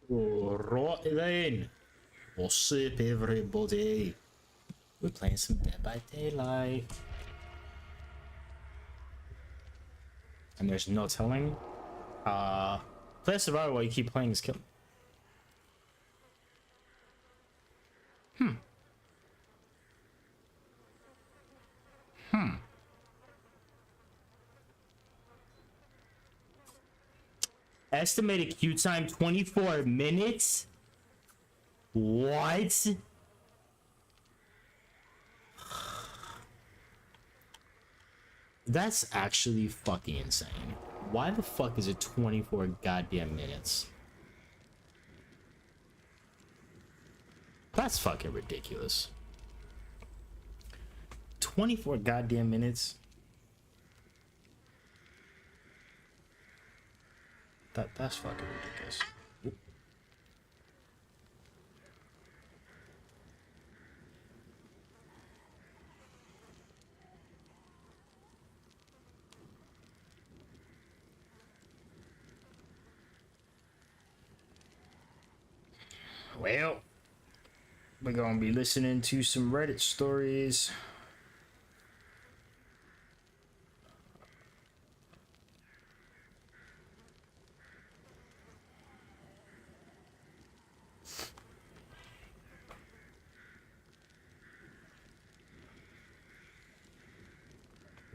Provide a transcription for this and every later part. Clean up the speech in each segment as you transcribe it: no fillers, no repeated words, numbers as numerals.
Right then. What's up, everybody? We're playing some Dead by Daylight. And there's no telling. Play survival while you keep playing this kill. Estimated queue time 24 minutes? What? That's actually fucking insane. Why the fuck is it 24 goddamn minutes? That's fucking ridiculous. 24 goddamn minutes? That's fucking ridiculous. Well, we're gonna be listening to some Reddit stories.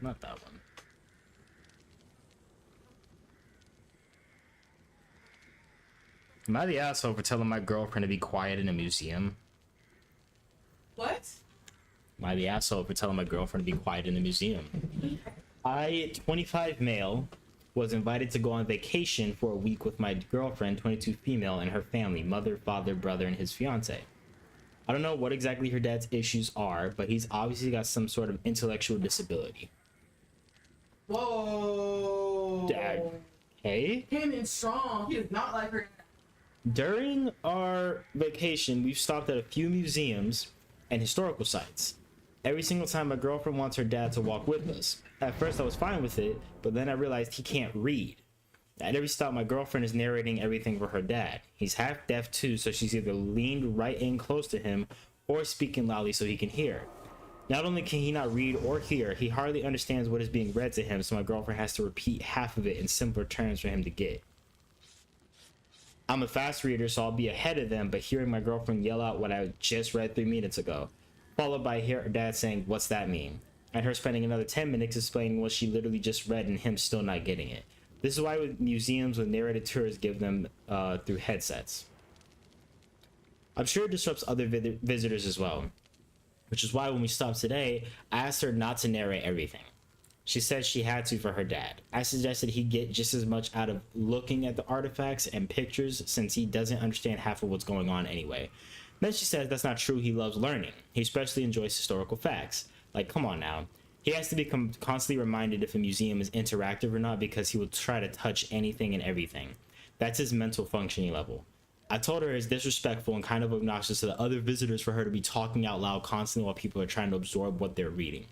Not that one. Am I the asshole for telling my girlfriend to be quiet in a museum? What? Am I the asshole for telling my girlfriend to be quiet in the museum? I, 25 male, was invited to go on vacation for a week with my girlfriend, 22 female, and her family, mother, father, brother, and his fiance. I don't know what exactly her dad's issues are, but he's obviously got some sort of intellectual disability. Whoa. Dad. Hey? Came in strong. He is not like her. During our vacation, we've stopped at a few museums and historical sites. Every single time my girlfriend wants her dad to walk with us. At first I was fine with it, but then I realized he can't read. At every stop, my girlfriend is narrating everything for her dad. He's half deaf too, so she's either leaned right in close to him or speaking loudly so he can hear. Not only can he not read or hear, he hardly understands what is being read to him, so my girlfriend has to repeat half of it in simpler terms for him to get. I'm a fast reader, so I'll be ahead of them, but hearing my girlfriend yell out what I just read 3 minutes ago, followed by her dad saying, "What's that mean?" And her spending another 10 minutes explaining what she literally just read and him still not getting it. This is why with museums with narrated tours give them through headsets. I'm sure it disrupts other visitors as well, which is why when we stopped today, I asked her not to narrate everything. She said she had to for her dad. I suggested he get just as much out of looking at the artifacts and pictures since he doesn't understand half of what's going on anyway. Then she says that's not true, he loves learning. He especially enjoys historical facts. Like, come on now. He has to be constantly reminded if a museum is interactive or not because he will try to touch anything and everything. That's his mental functioning level. I told her it's disrespectful and kind of obnoxious to the other visitors for her to be talking out loud constantly while people are trying to absorb what they're reading.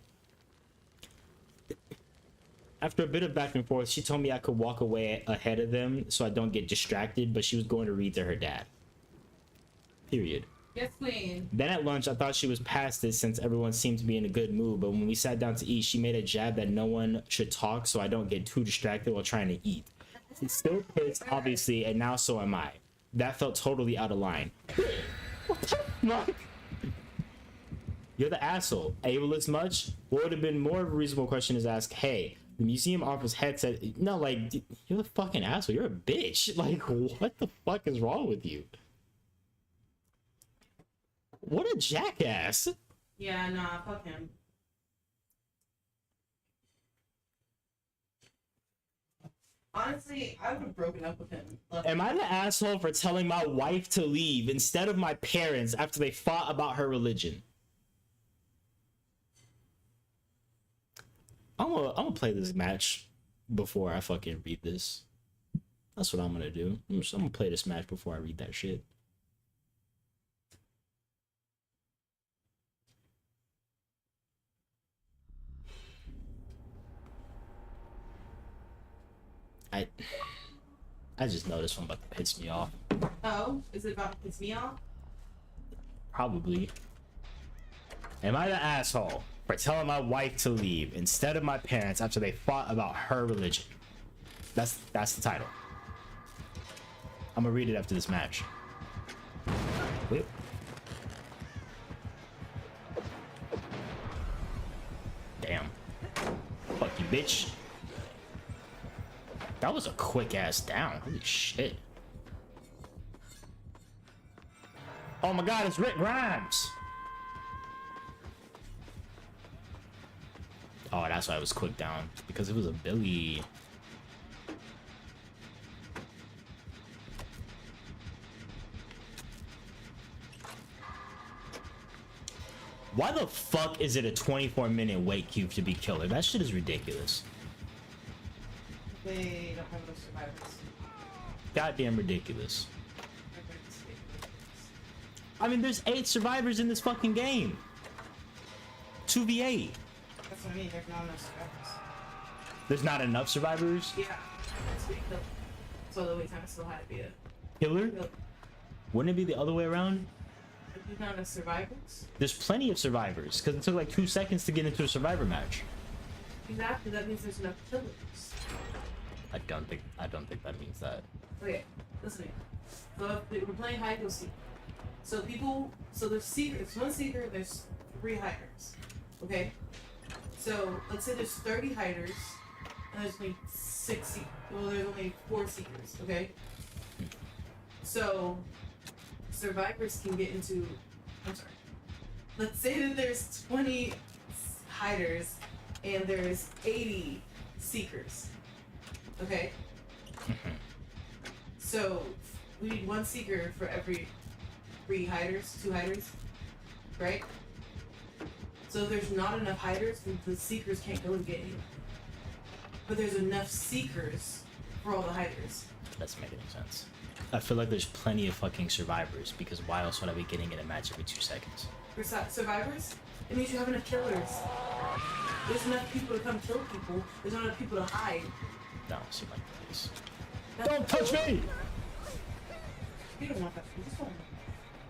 After a bit of back and forth, she told me I could walk away ahead of them so I don't get distracted, but she was going to read to her dad. Period. Yes, queen. Then at lunch, I thought she was past it since everyone seemed to be in a good mood, but when we sat down to eat, she made a jab that no one should talk so I don't get too distracted while trying to eat. She's still pissed, obviously, and now so am I. That felt totally out of line. What the fuck? You're the asshole. Ableist much? What would have been more of a reasonable question is ask, hey, the museum offers headset. No, like, you're the fucking asshole. You're a bitch. Like, what the fuck is wrong with you? What a jackass. Yeah, nah, fuck him. Honestly, I would have broken up with him. Am I the asshole for telling my wife to leave instead of my parents after they fought about her religion? I'm gonna play this match before I fucking read this. That's what I'm gonna do. I'm gonna play this match before I read that shit. I just know this one about to piss me off. Oh, is it about to piss me off? Probably. Am I the asshole for telling my wife to leave instead of my parents after they fought about her religion? That's the title. I'm gonna read it after this match. Wait. Damn. Fuck you, bitch. That was a quick ass down. Holy shit. Oh my god, it's Rick Grimes. Oh, that's why it was quick down. Because it was a Billy. Why the fuck is it a 24-minute wait queue to be killer? That shit is ridiculous. They don't have enough survivors. Goddamn ridiculous. I mean, there's 8 survivors in this fucking game. 2v8. That's what I mean, there's not enough survivors. There's not enough survivors? Yeah, that's what you kill. So the wait time still had to be a Killer? kill. Wouldn't it be the other way around? If there's not enough survivors. There's plenty of survivors, because it took like 2 seconds to get into a survivor match. Exactly, that means there's enough killers. I don't think that means that. Okay, listen here. So if we're playing hide and seek. So there's seekers. One seeker, there's 3 hiders. Okay? So let's say there's 30 hiders, and there's only 6 well, there's only 4 seekers, okay? So survivors can get into, I'm sorry. Let's say that there's 20 hiders and there's 80 seekers. Okay? So we need 1 seeker for every 3 hiders, 2 hiders, right? So if there's not enough hiders, then the seekers can't go and get anyone. But there's enough seekers for all the hiders. Doesn't make any sense. I feel like there's plenty of fucking survivors, because why else would I be getting in a match every 2 seconds? For survivors, it means you have enough killers. There's enough people to come kill people. There's not enough people to hide. That don't seem like the case. Don't touch me! You don't want that. You just don't.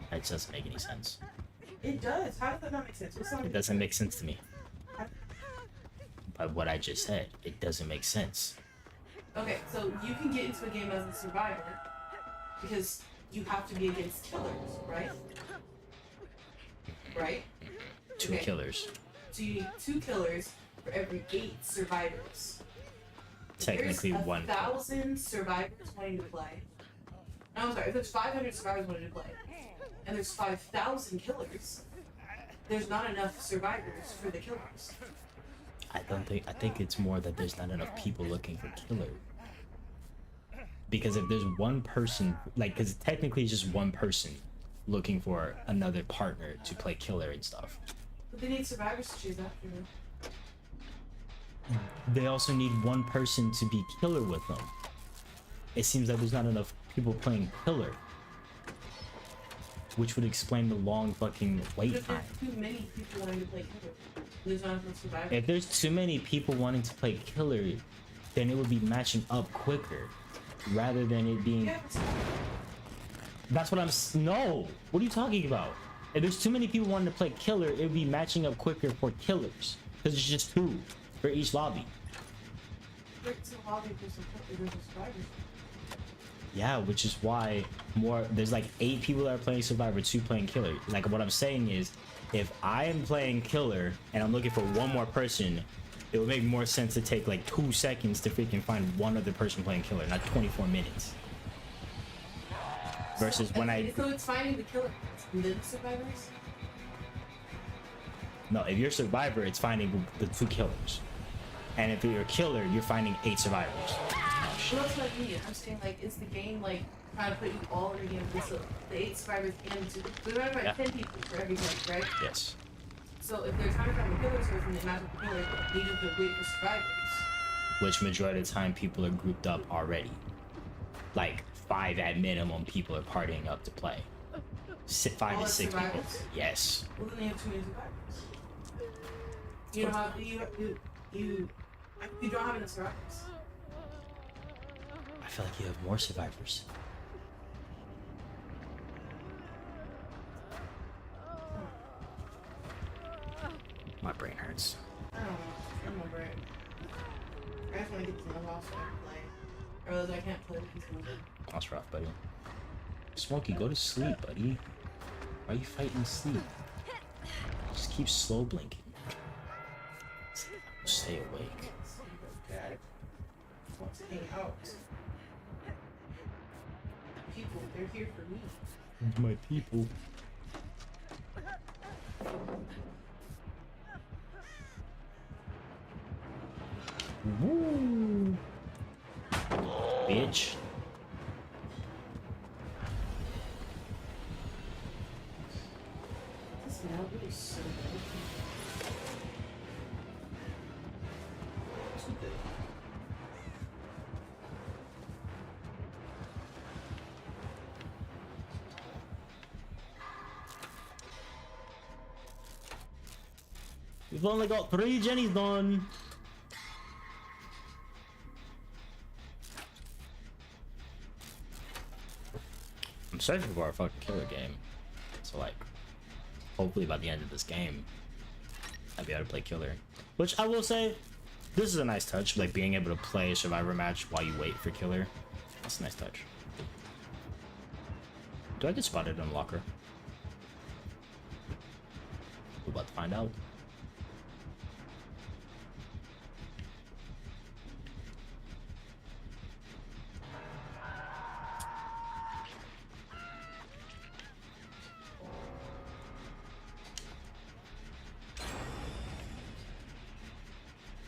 That just doesn't make any sense. It does. How does that not make sense? It doesn't make sense to me. By what I just said, it doesn't make sense. Okay, so you can get into a game as a survivor because you have to be against killers, right? Right? 2 killers. So you need 2 killers for every 8 survivors. Technically, there's 1. 1,000 survivors wanting to play. No, I'm sorry. If there's 500 survivors wanting to play, and there's 5,000 killers, there's not enough survivors for the killers. I think it's more that there's not enough people looking for killer. Because if there's 1 person, like, because technically it's just 1 person looking for another partner to play killer and stuff. But they need survivors to choose after them. They also need 1 person to be killer with them. It seems like there's not enough people playing killer. Which would explain the long fucking wait If time. there's too many people wanting to play killer, there's not enough survivors. If there's too many people wanting to play killer, then it would be matching up quicker. Rather than it being... Yeah, but That's what no! What are you talking about? If there's too many people wanting to play killer, it would be matching up quicker for killers. Because it's just 2 for each lobby. it's a lobby for some survivors. Yeah, which is why there's like 8 people that are playing survivor, 2 playing killer. Like, what I'm saying is, if I am playing killer and I'm looking for 1 more person, it would make more sense to take like 2 seconds to freaking find 1 other person playing killer, not 24 minutes. Versus So, when so it's finding the killers and then the survivors? No, if you're survivor, it's finding the 2 killers. And if you're a killer, you're finding 8 survivors. Well, that's what I mean. I'm saying, like, is the game, like, trying to put you all in the game? So the 8 survivors and 2. So they're about Yeah. 10 people for every match, right? Yes. So if they're trying to find the killers first and they match with the killers, they just have to wait for survivors. Which majority of the time people are grouped up already. Like 5 at minimum people are partying up to play. 5 All to as 6 people. survivors? Yes. Well, then they have too many survivors. You don't have you don't have enough survivors. I feel like you have more survivors. hurts. I don't know. I don't remember it. I just want to get to the house so I can play. I realize I can't play with these moving. That's rough, buddy. Smokey, go to sleep, buddy. Why are you fighting sleep? Just keep slow blinking. Stay awake. Dad. I want to hang out. People, they're here for me. My people. Woo! Bitch. This now is so good. Too good. We've only got 3 Jennies done. I'm searching for a fucking killer game. So like, hopefully by the end of this game, I'll be able to play killer. Which I will say, this is a nice touch, like being able to play a survivor match while you wait for killer. That's a nice touch. Do I get spotted in a locker? We're about to find out.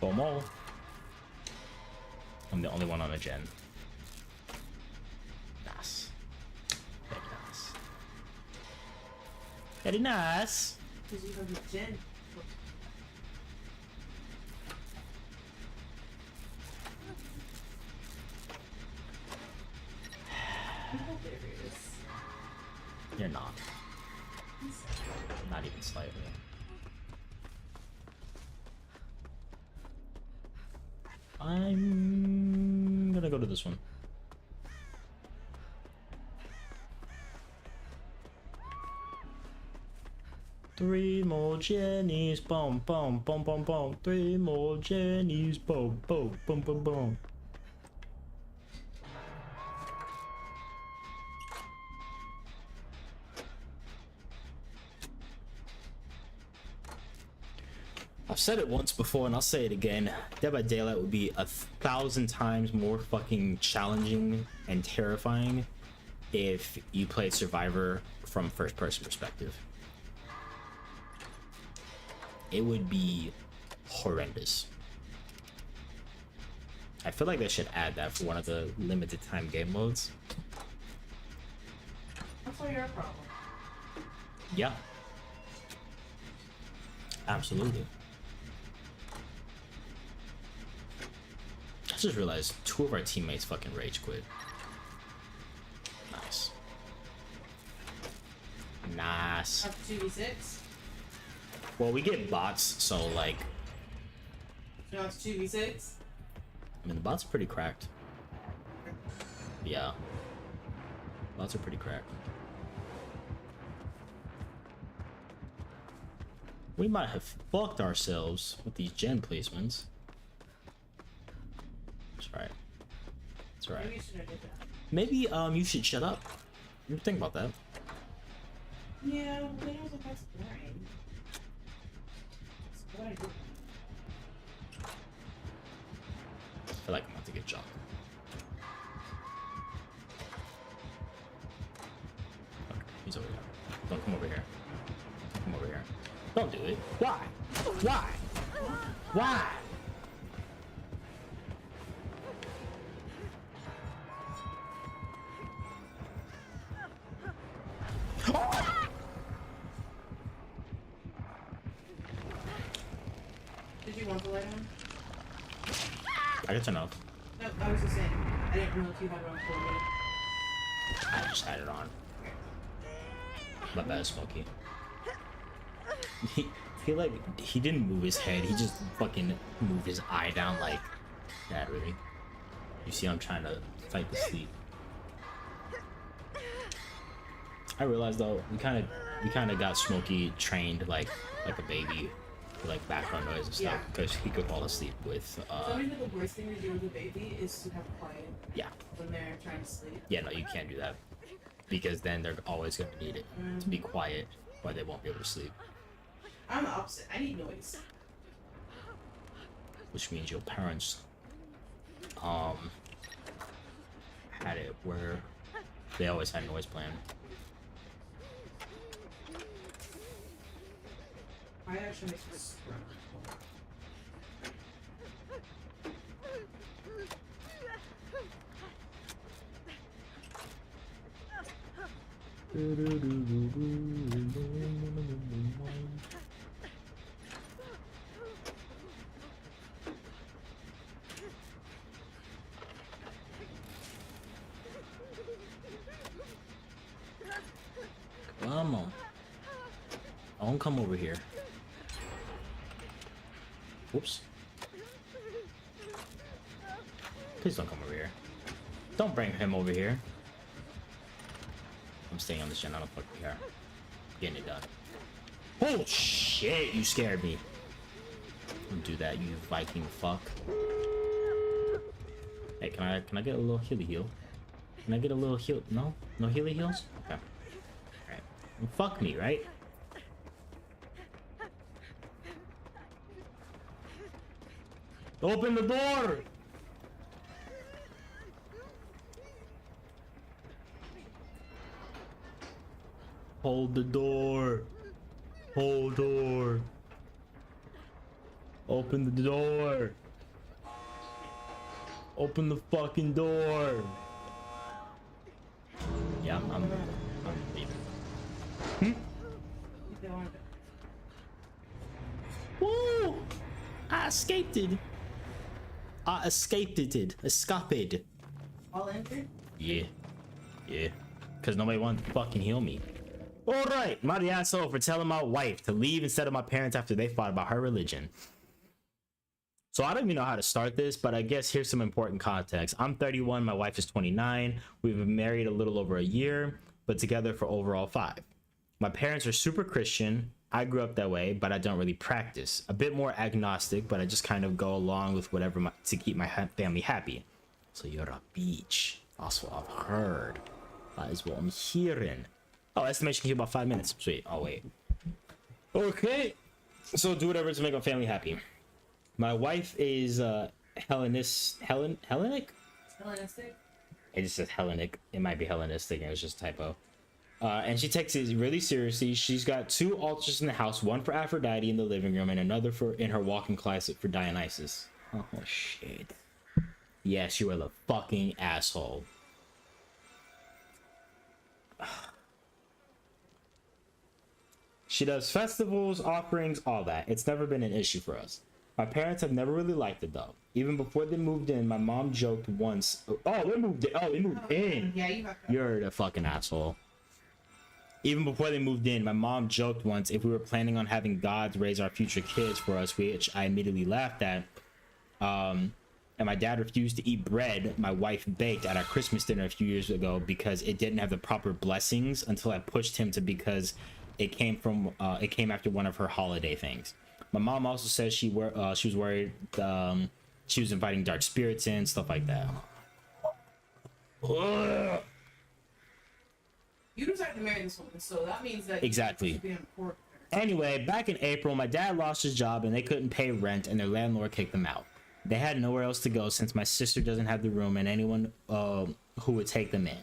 FOMO. I'm the only one on a gen. Nice. Very nice. Very nice. Because you have a gen. Hilarious. You're not. Not even slightly. I'm gonna go to this one. Three more Jennies, boom, boom, boom, boom, boom. 3 more Jennies, boom, boom, boom, boom, boom. I've said it once before and I'll say it again. Dead by Daylight would be 1,000 times more fucking challenging and terrifying if you played Survivor from first person perspective. It would be horrendous. I feel like they should add that for one of the limited time game modes. That's why you're a problem. Yeah. Absolutely. I just realized 2 of our teammates fucking rage quit. Nice. Nice. Up to 2v6. Well, we get bots, so like, So now it's 2v6. I mean, the bots are pretty cracked. Yeah. Bots are pretty cracked. We might have fucked ourselves with these gen placements. That's right. That's right. Maybe you shouldn't have did that. Maybe you should shut up. Think about that. Yeah, but then I was like, that's boring. That's what I do. I feel like I'm about to get jumped. Okay, he's over here. Don't come over here. Come over here. Don't do it. Why? Why? Why? Did you want the light on? I can turn off. No, I was just saying. I didn't know if you had it on for me. I just had it on. My bad, Smokey. He feel like he didn't move his head. He just fucking moved his eye down like that. Really? You see, I'm trying to fight the sleep. I realized though, we kind of got Smokey trained like a baby. like background noise and stuff, Yeah. because he could fall asleep with Somebody said the worst thing to do with a baby is to have quiet yeah. when they're trying to sleep. Yeah, no, you can't do that, because then they're always gonna need it to be quiet, or they won't be able to sleep. I'm the opposite. I need noise. Which means your parents had it where they always had noise playing. I actually make this. Come on. Don't come over here. Whoops. Please don't come over here. Don't bring him over here. I'm staying on this gen. I don't fucking care. Getting it done. Oh shit! You scared me. Don't do that, you Viking fuck. Hey, can I get a little healy heal? Can I get a little heal? No? No healy heals? Okay. Alright. Well, fuck me, right? Open the door! Hold the door. Hold door. Open the door. Open the fucking door. Yeah, I'm leaving. Woo! I escaped it. I escaped it. Escaped. All entered? Yeah. Yeah. Because nobody wanted to fucking heal me. Alright, my asshole for telling my wife to leave instead of my parents after they fought about her religion. So I don't even know how to start this, but I guess here's some important context. I'm 31, my wife is 29. We've been married a little over a year, but together for overall 5. My parents are super Christian. I grew up that way, but I don't really practice. A bit more agnostic, but I just kind of go along with whatever to keep my family happy. So you're a bitch. Also, I've heard. That is what I'm hearing. Oh, estimation can heal about 5 minutes. Sweet. Oh, wait. Okay. So do whatever to make my family happy. My wife is Hellenic? Hellenistic? It just says Hellenic. It might be Hellenistic, and it was just a typo. And she takes it really seriously. She's got 2 altars in the house, one for Aphrodite in the living room, and another for in her walk-in closet for Dionysus. Oh, shit. Yes, you are the fucking asshole. She does festivals, offerings, all that. It's never been an issue for us. My parents have never really liked it though. Even before they moved in, my mom joked once. Oh, they moved in. Oh, they moved in. Yeah, you got that. You're the fucking asshole. Even before they moved in, my mom joked once if we were planning on having gods raise our future kids for us, which I immediately laughed at. And my dad refused to eat bread my wife baked at our Christmas dinner a few years ago because it didn't have the proper blessings until I pushed him to, because it came after one of her holiday things. My mom also says she was worried she was inviting dark spirits in, stuff like that. Ugh. You decided to marry this woman, so that means that Exactly. you should be in court. Anyway, back in April, my dad lost his job and they couldn't pay rent, and their landlord kicked them out. They had nowhere else to go since my sister doesn't have the room, and anyone who would take them in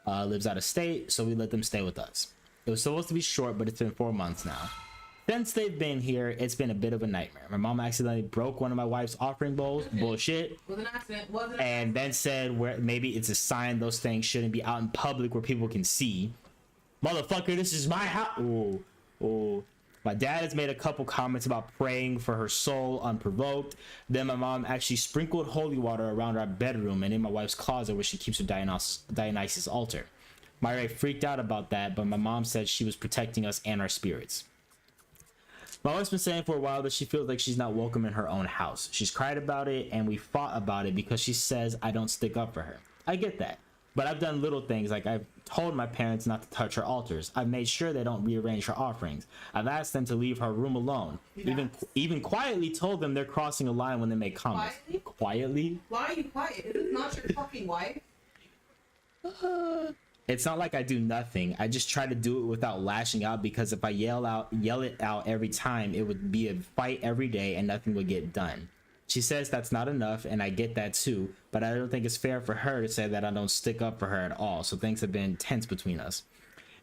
lives out of state, so we let them stay with us. It was supposed to be short, but it's been 4 months now. Since they've been here, it's been a bit of a nightmare. My mom accidentally broke one of my wife's offering bowls. Bullshit. Was an accident. And then said where maybe it's a sign those things shouldn't be out in public where people can see. Motherfucker, this is my house. Ooh, ooh. My dad has made a couple comments about praying for her soul unprovoked. Then my mom actually sprinkled holy water around our bedroom and in my wife's closet where she keeps her Dionysus altar. My wife freaked out about that, but my mom said she was protecting us and our spirits. My wife's been saying for a while that she feels like she's not welcome in her own house. She's cried about it, and we fought about it because she says I don't stick up for her. I get that. But I've done little things, like I've told my parents not to touch her altars. I've made sure they don't rearrange her offerings. I've asked them to leave her room alone. Even quietly told them they're crossing a line when they make comments. Quietly? Why are you quiet? Is it not your fucking wife? It's not like I do nothing. I just try to do it without lashing out, because if I yell it out every time, it would be a fight every day and nothing would get done. She says that's not enough, and I get that too, but I don't think it's fair for her to say that I don't stick up for her at all, so things have been tense between us.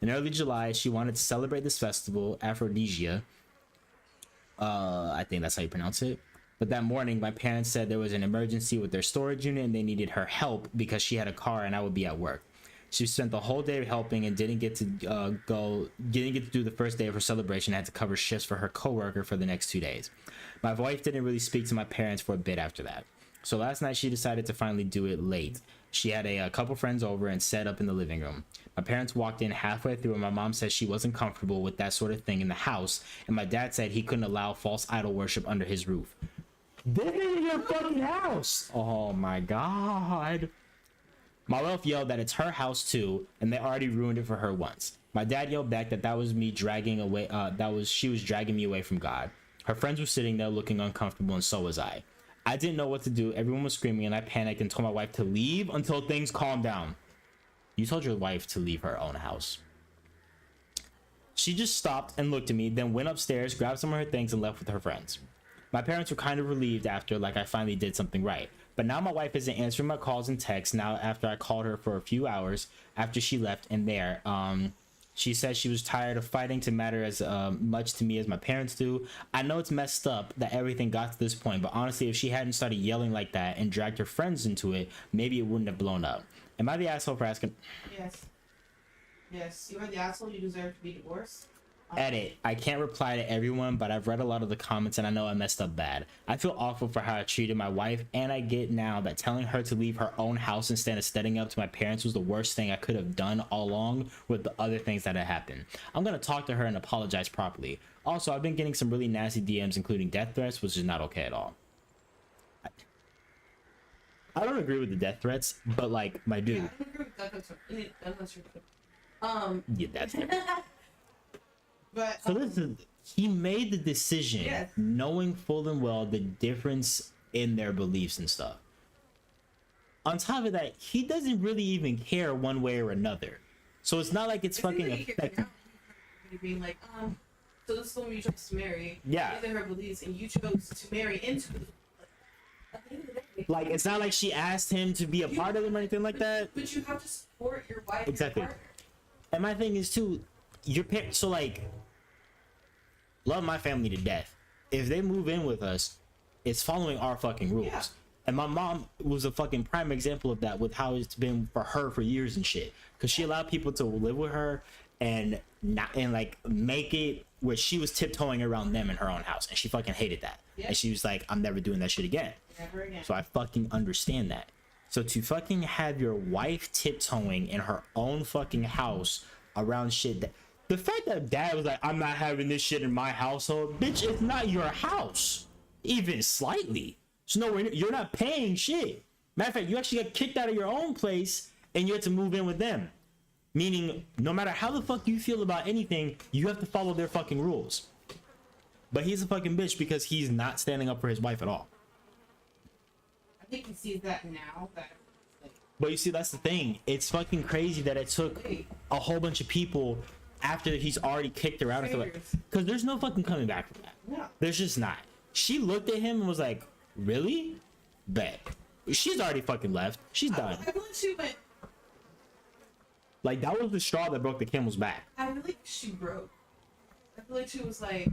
In early July, she wanted to celebrate this festival, Aphrodisia. I think that's how you pronounce it. But that morning, my parents said there was an emergency with their storage unit and they needed her help because she had a car and I would be at work. She spent the whole day helping and didn't get to do the first day of her celebration. Had to cover shifts for her coworker for the next 2 days. My wife didn't really speak to my parents for a bit after that. So last night she decided to finally do it late. She had a couple friends over and set up in the living room. My parents walked in halfway through and my mom said she wasn't comfortable with that sort of thing in the house, and my dad said he couldn't allow false idol worship under his roof. This is your fucking house! Oh my god. My wife yelled that it's her house too, and they already ruined it for her once. My dad yelled back that she was dragging me away from God. Her friends were sitting there looking uncomfortable, and so was I. I didn't know what to do. Everyone was screaming, and I panicked and told my wife to leave until things calmed down. You told your wife to leave her own house. She just stopped and looked at me, then went upstairs, grabbed some of her things, and left with her friends. My parents were kind of relieved after, like I finally did something right. But now my wife isn't answering my calls and texts now after I called her for a few hours after she left, and she said she was tired of fighting to matter as much to me as my parents do. I know it's messed up that everything got to this point, but honestly, if she hadn't started yelling like that and dragged her friends into it, maybe it wouldn't have blown up. Am I the asshole for asking? Yes. Yes, you are the asshole. You deserve to be divorced. Edit. I can't reply to everyone, but I've read a lot of the comments and I know I messed up bad. I feel awful for how I treated my wife, and I get now that telling her to leave her own house instead of standing up to my parents was the worst thing I could have done, all along with the other things that had happened. I'm gonna talk to her and apologize properly. Also, I've been getting some really nasty DMs, including death threats, which is not okay at all. I don't agree with the death threats, but like, my dude. Yeah, I don't agree with death threats. Yeah, that's different. But so he made the decision, yes, knowing full and well the difference in their beliefs and stuff. On top of that, he doesn't really even care one way or another. So it's not like it's fucking affecting. Being like, so this is the woman you chose to marry. Yeah. These are her beliefs, and you chose to marry into it. Like, it's not like she asked him to be a part of them or anything like that. But you have to support your wife. Exactly. And your partner. And my thing is too, your parents. So like, love my family to death. If they move in with us, it's following our fucking rules. Yeah. And my mom was a fucking prime example of that, with how it's been for her for years and shit. Because she allowed people to live with her and like make it where she was tiptoeing around them in her own house, and she fucking hated that. Yeah. And she was like, I'm never doing that shit again. Never again. So I fucking understand that. So to fucking have your wife tiptoeing in her own fucking house around shit that, the fact that dad was like, I'm not having this shit in my household, bitch, it's not your house, even slightly. So nowhere, you're not paying shit. Matter of fact, you actually got kicked out of your own place and you had to move in with them. Meaning, no matter how the fuck you feel about anything, you have to follow their fucking rules. But he's a fucking bitch because he's not standing up for his wife at all. I think he sees that now. But you see, that's the thing. It's fucking crazy that it took a whole bunch of people after he's already kicked her out of it. Because there's no fucking coming back from that. No. There's just not. She looked at him and was like, really? Bet. She's already fucking left. She's done. I feel like she went. Like, that was the straw that broke the camel's back. I feel like she broke. I feel like she was like.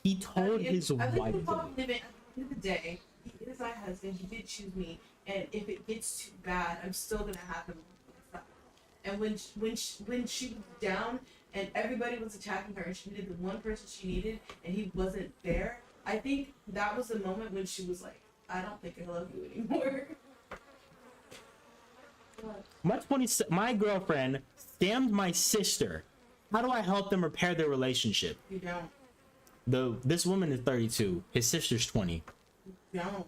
He told his wife. I think at the end of the day, he is my husband. He did choose me, and if it gets too bad, I'm still gonna have him. And when she was down and everybody was attacking her, and she needed the one person she needed, and he wasn't there, I think that was the moment when she was like, I don't think I love you anymore. My girlfriend scammed my sister. How do I help them repair their relationship? You don't. This woman is 32. His sister's 20. You don't.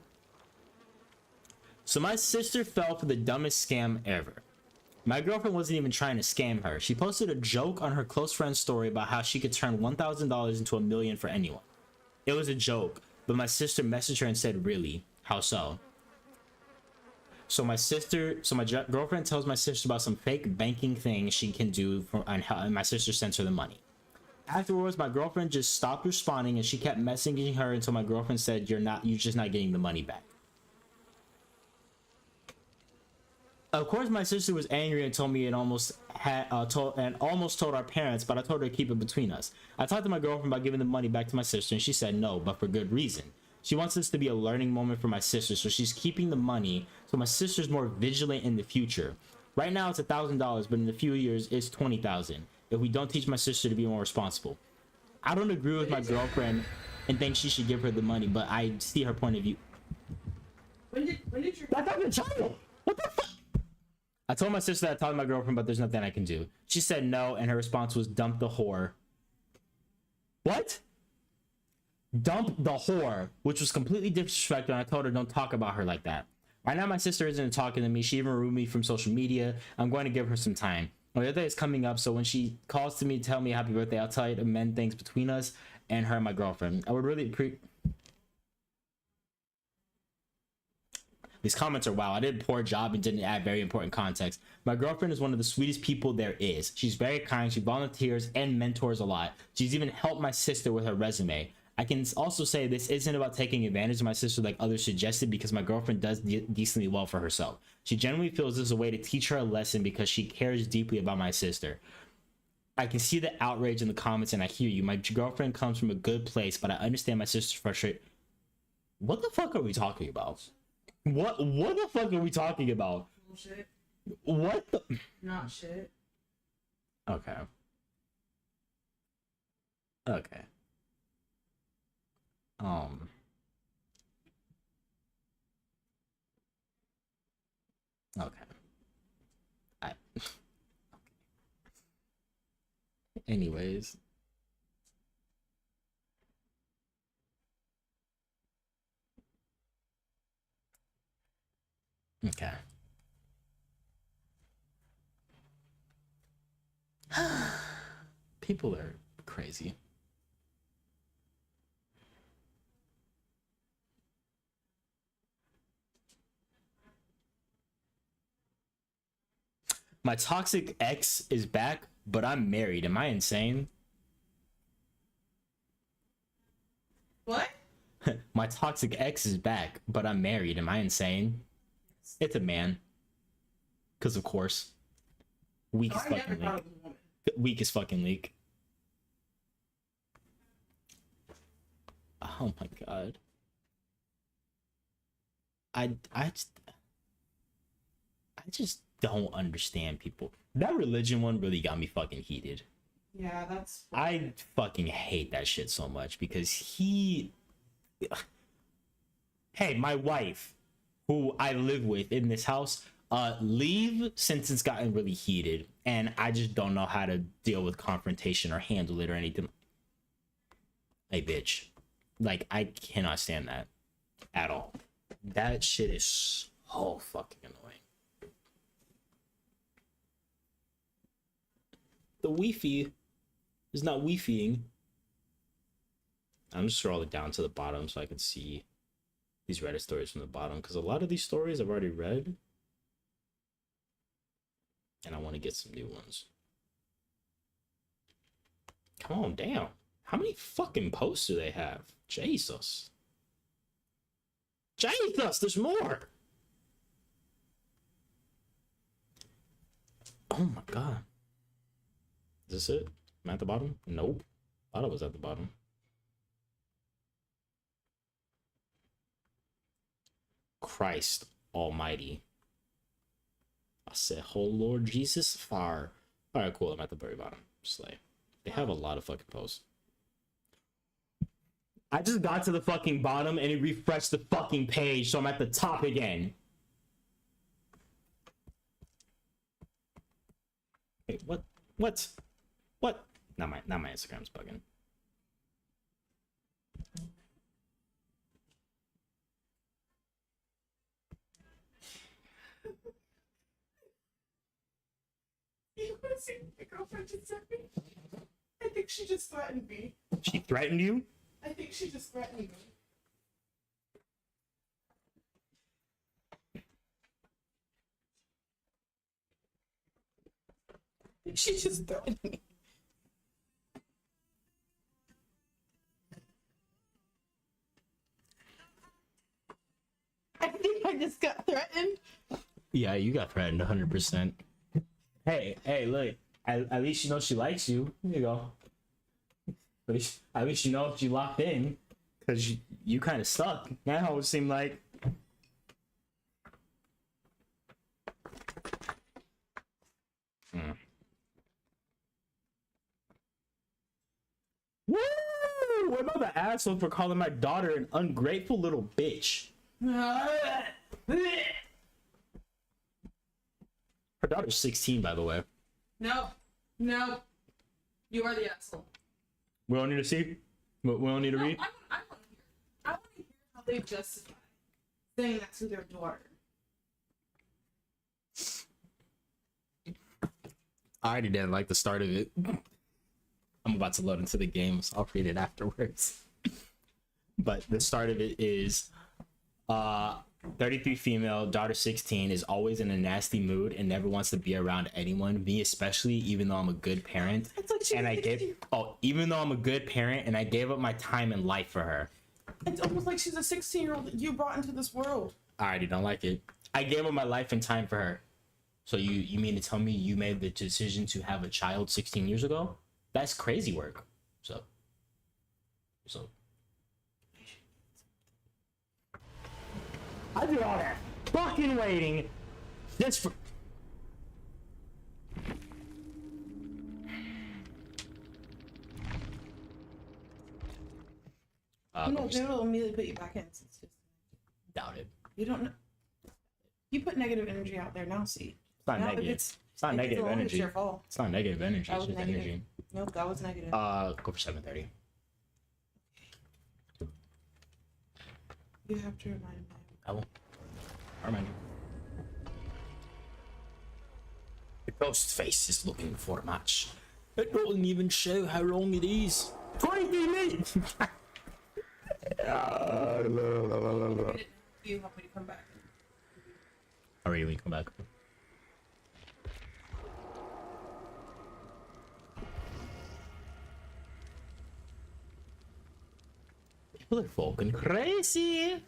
So my sister fell for the dumbest scam ever. My girlfriend wasn't even trying to scam her. She posted a joke on her close friend's story about how she could turn $1,000 into $1 million for anyone. It was a joke, but my sister messaged her and said, really? How so? So my girlfriend tells my sister about some fake banking thing she can do and my sister sends her the money. Afterwards, my girlfriend just stopped responding and she kept messaging her until my girlfriend said, you're just not getting the money back. Of course, my sister was angry and told me it almost told our parents, but I told her to keep it between us. I talked to my girlfriend about giving the money back to my sister, and she said no, but for good reason. She wants this to be a learning moment for my sister, so she's keeping the money so my sister's more vigilant in the future. Right now, it's $1,000, but in a few years, it's $20,000. If we don't teach my sister to be more responsible, I don't agree with my girlfriend and think she should give her the money, but I see her point of view. When did your That's not a child. What the fuck? I told my sister that I talked to my girlfriend, but there's nothing I can do. She said no, and her response was dump the whore. What? Dump the whore, which was completely disrespectful, and I told her don't talk about her like that. Right now, my sister isn't talking to me. She even removed me from social media. I'm going to give her some time. My birthday is coming up, so when she calls to me to tell me happy birthday, I'll tell her to amend things between us and her and my girlfriend. I would really appreciate... These comments are wow. I did a poor job and didn't add very important context. My girlfriend is one of the sweetest people there is. She's very kind. She volunteers and mentors a lot. She's even helped my sister with her resume. I can also say this isn't about taking advantage of my sister like others suggested, because my girlfriend does decently well for herself. She genuinely feels this is a way to teach her a lesson because she cares deeply about my sister. I can see the outrage in the comments and I hear you. My girlfriend comes from a good place, but I understand my sister's frustration. What the fuck are we talking about? What the fuck are we talking about? Bullshit. What the... Not shit. Okay. Okay. Okay. Anyways. Okay. People are crazy. My toxic ex is back, but I'm married. Am I insane? What? My toxic ex is back, but I'm married. Am I insane? It's a man. Because of course. Weak as fucking leak. Weak as fucking leak. Oh my god. I just don't understand people. That religion one really got me fucking heated. Yeah, that's... I fucking hate that shit so much because he... Hey, my wife, who I live with in this house, leave since it's gotten really heated, and I just don't know how to deal with confrontation or handle it or anything. Hey, bitch. Like, I cannot stand that at all. That shit is so fucking annoying. The Wi-Fi is not Wi-Fiing. I'm just scrolling down to the bottom so I can see these Reddit stories from the bottom, because a lot of these stories I've already read and I want to get some new ones. Come on, damn. How many fucking posts do they have? Jesus. Jesus, there's more. Oh my god. Is this it? Am I at the bottom? Nope. Thought I was at the bottom. Christ almighty. I said, oh Lord Jesus, fire. Alright, cool. I'm at the very bottom. Slay. They have a lot of fucking posts. I just got to the fucking bottom and it refreshed the fucking page, so I'm at the top again. Wait, what? What? What? Not my Instagram's bugging. see what my girlfriend just sent me? I think she just threatened me. She threatened you? I think she just threatened me. She just threatened me. I think I just got threatened. Yeah, you got threatened 100%. Hey, look. At least you know she likes you. Here you go. At least you know she locked in. Because you kind of stuck. Now it seemed like. Woo! What about the asshole for calling my daughter an ungrateful little bitch? Her daughter's 16, by the way. No. You are the asshole. We don't need to see. We don't need to read. I want to hear how they justify saying that to their daughter. I already didn't like the start of it. I'm about to load into the game, so I'll read it afterwards. But the start of it is 33 female, daughter 16, is always in a nasty mood and never wants to be around anyone, me especially, even though I'm a good parent. Even though I'm a good parent and I gave up my time and life for her. It's almost like she's a 16-year-old that you brought into this world. I already don't like it. I gave up my life and time for her. So you mean to tell me you made the decision to have a child 16 years ago? That's crazy work. So I did all that fucking waiting just for. No, they will immediately put you back in. It's just Doubt it. you don't know. You put negative energy out there now. See, It's not now negative. It's not negative it's energy. your fault. It's not negative energy. That It's was just negative. energy. Nope, that was negative. Go for 7:30. You have to remind me. I will. I remind you. The ghost face is looking for a match. It doesn't even show how long it is. 23 minutes! You help me to come back. Alright, we come back. People are fucking crazy.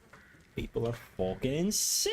People are fucking insane.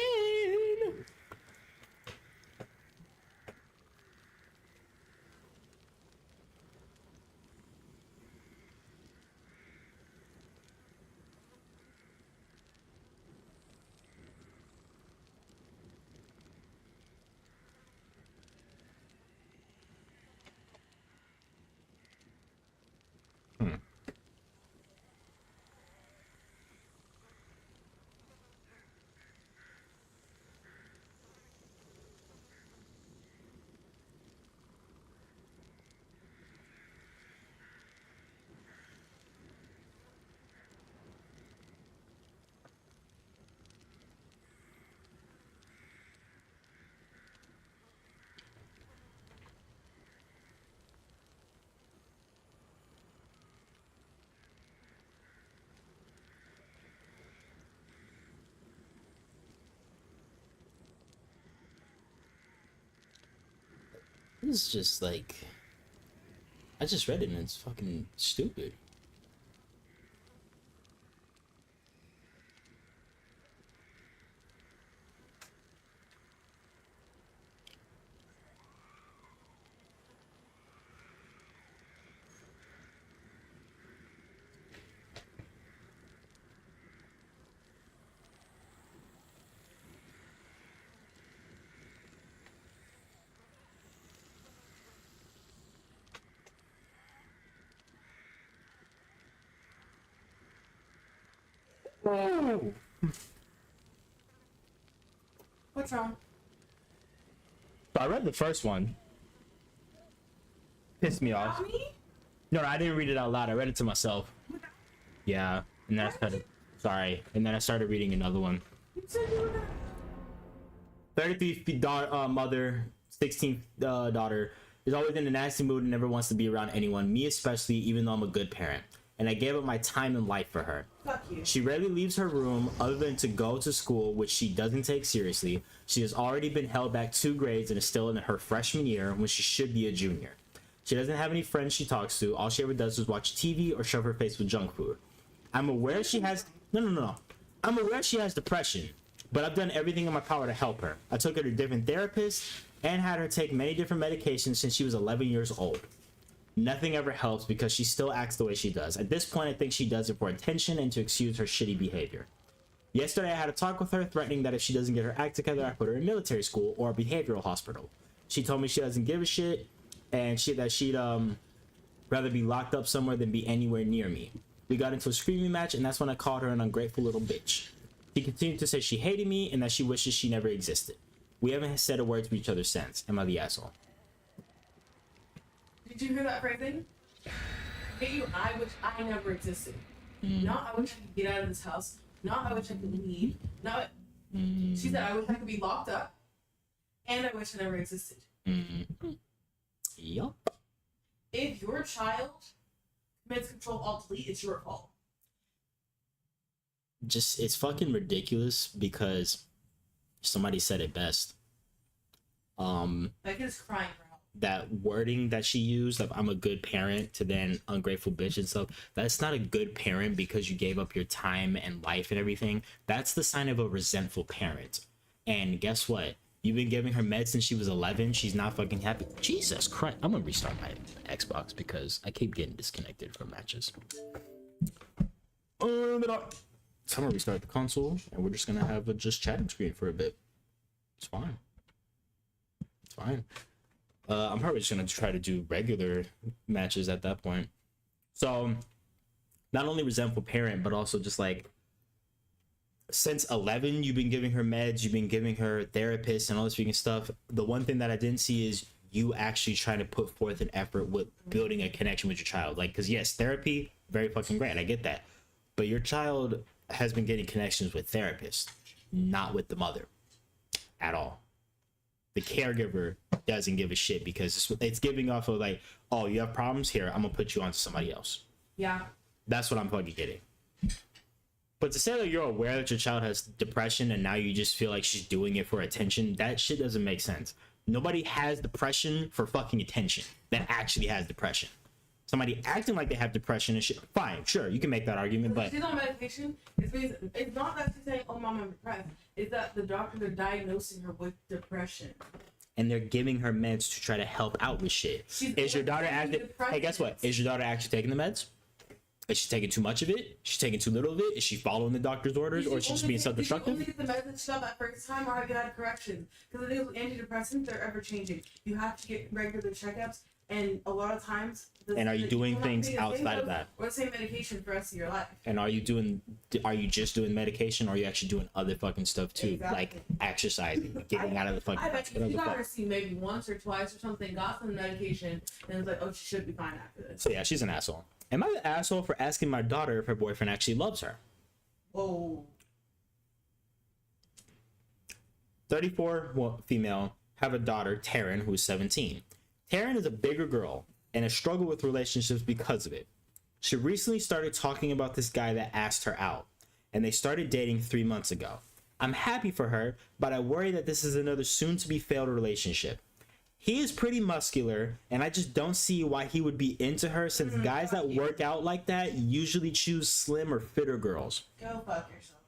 This is just like, I just read it and it's fucking stupid. What's wrong? So I read the first one. Pissed me off. Me? No, I didn't read it out loud. I read it to myself. Yeah, and then I started. Sorry, and then I started reading another one. You said you were gonna... 33 mother, 16 daughter, is always in a nasty mood and never wants to be around anyone, me especially, even though I'm a good parent. And I gave up my time and life for her. Fuck you. She rarely leaves her room other than to go to school, which she doesn't take seriously. She has already been held back 2 grades and is still in her freshman year when she should be a junior. She doesn't have any friends she talks to. All she ever does is watch TV or shove her face with junk food. I'm aware she has... No. I'm aware she has depression, but I've done everything in my power to help her. I took her to different therapists and had her take many different medications since she was 11 years old. Nothing ever helps because she still acts the way she does. At this point, I think she does it for attention and to excuse her shitty behavior. Yesterday, I had a talk with her, threatening that if she doesn't get her act together, I put her in military school or a behavioral hospital. She told me she doesn't give a shit and that she'd rather be locked up somewhere than be anywhere near me. We got into a screaming match, and that's when I called her an ungrateful little bitch. She continued to say she hated me and that she wishes she never existed. We haven't said a word to each other since. Am I the asshole? Did you hear that phrasing? Hate you, I wish I never existed. Not I wish I could get out of this house. Not I wish I could leave. Not she said I wish I could be locked up. And I wish I never existed. Yup. If your child commits control alt delete, it's your fault. Just, it's fucking ridiculous because somebody said it best. That kid is crying for help. That wording that she used of I'm a good parent to then ungrateful bitch and stuff, that's not a good parent because you gave up your time and life and everything. That's the sign of a resentful parent. And guess what? You've been giving her meds since she was 11. She's not fucking happy. Jesus Christ. I'm gonna restart my Xbox because I keep getting disconnected from matches. So I'm gonna restart the console and we're just gonna have a just chatting screen for a bit. It's fine. It's fine. I'm probably just gonna try to do regular matches at that point. So not only resentful parent, but also just like since 11 you've been giving her meds, you've been giving her therapists and all this freaking stuff. The one thing that I didn't see is you actually trying to put forth an effort with building a connection with your child. Like, because yes, therapy, very fucking great, I get that, but your child has been getting connections with therapists, not with the mother at all. The caregiver doesn't give a shit because it's giving off of like, oh, you have problems here, I'm gonna put you on to somebody else. Yeah. That's what I'm fucking getting. But to say that you're aware that your child has depression and now you just feel like she's doing it for attention, that shit doesn't make sense. Nobody has depression for fucking attention that actually has depression. Somebody acting like they have depression and shit, fine, sure, you can make that argument, but she's on medication. It's not that she's saying, oh, mom, I'm depressed. It's that the doctors are diagnosing her with depression. And they're giving her meds to try to help out with shit. Is your daughter acting? Hey, guess what? Is your daughter actually taking the meds? Is she taking too much of it? She's taking too little of it? Is she following the doctor's orders, or is she just being self-destructive? Did you only get the message that first time, or have you had corrections? Because the thing with antidepressants, they're ever changing. You have to get regular checkups, and a lot of times. And are you doing things outside of that? Or the same medication for the rest of your life. And are you just doing medication, or are you actually doing other fucking stuff too, exactly. Like exercising, getting out of the fucking. I bet you got her see maybe once or twice or something, got some medication, and was like, oh, she should be fine after this. So yeah, she's an asshole. Am I the asshole for asking my daughter if her boyfriend actually loves her? Whoa. 34 female, have a daughter, Taryn, who's 17. Taryn is a bigger girl and has struggled with relationships because of it. She recently started talking about this guy that asked her out, and they started dating 3 months ago. I'm happy for her, but I worry that this is another soon-to-be failed relationship. He is pretty muscular, and I just don't see why he would be into her since guys that work out like that usually choose slim or fitter girls. Go fuck yourself.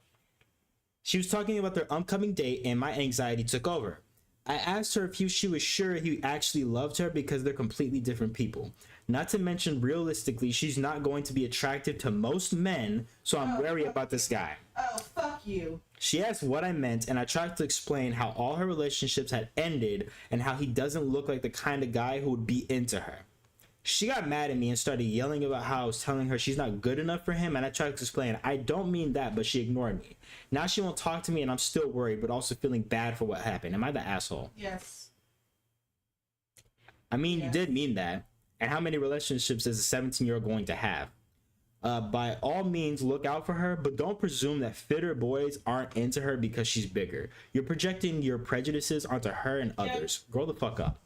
She was talking about their upcoming date, and my anxiety took over. I asked her if she was sure he actually loved her because they're completely different people. Not to mention, realistically, she's not going to be attractive to most men, so I'm wary about this guy. Oh, fuck you. She asked what I meant, and I tried to explain how all her relationships had ended and how he doesn't look like the kind of guy who would be into her. She got mad at me and started yelling about how I was telling her she's not good enough for him, and I tried to explain, I don't mean that, but she ignored me. Now she won't talk to me, and I'm still worried, but also feeling bad for what happened. Am I the asshole? Yes. I mean, yes. You did mean that. And how many relationships is a 17-year-old going to have? By all means, look out for her, but don't presume that fitter boys aren't into her because she's bigger. You're projecting your prejudices onto her and others. Grow the fuck up.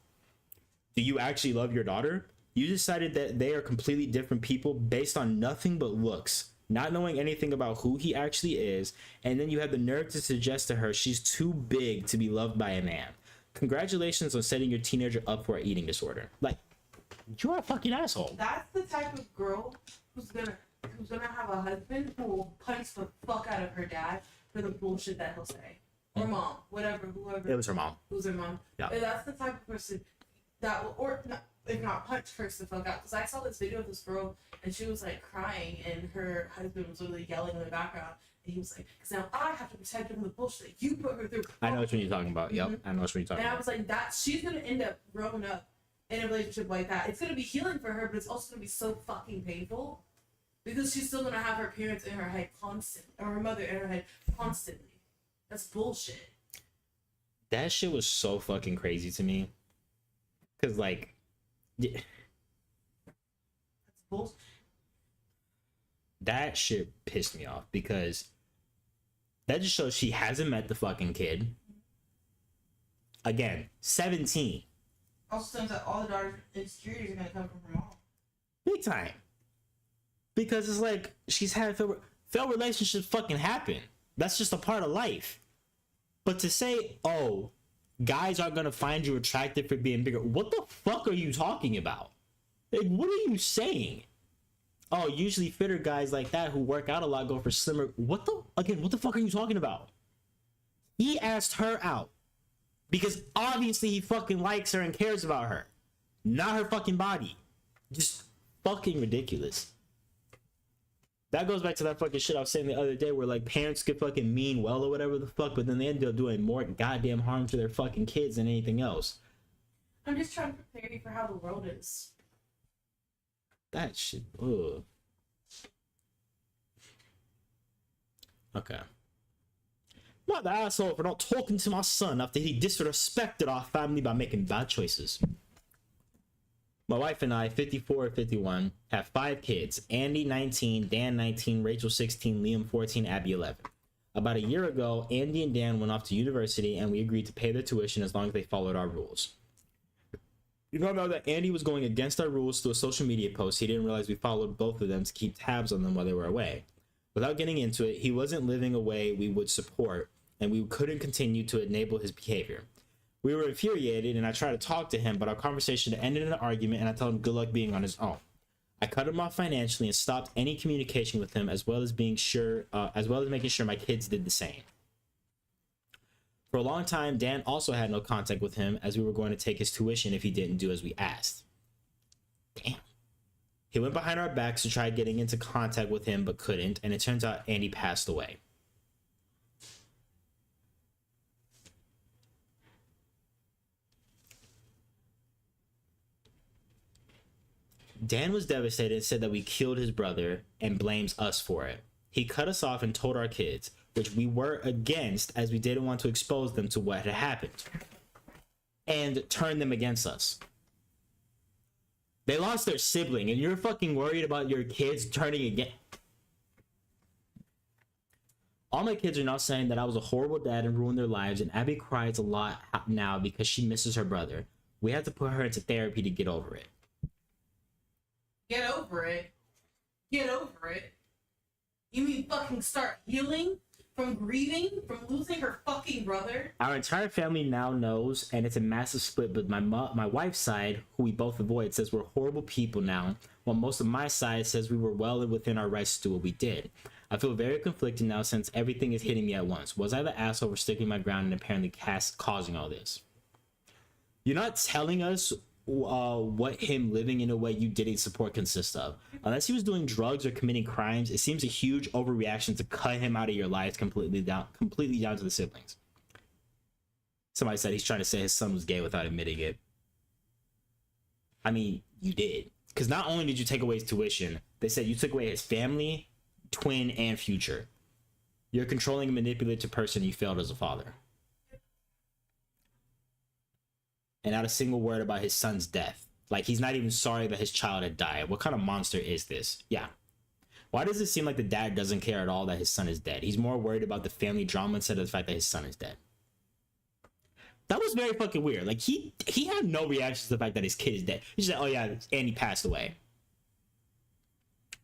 Do you actually love your daughter? You decided that they are completely different people based on nothing but looks, not knowing anything about who he actually is, and then you have the nerve to suggest to her she's too big to be loved by a man. Congratulations on setting your teenager up for an eating disorder. Like, you're a fucking asshole. That's the type of girl who's gonna have a husband who will punch the fuck out of her dad for the bullshit that he'll say. Or mom, whoever. It was her mom. It was her mom. Yeah. And that's the type of person that will, or not, if not punch, curse the fuck out. Because I saw this video of this girl and she was like crying and her husband was literally yelling in the background. And he was like, because now I have to protect her from the bullshit that you put her through. I know what you're talking about. Mm-hmm. Yep, I know what you're talking and about. I was like, that she's going to end up growing up in a relationship like that. It's going to be healing for her, but it's also going to be so fucking painful. Because she's still going to have her parents in her head constantly. Or her mother in her head constantly. That's bullshit. That shit was so fucking crazy to me. Because, like, yeah. That's bullshit. That shit pissed me off because that just shows she hasn't met the fucking kid. Again, 17. Also turns out all the daughter's insecurities are going to come from her mom. Big time. Because it's like, she's had failed relationships fucking happen. That's just a part of life. But to say, oh, guys aren't gonna find you attractive for being bigger. What the fuck are you talking about? Like, what are you saying? Oh, usually fitter guys like that who work out a lot go for slimmer. What the fuck are you talking about? He asked her out because obviously he fucking likes her and cares about her, not her fucking body. Just fucking ridiculous. That goes back to that fucking shit I was saying the other day where like parents could fucking mean well or whatever the fuck, but then they end up doing more goddamn harm to their fucking kids than anything else. I'm just trying to prepare you for how the world is. That shit, ugh. Okay. Not the asshole for not talking to my son after he disrespected our family by making bad choices. My wife and I, 54 and 51, have 5 kids. Andy, 19, Dan, 19, Rachel, 16, Liam, 14, Abby, 11. About a year ago, Andy and Dan went off to university and we agreed to pay their tuition as long as they followed our rules. We found out that Andy was going against our rules through a social media post. He didn't realize we followed both of them to keep tabs on them while they were away. Without getting into it, he wasn't living a way we would support and we couldn't continue to enable his behavior. We were infuriated and I tried to talk to him, but our conversation ended in an argument and I told him good luck being on his own. I cut him off financially and stopped any communication with him as well as making sure my kids did the same. For a long time, Dan also had no contact with him as we were going to take his tuition if he didn't do as we asked. Damn. He went behind our backs to try getting into contact with him but couldn't, and it turns out Andy passed away. Dan was devastated and said that we killed his brother and blames us for it. He cut us off and told our kids, which we were against as we didn't want to expose them to what had happened, and turned them against us. They lost their sibling and you're fucking worried about your kids turning against. All my kids are now saying that I was a horrible dad and ruined their lives, and Abby cries a lot now because she misses her brother. We had to put her into therapy to get over it. Get over it. Get over it. You mean fucking start healing from grieving, from losing her fucking brother? Our entire family now knows, and it's a massive split, but my wife's side, who we both avoid, says we're horrible people now, while most of my side says we were well within our rights to do what we did. I feel very conflicted now since everything is hitting me at once. Was I the asshole for sticking my ground and apparently causing all this? You're not telling us what him living in a way you didn't support consists of. Unless he was doing drugs or committing crimes, it seems a huge overreaction to cut him out of your lives completely down to the siblings. Somebody said he's trying to say his son was gay without admitting it. I mean, you did. Because not only did you take away his tuition, they said you took away his family, twin, and future. You're a controlling and manipulative person. You failed as a father. And not a single word about his son's death. Like, he's not even sorry that his child had died. What kind of monster is this? Yeah. Why does it seem like the dad doesn't care at all that his son is dead? He's more worried about the family drama instead of the fact that his son is dead. That was very fucking weird. Like he had no reaction to the fact that his kid is dead. He said, "Oh yeah, Andy passed away."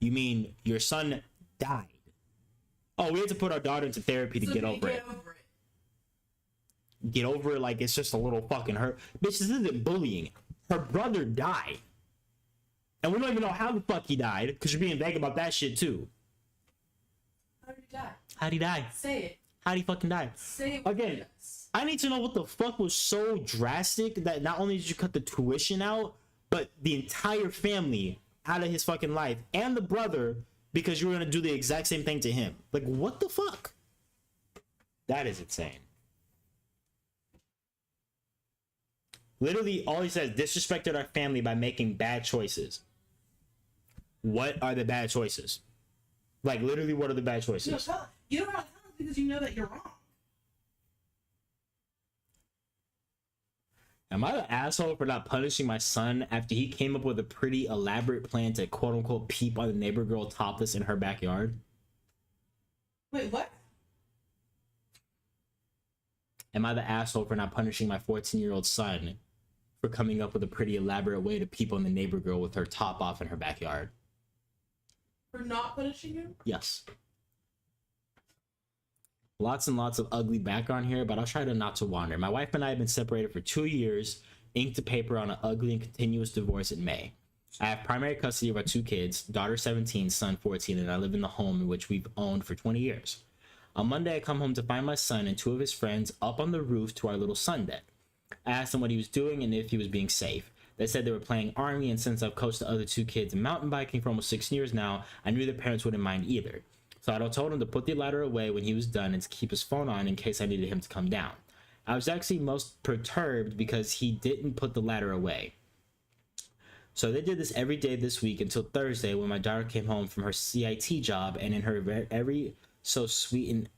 You mean your son died? Oh, we had to put our daughter into therapy to get over it. Get over it like it's just a little fucking hurt. Bitch, this isn't bullying. Her brother died. And we don't even know how the fuck he died, because you're being vague about that shit too. How did he die? How'd he die? Say it. How'd he fucking die? Say it. Again, I need to know what the fuck was so drastic that not only did you cut the tuition out, but the entire family out of his fucking life and the brother because you were gonna do the exact same thing to him. Like, what the fuck? That is insane. Literally, all he says, disrespected our family by making bad choices. What are the bad choices? Like, literally, what are the bad choices? You don't have to tell us because you know that you're wrong. Am I the asshole for not punishing my son after he came up with a pretty elaborate plan to quote-unquote peep on the neighbor girl topless in her backyard? Wait, what? Am I the asshole for not punishing my 14-year-old son for coming up with a pretty elaborate way to peep on the neighbor girl with her top off in her backyard? For not punishing him? Yes. Lots and lots of ugly background here, but I'll try to not to wander. My wife and I have been separated for 2 years, inked to paper on an ugly and continuous divorce in May. I have primary custody of our 2 kids, daughter 17, son 14, and I live in the home in which we've owned for 20 years. On Monday, I come home to find my son and 2 of his friends up on the roof to our little sun deck. I asked him what he was doing and if he was being safe. They said they were playing army, and since I've coached the other 2 kids in mountain biking for almost 6 years now, I knew their parents wouldn't mind either. So I told him to put the ladder away when he was done and to keep his phone on in case I needed him to come down. I was actually most perturbed because he didn't put the ladder away. So they did this every day this week until Thursday when my daughter came home from her CIT job and in her every so sweet and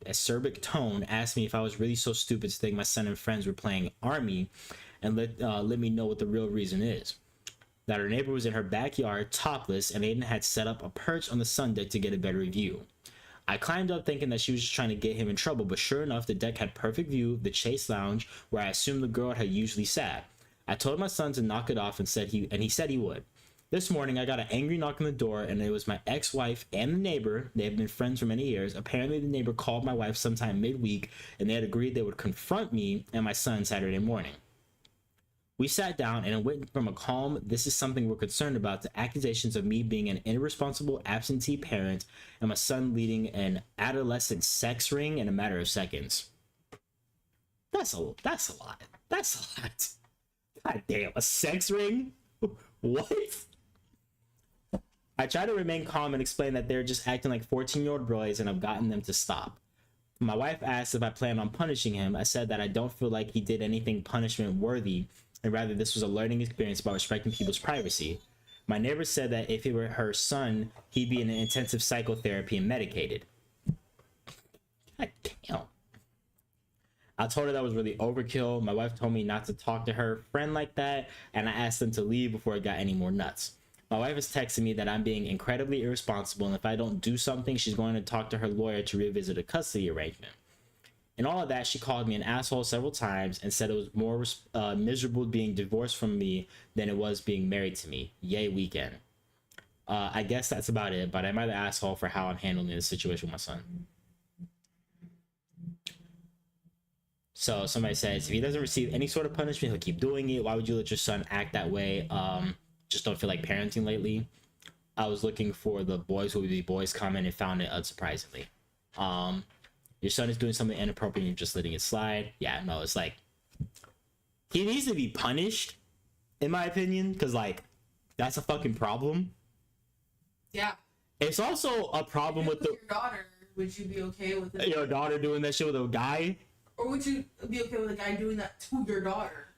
acerbic tone asked me if I was really so stupid to think my son and friends were playing army and let me know what the real reason is. That her neighbor was in her backyard topless and Aiden had set up a perch on the sun deck to get a better view. I climbed up thinking that she was just trying to get him in trouble, but sure enough, the deck had perfect view of the Chase Lounge where I assumed the girl had usually sat. I told my son to knock it off and he said he would. This morning, I got an angry knock on the door and it was my ex-wife and the neighbor. They have been friends for many years. Apparently, the neighbor called my wife sometime midweek and they had agreed they would confront me and my son Saturday morning. We sat down and it went from a calm, this is something we're concerned about, to accusations of me being an irresponsible absentee parent and my son leading an adolescent sex ring in a matter of seconds. That's a lot. That's a lot. God damn, a sex ring? What? I try to remain calm and explain that they're just acting like 14-year-old boys and I've gotten them to stop. My wife asked if I plan on punishing him. I said that I don't feel like he did anything punishment worthy, and rather this was a learning experience about respecting people's privacy. My neighbor said that if it were her son, he'd be in intensive psychotherapy and medicated. God damn. I told her that was really overkill. My wife told me not to talk to her friend like that, and I asked them to leave before it got any more nuts. My wife is texting me that I'm being incredibly irresponsible, and if I don't do something, she's going to talk to her lawyer to revisit a custody arrangement. In all of that, she called me an asshole several times and said it was more miserable being divorced from me than it was being married to me. Yay, weekend. I guess that's about it, but am I the asshole for how I'm handling this situation with my son? So somebody says, if he doesn't receive any sort of punishment, he'll keep doing it. Why would you let your son act that way? Just don't feel like parenting lately. I was looking for the boys will be boys comment and found it unsurprisingly. Your son is doing something inappropriate and you're just letting it slide. Yeah, no, it's like, he needs to be punished, in my opinion, because, like, that's a fucking problem. Yeah. It's also a problem with your daughter. Would you be okay with it? Your daughter doing that shit with a guy? Or would you be okay with a guy doing that to your daughter?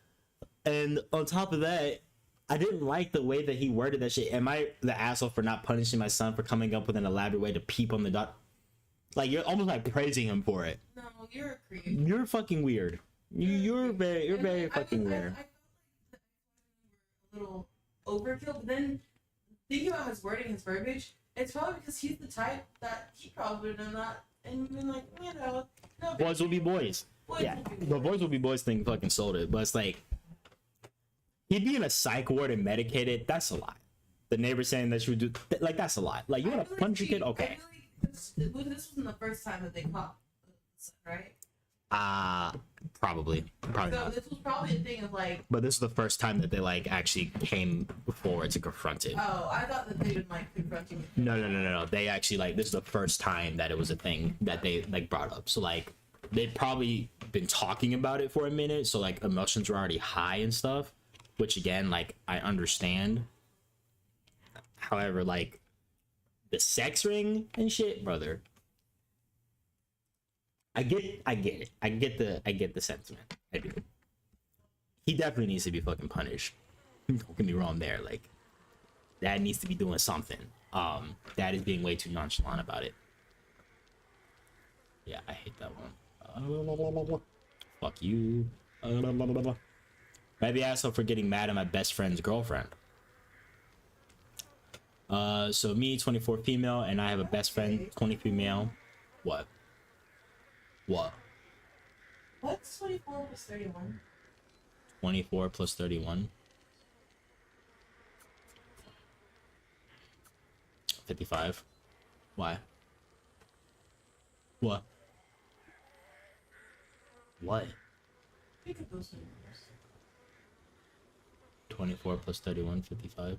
And on top of that, I didn't like the way that he worded that shit. Am I the asshole for not punishing my son for coming up with an elaborate way to peep on the daughter? Like, you're almost like praising him for it. No, you're a creep. You're fucking weird. You're very fucking weird. I felt like a little overkill, but then thinking about his wording, his verbiage, it's probably because he's the type that he probably would have not and been like, you know, no. Boys will be boys. Boys Yeah, will be the boys will be boys thing fucking sold it, but it's like he being a psych ward and medicated. That's a lot. The neighbor saying that she would do like that's a lot. Like you want to punch your kid? Okay. This wasn't the first time that they caught, right? Probably So not. this was probably a thing of like, But this is the first time that they like actually came forward to confront it. oh, I thought that they would like confronting it. No. They actually like this is the first time that it was a thing that they like brought up. So like they'd probably been talking about it for a minute. So like emotions were already high and stuff, which again, like I understand. However, like the sex ring and shit, brother. I get it. I get the sentiment. I do. He definitely needs to be fucking punished. Don't get me wrong there. Like, dad needs to be doing something. Dad is being way too nonchalant about it. Yeah, I hate that one. Fuck you. Maybe asshole for getting mad at my best friend's girlfriend. So me, 24 female, and I have a best friend, 23 male. What? What's 24 plus 31? 24 plus 31. 55. Why? What? Think of those numbers. 24 plus 31, 55.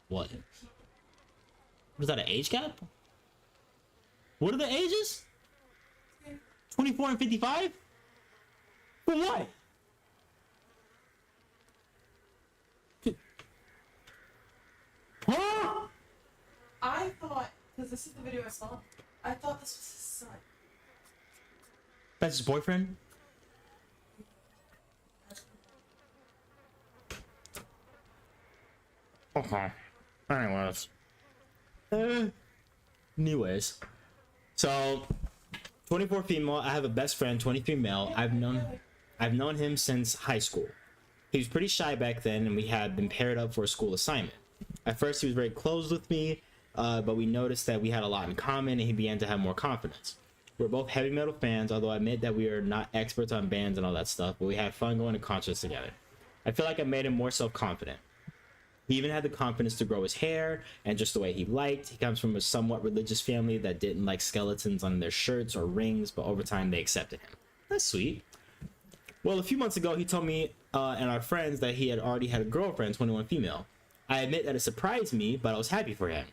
What? Was that an age gap? What are the ages? 24 and 55? For what? Huh? I thought, because this is the video I saw, I thought this was his son. That's his boyfriend? Okay. Anyways. So 24 female, I have a best friend, 23 male. I've known him since high school. He was pretty shy back then, and we had been paired up for a school assignment. At first, he was very close with me, but we noticed that we had a lot in common, and he began to have more confidence. We're both heavy metal fans, although I admit that we are not experts on bands and all that stuff, but we had fun going to concerts together. I feel like I made him more self-confident. He even had the confidence to grow his hair and just the way he liked. He comes from a somewhat religious family that didn't like skeletons on their shirts or rings, but over time they accepted him. That's sweet. Well, a few months ago, he told me and our friends that he had already had a girlfriend, 21 female. I admit that it surprised me, but I was happy for him.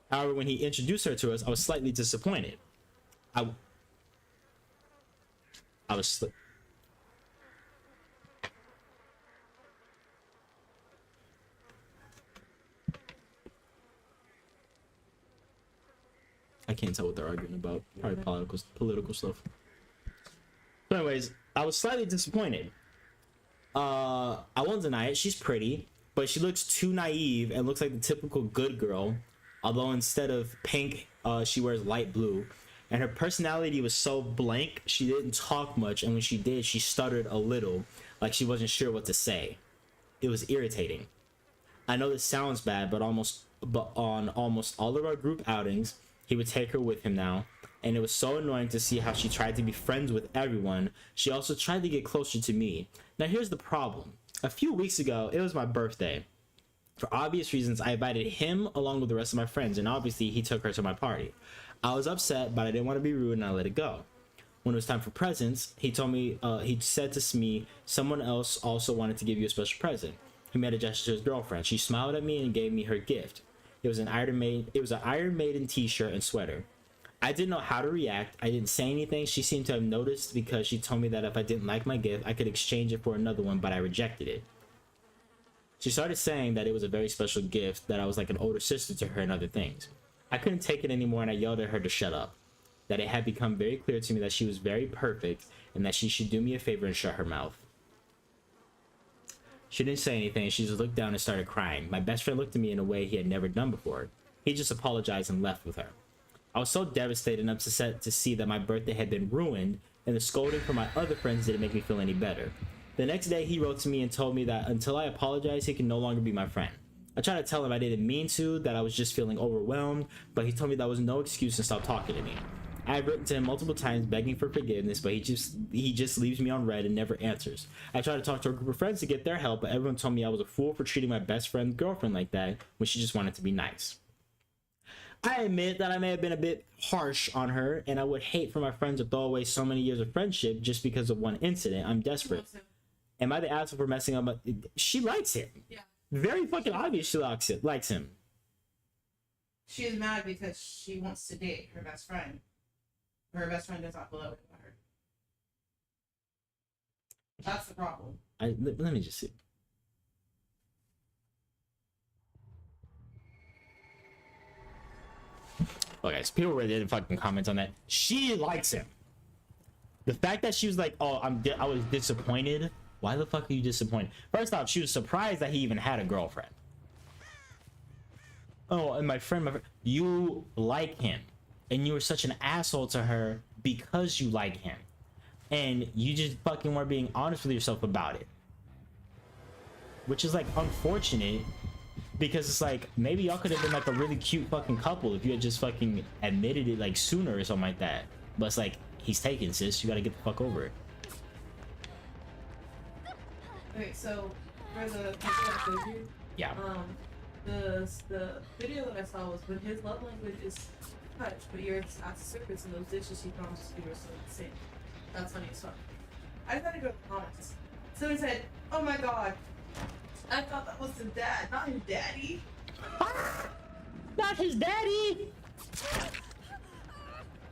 However, when he introduced her to us, I was slightly disappointed. I can't tell what they're arguing about. Probably political stuff. So anyways, I was slightly disappointed. I won't deny it. She's pretty, but she looks too naive and looks like the typical good girl. Although instead of pink, she wears light blue. And her personality was so blank, she didn't talk much. And when she did, she stuttered a little, like she wasn't sure what to say. It was irritating. I know this sounds bad, but on almost all of our group outings, he would take her with him now, and it was so annoying to see how she tried to be friends with everyone. She also tried to get closer to me. Now here's the problem. A few weeks ago, it was my birthday. For obvious reasons, I invited him along with the rest of my friends, and obviously he took her to my party. I was upset, but I didn't want to be rude, and I let it go. When it was time for presents, he told me, he said to me, someone else also wanted to give you a special present. He made a gesture to his girlfriend. She smiled at me and gave me her gift. It was an Iron Maiden t-shirt and sweater. I didn't know how to react. I didn't say anything. She seemed to have noticed because she told me that if I didn't like my gift, I could exchange it for another one, but I rejected it. She started saying that it was a very special gift, that I was like an older sister to her and other things. I couldn't take it anymore, and I yelled at her to shut up. That it had become very clear to me that she was very perfect and that she should do me a favor and shut her mouth. She didn't say anything. She just looked down and started crying. My best friend looked at me in a way he had never done before. He just apologized and left with her. I was so devastated and upset to see that my birthday had been ruined, and the scolding from my other friends didn't make me feel any better. The next day, he wrote to me and told me that until I apologized, he could no longer be my friend. I tried to tell him I didn't mean to, that I was just feeling overwhelmed, but he told me that was no excuse and stopped talking to me. I've written to him multiple times begging for forgiveness, but he just leaves me on red and never answers. I tried to talk to a group of friends to get their help, but everyone told me I was a fool for treating my best friend's girlfriend like that when she just wanted to be nice. I admit that I may have been a bit harsh on her, and I would hate for my friends to throw away so many years of friendship just because of one incident. I'm desperate. Am I the asshole for messing up? She likes him. Yeah. Very fucking obvious she likes him. She is mad because she wants to date her best friend. Her best friend does not feel that way about her. That's the problem. Let me just see. Okay, so people really didn't fucking comment on that. She likes him. The fact that she was like, "Oh, I was disappointed." Why the fuck are you disappointed? First off, she was surprised that he even had a girlfriend. Oh, and my friend, you like him, and you were such an asshole to her because you like him, and you just fucking weren't being honest with yourself about it, which is like unfortunate. Because it's like, maybe y'all could have been like a really cute fucking couple if you had just fucking admitted it like sooner or something like that. But it's like, he's taken, sis. You gotta get the fuck over it. Okay, so for the people that showed you, Yeah. the video that I saw was when his love language is touch, but yours is at the surface, and those dishes he promised to do are still the same. That's funny as fuck. I just had to go to the comments. So he said, "Oh my god, I thought that was his dad, not his daddy." Not his daddy.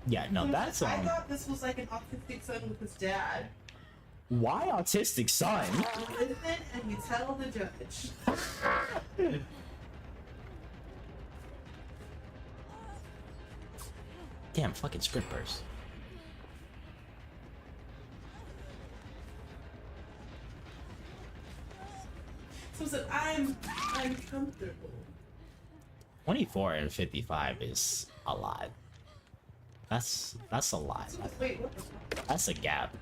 Yeah, no, that's I thought this was like an autistic son with his dad. Why autistic son? Listen and you tell the judge. Damn, fucking sprint burst. So I'm comfortable. 24 and 55 is a lot. That's a lot. Wait, what the fuck? That's a gap.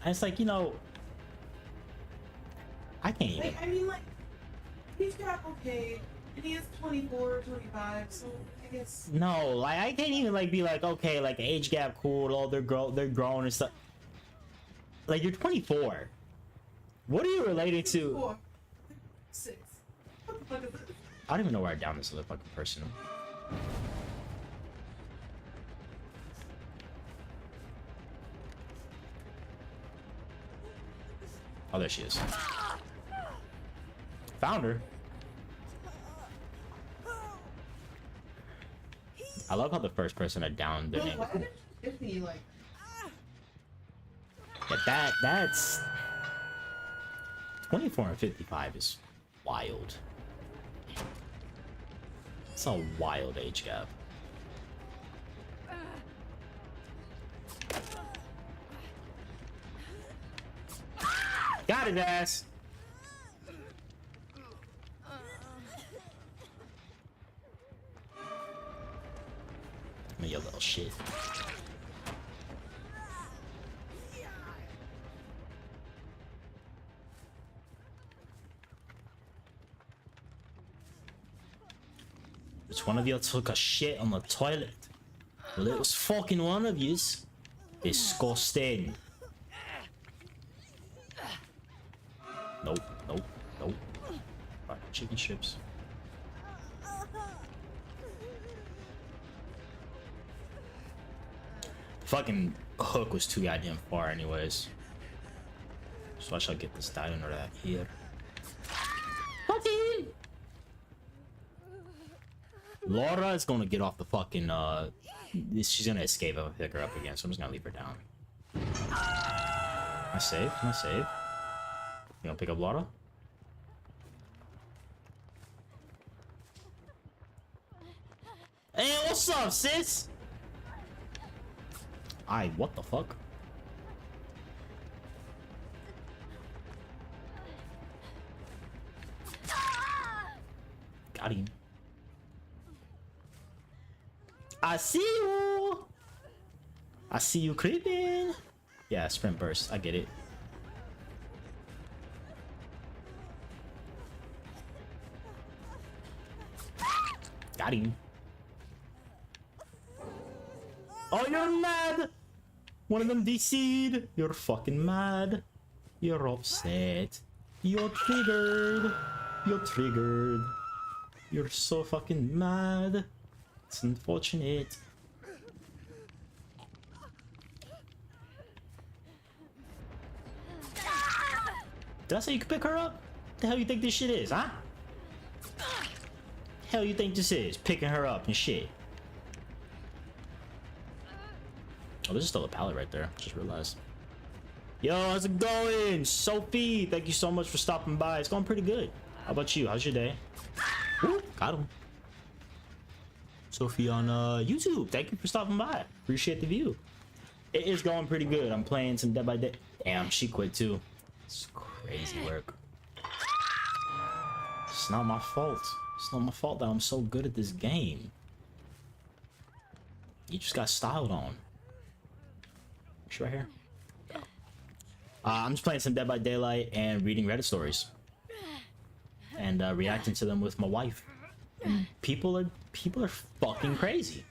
And it's like, you know, I can't even. Like, I mean, like, he's got okay, and he is 24, 25, so I guess. No, like I can't even like be like, okay, like age gap, cool. Oh, they're grown and stuff. Like, you're 24. What are you related to? 4, 6. What the fuck is this? I don't even know where I down this other fucking person. Oh, there she is. Found her. I love how the first person I downed their No, name. why did you give me, like. Yeah, that's 24 and 55 is wild. It's a wild age gap. Got his ass. Me, you little shit. Which one of you took a shit on the toilet? Well, it was fucking one of yous. Disgusting. Nope, nope, nope. Fucking chicken strips. Fucking hook was too goddamn far anyways. So I shall get this dino right here. Fucking! Laura is gonna get off the fucking she's gonna escape if I pick her up again, so I'm just gonna leave her down. Am I safe? Am I safe? You gonna pick up Laura? Hey, what's up, sis? What the fuck? Got him. I see you. I see you creeping. Yeah, sprint burst. I get it. Got him. Oh, you're mad. One of them DC'd. You're fucking mad. You're upset. You're triggered. You're triggered. You're so fucking mad. It's unfortunate. Did I say you could pick her up? The hell you think this shit is, huh? Hell you think this is? Picking her up and shit. Oh, there's still a pallet right there. Just realized. Yo, how's it going? Sophie, thank you so much for stopping by. It's going pretty good. How about you? How's your day? Woo, got him. Sophie on YouTube, thank you for stopping by. Appreciate the view. It is going pretty good. I'm playing some Dead by Day. Damn, she quit too. It's crazy work. It's not my fault. It's not my fault that I'm so good at this game. You just got styled on. It's right here. I'm just playing some Dead by Daylight and reading Reddit stories. And reacting to them with my wife. And people are fucking crazy.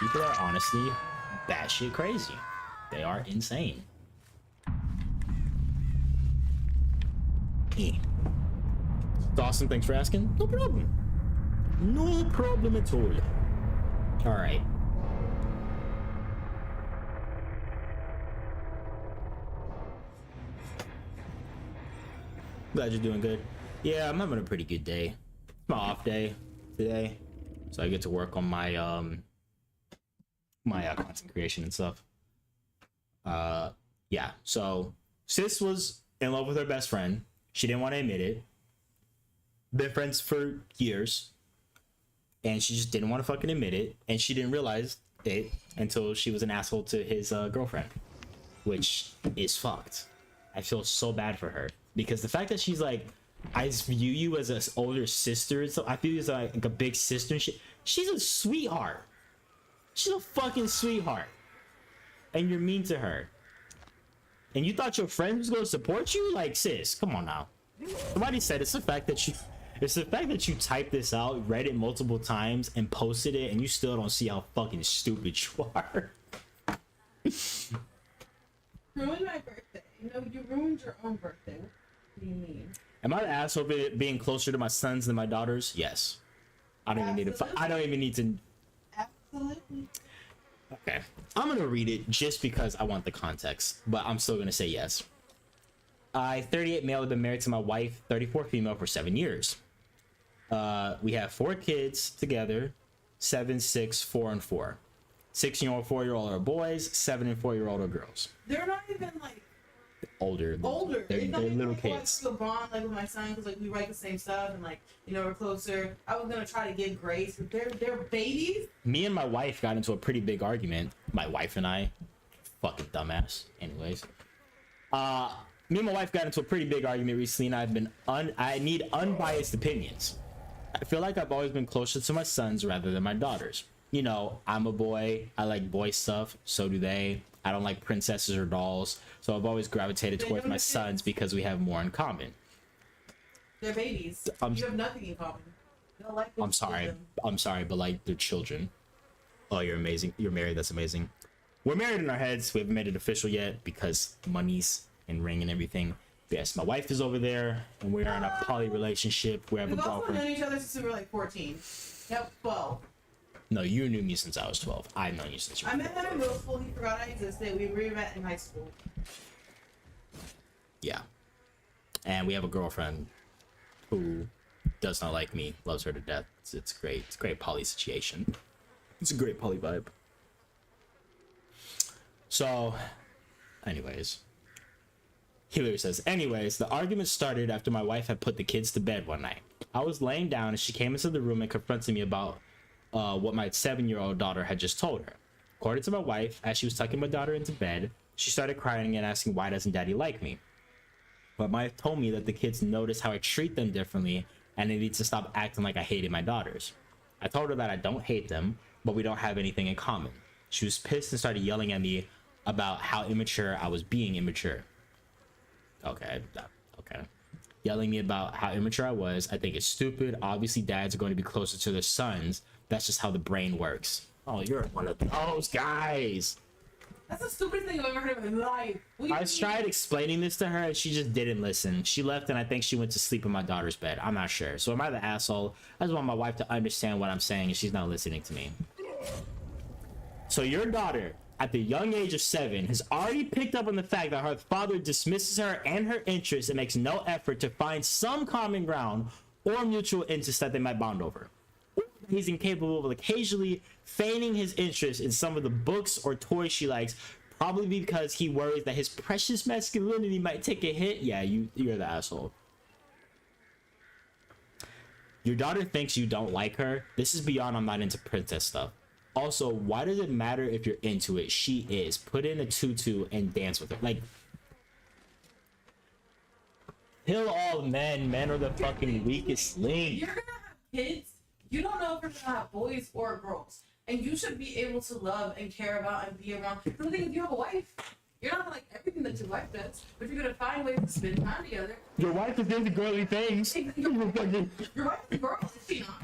People are honestly batshit crazy. They are insane. It's awesome. Thanks for asking. No problem. No problem at all. All right. Glad you're doing good. Yeah, I'm having a pretty good day. It's my off day today, so I get to work on my content creation and stuff. Yeah. So sis was in love with her best friend. She didn't want to admit it. Been friends for years, and she just didn't want to fucking admit it, and she didn't realize it until she was an asshole to his girlfriend, which is fucked. I feel so bad for her because the fact that she's like, I view you as an older sister, so I feel you as like a big sister and shit. She's a sweetheart. She's a fucking sweetheart, and you're mean to her. And you thought your friend was gonna support you? Like, sis, come on now. Somebody said it's the fact that you typed this out, read it multiple times, and posted it, and you still don't see how fucking stupid you are. Ruined my birthday. You know, you ruined your own birthday. What do you mean? Am I the asshole for being closer to my sons than my daughters? Yes. I don't even need to. I don't even need to. Absolutely. Okay. I'm gonna read it just because I want the context, but I'm still gonna say yes. I, 38 male, have been married to my wife, 34 female, for 7 years. We have 4 kids together, 7, 6, 4, and 4. 6-year-old, 4-year-old are boys, 7 and 4-year-old are girls. They're not even like older. They're little like, kids. I feel bond like with my son because like we write the same stuff and like, you know, we're closer. I was gonna try to give grace, but they're babies. Me and my wife got into a pretty big argument. My wife and I, fucking dumbass. Anyways, me and my wife got into a pretty big argument recently, and I've been I need unbiased opinions. I feel like I've always been closer to my sons rather than my daughters. You know, I'm a boy. I like boy stuff. So do they. I don't like princesses or dolls. So I've always gravitated towards my sons because we have more in common. They're babies. You have nothing in common. They don't like I'm sorry, but like, they're children. Oh, you're amazing. You're married. That's amazing. We're married in our heads. We haven't made it official yet because monies and ring and everything. Yes, my wife is over there, and we're in a poly relationship. We have a We've also girlfriend. known each other since we were like 14. Yep, 12. No, you knew me since I was 12. I've known you since you were I met him in middle school. He forgot I existed. We met in high school. Yeah. And we have a girlfriend who does not like me, loves her to death. It's great. It's a great poly situation. It's a great poly vibe. So, anyways. He literally says, anyways, the argument started after my wife had put the kids to bed one night. I was laying down and she came into the room and confronted me about what my 7-year-old daughter had just told her. According to my wife, as she was tucking my daughter into bed, she started crying and asking, why doesn't daddy like me? But my wife told me that the kids notice how I treat them differently and they need to stop acting like I hated my daughters. I told her that I don't hate them, but we don't have anything in common. She was pissed and started yelling at me about how immature I was being immature. Okay. Yelling me about how immature I was. I think it's stupid. Obviously, dads are going to be closer to their sons That's just how the brain works. Oh, you're one of those guys. That's the stupidest thing I've ever heard in my life. I tried explaining this to her and she just didn't listen. She left and I think she went to sleep in my daughter's bed. I'm not sure. So am I the asshole? I just want my wife to understand what I'm saying and she's not listening to me. So your daughter, at the young age of 7, has already picked up on the fact that her father dismisses her and her interests and makes no effort to find some common ground or mutual interest that they might bond over. He's incapable of occasionally feigning his interest in some of the books or toys she likes, probably because he worries that his precious masculinity might take a hit. Yeah, you're the asshole. Your daughter thinks you don't like her. This is beyond I'm not into princess stuff. Also, why does it matter if you're into it? She is. Put in a tutu and dance with her. Like, kill all men. Men are the fucking weakest link. You're gonna have kids. You don't know if you're gonna have boys or girls, and you should be able to love and care about and be around. The thing is, you have a wife. You're not gonna like everything that your wife does, but you're gonna find ways to spend time together. Your wife is into girly things. Your wife is a girl, is she not?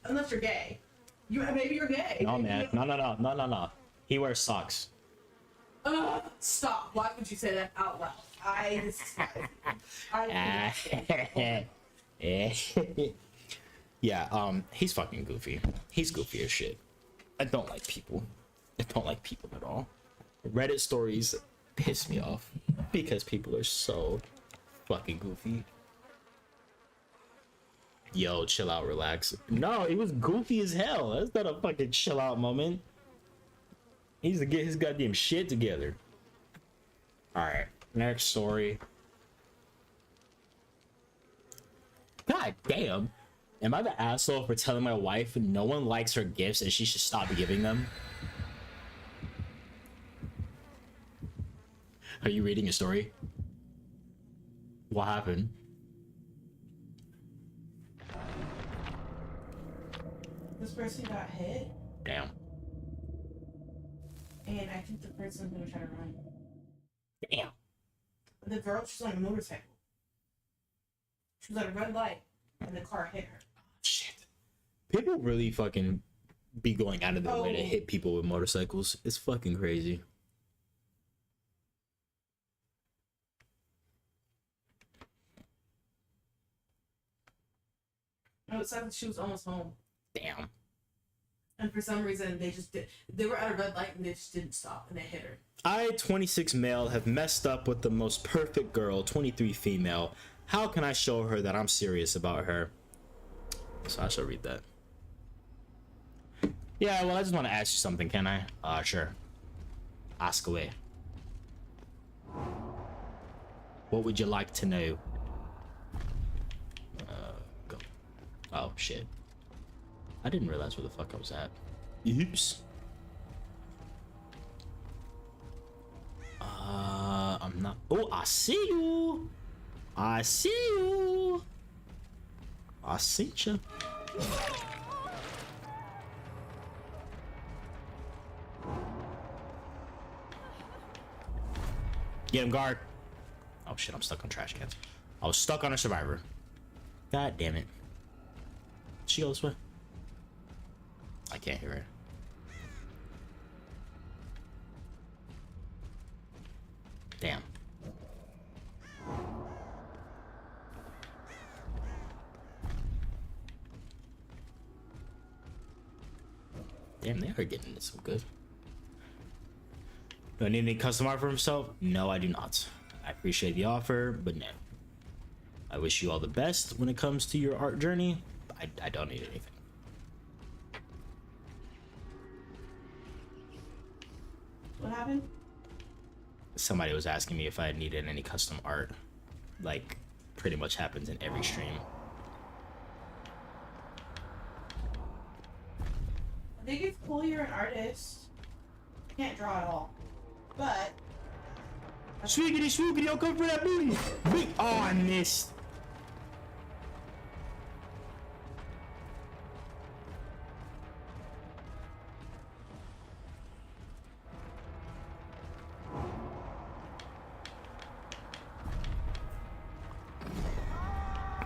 Unless you're gay. Maybe you're gay. No, man. No. He wears socks. Stop. Why would you say that out loud? I Yeah, he's fucking goofy. He's goofy as shit. I don't like people. I don't like people at all. Reddit stories piss me off because people are so fucking goofy. Yo, chill out, relax. No, he was goofy as hell. That's not a fucking chill out moment. He needs to get his goddamn shit together. Alright, next story. God damn. Am I the asshole for telling my wife no one likes her gifts and she should stop giving them? Are you reading a story? What happened? This person got hit, Damn. and I think the person's gonna try to run. Damn. The girl, she's on a motorcycle. She was at a red light, and the car hit her. Shit. People really fucking be going out of their way to hit people with motorcycles. It's fucking crazy. No, it sounded like she was almost home. Damn. And for some reason, they were at a red light and they just didn't stop and they hit her. I, 26 male, have messed up with the most perfect girl, 23 female. How can I show her that I'm serious about her? So I shall read that. Yeah, well, I just want to ask you something, can I? Sure. Ask away. What would you like to know? Go. Oh, shit. I didn't realize where the fuck I was at. Oops. I'm not. Oh, I see you. I see you. I see you. Get him, guard. Oh shit, I'm stuck on trash cans. I was stuck on a survivor. God damn it. She go this way. I can't hear her. Damn. Damn, they are getting this so good. Do I need any custom art for himself? No, I do not. I appreciate the offer, but no. I wish you all the best when it comes to your art journey. I don't need anything. What happened? Somebody was asking me if I needed any custom art. Like, pretty much happens in every stream. I think it's cool you're an artist. I can't draw at all. But... Swoogity, I'll come for that booty! Oh, I missed.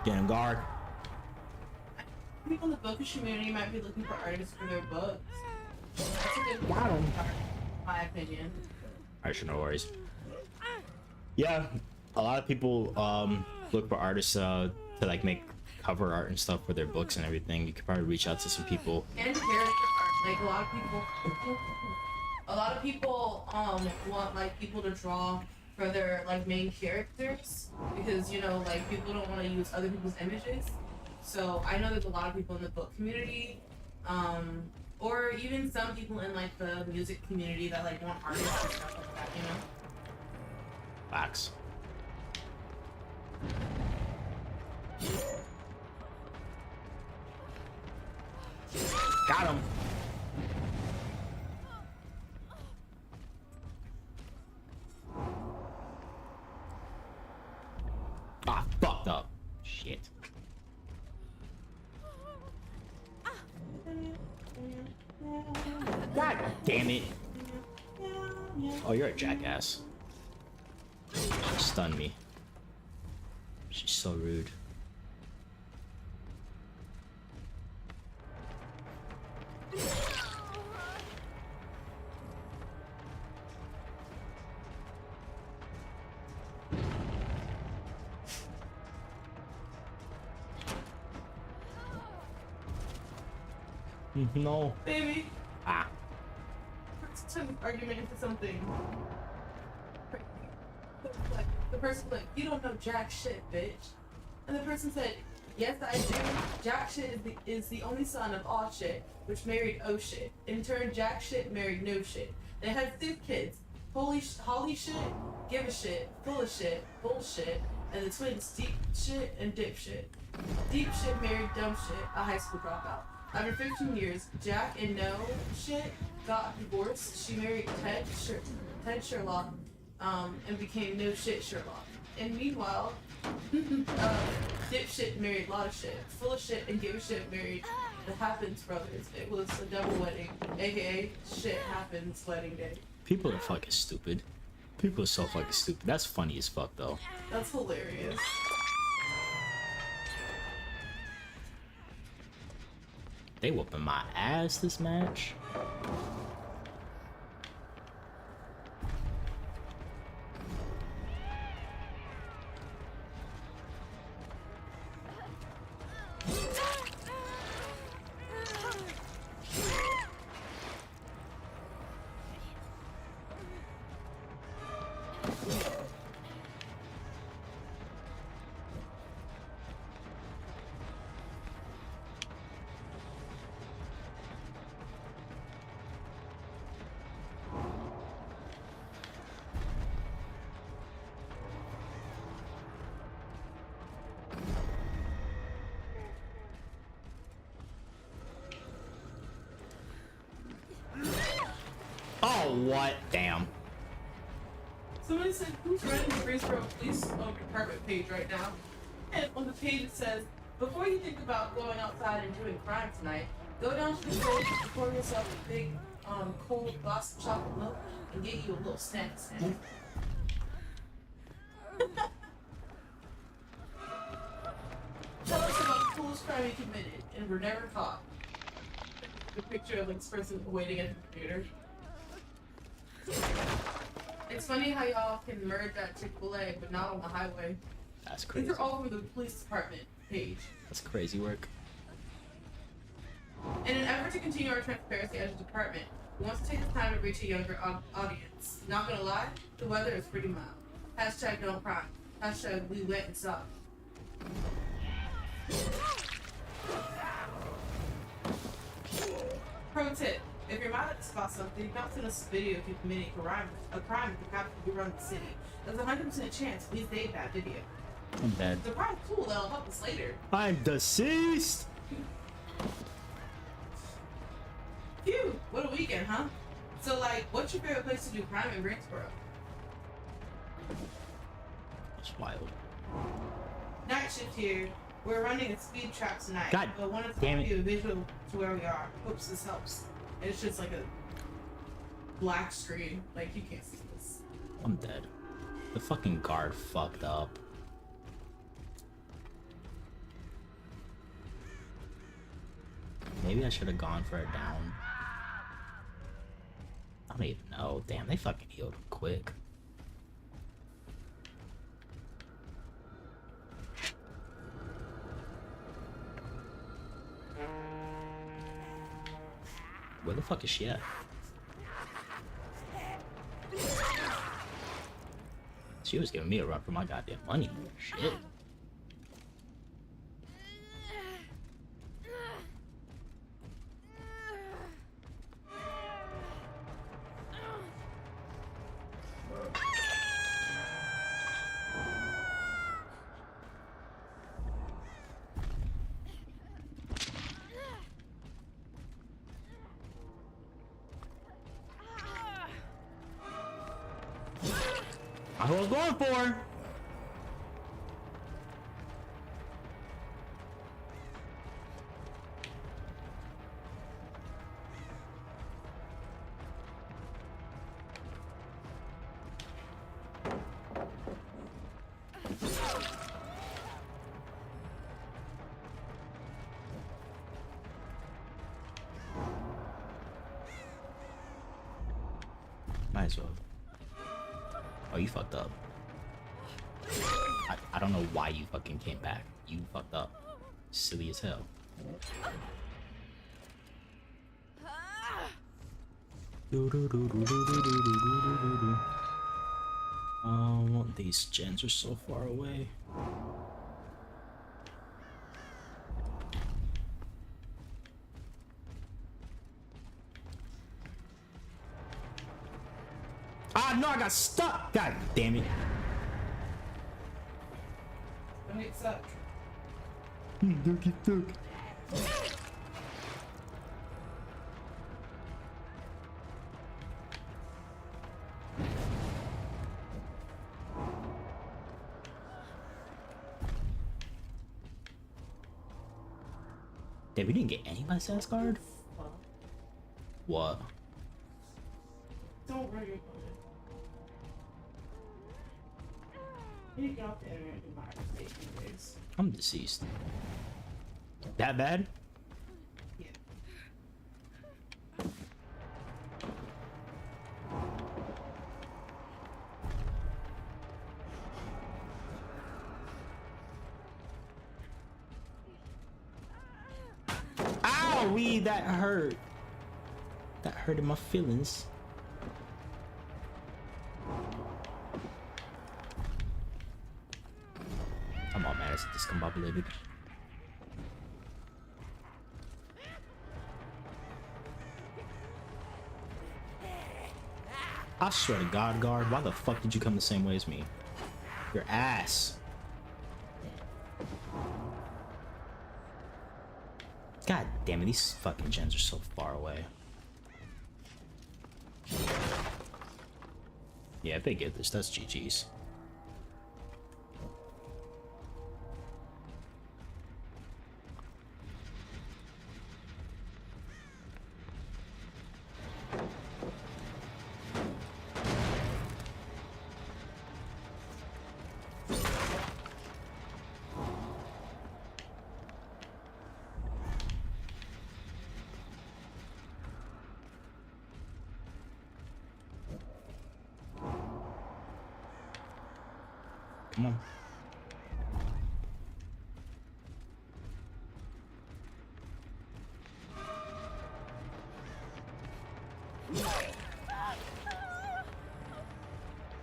Get him, guard. people in the book community might be looking for artists for their books. That's a good Got 'em. start, in my opinion. Alright, no worries. Yeah, a lot of people look for artists to like make cover art and stuff for their books and everything. You could probably reach out to some people. And character art. Like a lot of people want like people to draw for their like main characters because you know like people don't want to use other people's images. So I know there's a lot of people in the book community, or even some people in like the music community that like want artists and stuff like that, you know? Facts. Got him. Ah, fucked up. Shit. God damn it. Oh, you're a jackass. She stunned me. She's so rude. No. Baby, Ah. let's turn this argument into something. Like, the person was like, you don't know jack shit, bitch. And the person said, yes, I do. Jack shit is the only son of all shit, which married oh shit. In turn, jack shit married no shit. They had 6 kids. Holly shit, give a shit, full of shit, bullshit, and the twins deep shit and dip shit. Deep shit married dumb shit, a high school dropout. After 15 years, Jack and no shit got divorced. She married Ted Sherlock, and became no shit Sherlock. And meanwhile, dipshit married a lot of shit. Full of shit and give a shit married the Happens brothers. It was a double wedding, aka shit happens wedding day. People are fucking stupid. People are so fucking stupid. That's funny as fuck though. That's hilarious. They whooping my ass this match. Oh, what? Damn. Somebody said, who's running the Greensboro Police Department page right now? And on the page it says, before you think about going outside and doing crime tonight, go down to the fridge and pour yourself a big, cold glass of chocolate milk and get you a little snack. Tell us about the coolest crime you committed and were never caught. The picture of like this person waiting at the computer. It's funny how y'all can merge at Chick-fil-A, but not on the highway. That's crazy. These are all from the police department page. That's crazy work. In an effort to continue our transparency as a department, we want to take this time to reach a younger audience. Not gonna lie, the weather is pretty mild. Hashtag don't cry. Hashtag we went and saw. Pro tip. If you're mad about something, don't send us a video if you're committing a crime that could possibly run the city. There's a 100% chance we saved that video. I'm dead. The crime's cool, that'll help us later. I'm deceased! Phew, what a weekend, huh? So, like, what's your favorite place to do crime in Greensboro? That's wild. Night shift here. We're running a speed trap tonight. God but wanted to damn give it. you a visual to where we are. Hopes this helps. And it's just like a black screen. Like, you can't see this. I'm dead. The fucking guard fucked up. Maybe I should have gone for a down. I don't even know. Damn, they fucking healed him quick. Where the fuck is she at? She was giving me a run for my goddamn money. Shit. That's what I was going for. Might as well. Oh, you fucked up. I don't know why you fucking came back. You fucked up. Silly as hell. Oh, these gens are so far away. Ah, no, I got stuck! God damn it. Don't get stuck. Don't get stuck. Damn, we didn't get any by Sasgard? What? Don't worry about it. You got the internet in my days. I'm deceased. That bad? Yeah. Owie, that hurt. That hurted my feelings. Come on, man, it's discombobulated. I swear to God, guard, why the fuck did you come the same way as me? Your ass. God damn it, these fucking gens are so far away. Yeah, if they get this, that's GG's. Come on.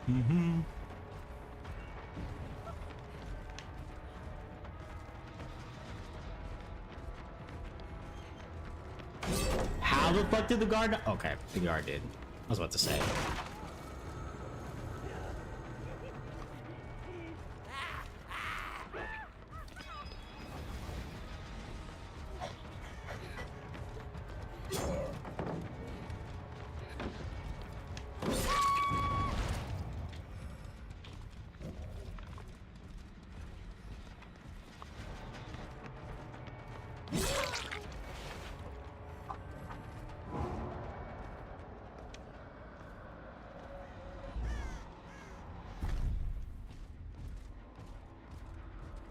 Mm-hmm. How the fuck did the guard? Okay, the guard did. I was about to say.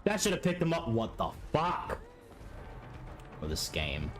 That should have picked him up. What the fuck? For this game.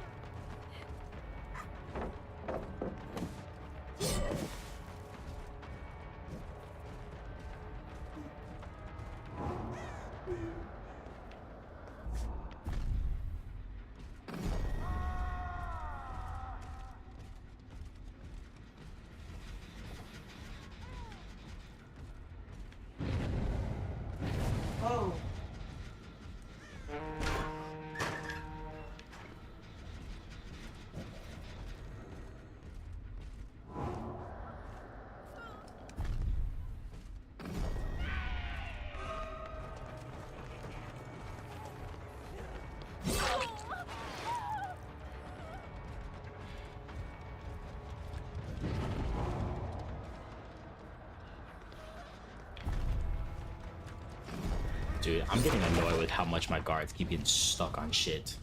Dude, I'm getting annoyed with how much my guards keep getting stuck on shit.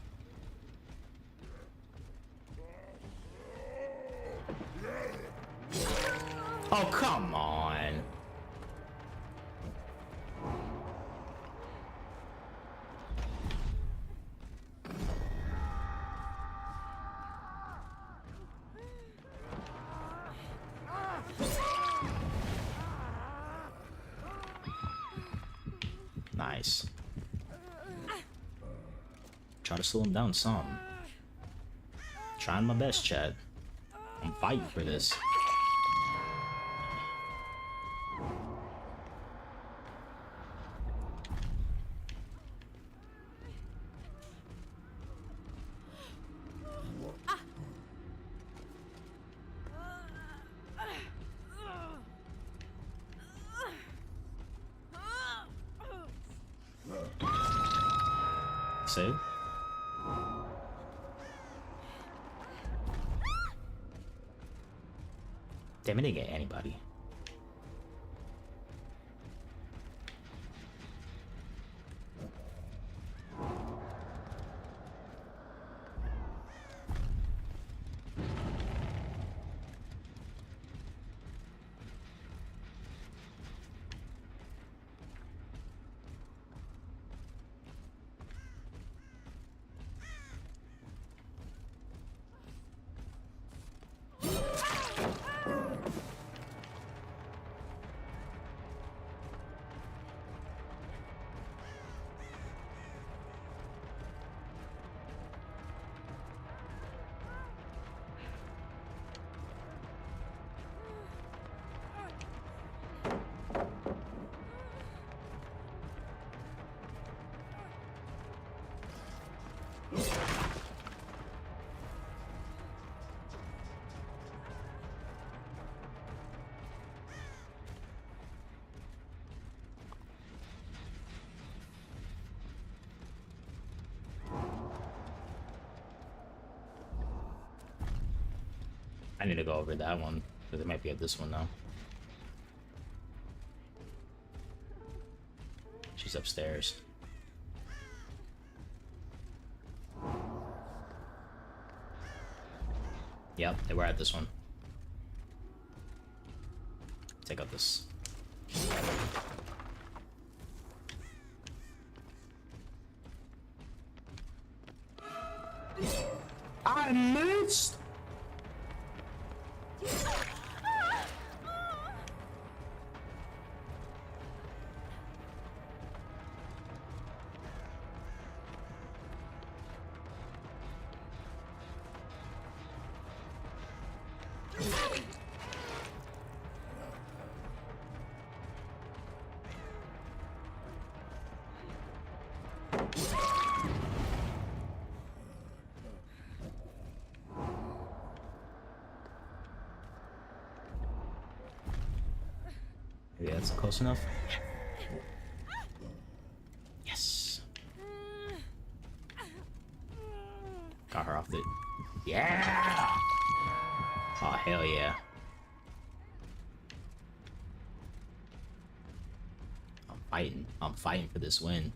Oh, come on. Nice. Try to slow him down some. Trying my best, Chad. I'm fighting for this. Save. Damn, it didn't get anybody. I need to go over that one, because it might be at this one now. She's upstairs. Yep, they were at this one. Take out this. I missed! Maybe that's close enough. Yes. Got her off the... Yeah! Oh, hell yeah. I'm fighting. I'm fighting for this win.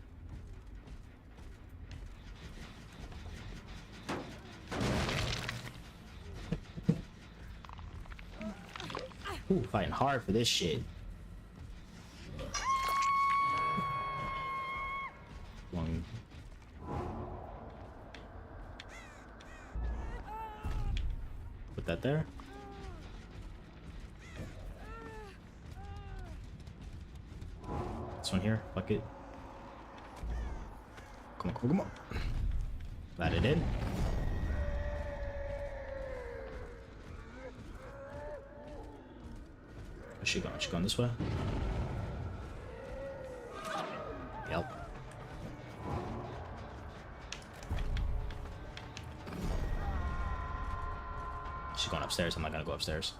Ooh, fighting hard for this shit. One. Put that there. This one here, fuck it. Come on, come on. Let it in. Where's she going? She going this way? Yep. She's going upstairs. I'm not gonna go upstairs.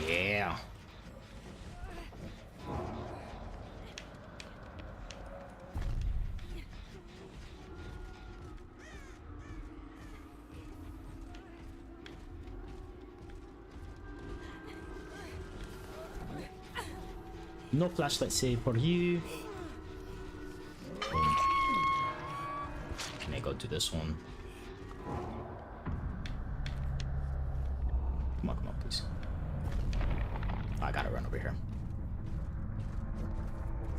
Yeah. No flashlight save for you. Boom. Can I go to this one? Come on, please. I gotta run over here.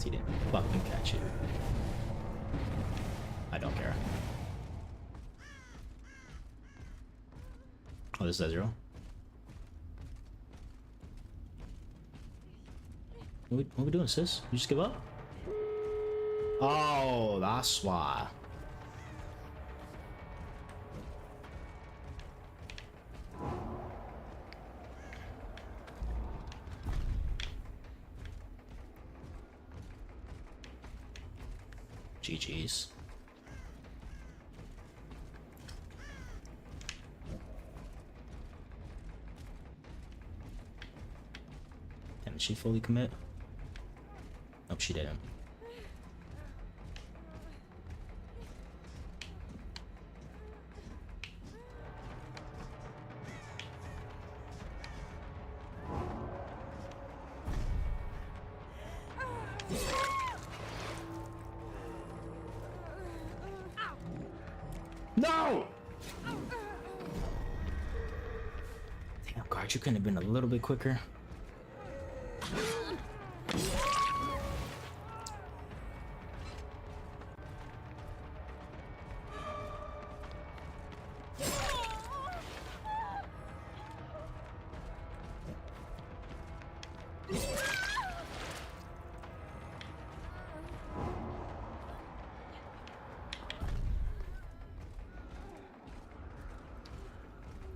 He didn't fucking catch it. I don't care. Oh, this is Ezreal. What we doing, sis? You just give up? Oh, that's why. GG's. Did she fully commit? Nope, she didn't. No! Damn, guard, you couldn't have been a little bit quicker.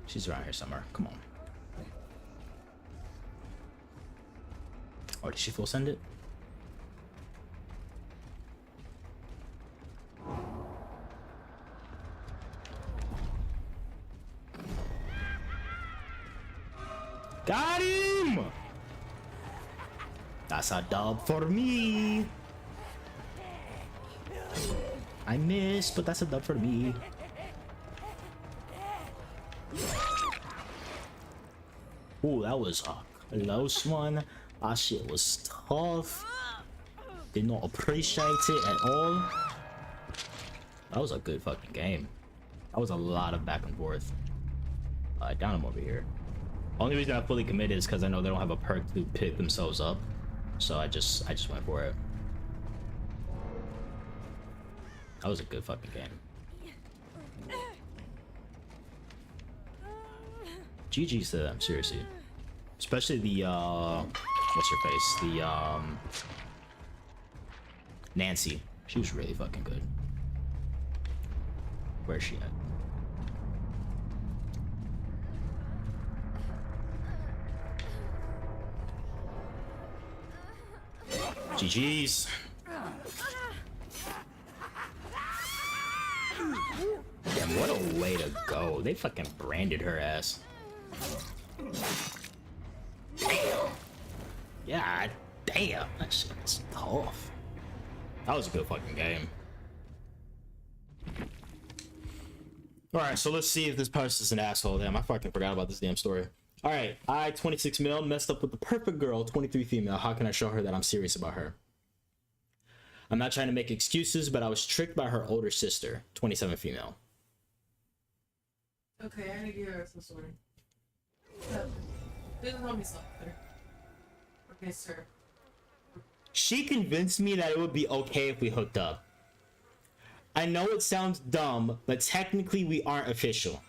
She's around here somewhere. Come on. Oh, did she full send it? Got him! That's a dub for me. I missed, but that's a dub for me. Ooh, that was a close one. That shit was tough. Did not appreciate it at all. That was a good fucking game. That was a lot of back and forth. Down him over here. Only reason I fully committed is because I know they don't have a perk to pick themselves up. So I just went for it. That was a good fucking game. GG's to them, seriously. Especially the what's her face? The Nancy. She was really fucking good. Where's she at? GG's. Damn, what a way to go. They fucking branded her ass. Damn. Yeah, damn. That shit was tough. That was a good fucking game. Alright, so let's see if this person's an asshole. Damn, I fucking forgot about this damn story. Alright, I, 26 male, messed up with the perfect girl, 23 female. How can I show her that I'm serious about her? I'm not trying to make excuses, but I was tricked by her older sister, 27 female. Okay, I need to hear her story. Didn't tell me something. Okay, sir. She convinced me that it would be okay if we hooked up. I know it sounds dumb, but technically we aren't official.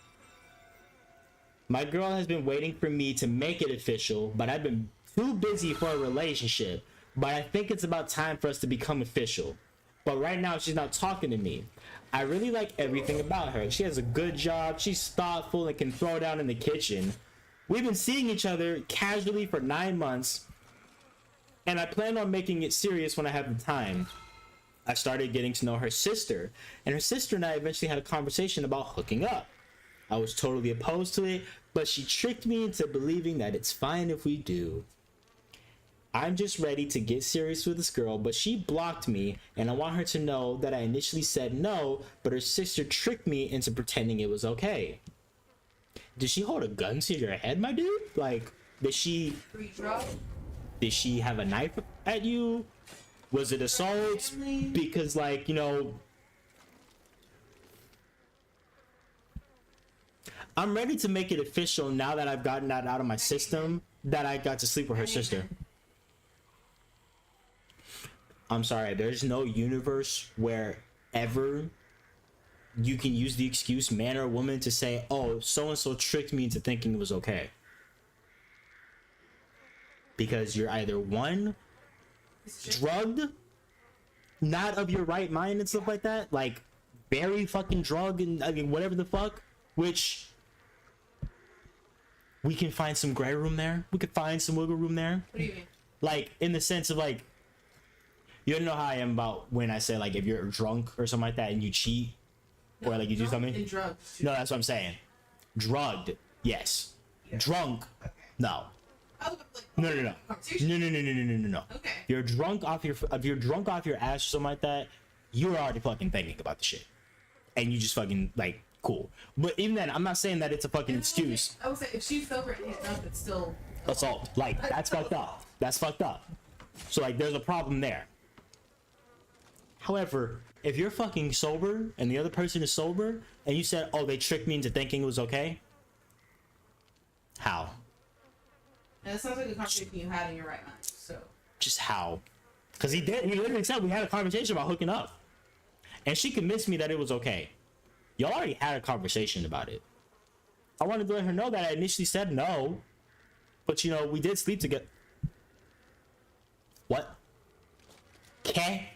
My girl has been waiting for me to make it official, but I've been too busy for a relationship. But I think it's about time for us to become official. But right now she's not talking to me. I really like everything about her. She has a good job, she's thoughtful, and can throw down in the kitchen. We've been seeing each other casually for 9 months, and I plan on making it serious when I have the time. I started getting to know her sister, and her sister and I eventually had a conversation about hooking up. I was totally opposed to it, but she tricked me into believing that it's fine if we do. I'm just ready to get serious with this girl, but she blocked me, and I want her to know that I initially said no, but her sister tricked me into pretending it was okay. Did she hold a gun to your head, my dude? Like, did she Did she have a knife at you? Was it assault? Because, like, you know, I'm ready to make it official now that I've gotten that out of my system that I got to sleep with her sister. I'm sorry, there's no universe where ever you can use the excuse man or woman to say, oh, so-and-so tricked me into thinking it was okay. Because you're either one, drugged, not of your right mind and stuff like that, like very fucking drugged and I mean whatever the fuck, which we can find some gray room there. We could find some wiggle room there. What do you mean? Like in the sense of like, you don't know how I am about when I say like if you're drunk or something like that and you cheat or like you do something. And drugs. No, that's what I'm saying. Drugged, yes. Yeah. Drunk, Okay. no. Oh, like, No. conversation. No. Okay. You're drunk off your if you're drunk off your ass or something like that, you're already fucking thinking about the shit. And you just fucking like cool. But even then, I'm not saying that it's a fucking excuse. I would say if she's sober and he's drunk, it's still Assault. Like that's fucked up. That's fucked up. So like there's a problem there. However, if you're fucking sober and the other person is sober and you said, oh, they tricked me into thinking it was okay. How? And it sounds like a conversation you had in your right mind. So Just how? Because he literally said we had a conversation about hooking up. And she convinced me that it was okay. Y'all already had a conversation about it. I wanted to let her know that I initially said no. But, you know, we did sleep together. What? Okay.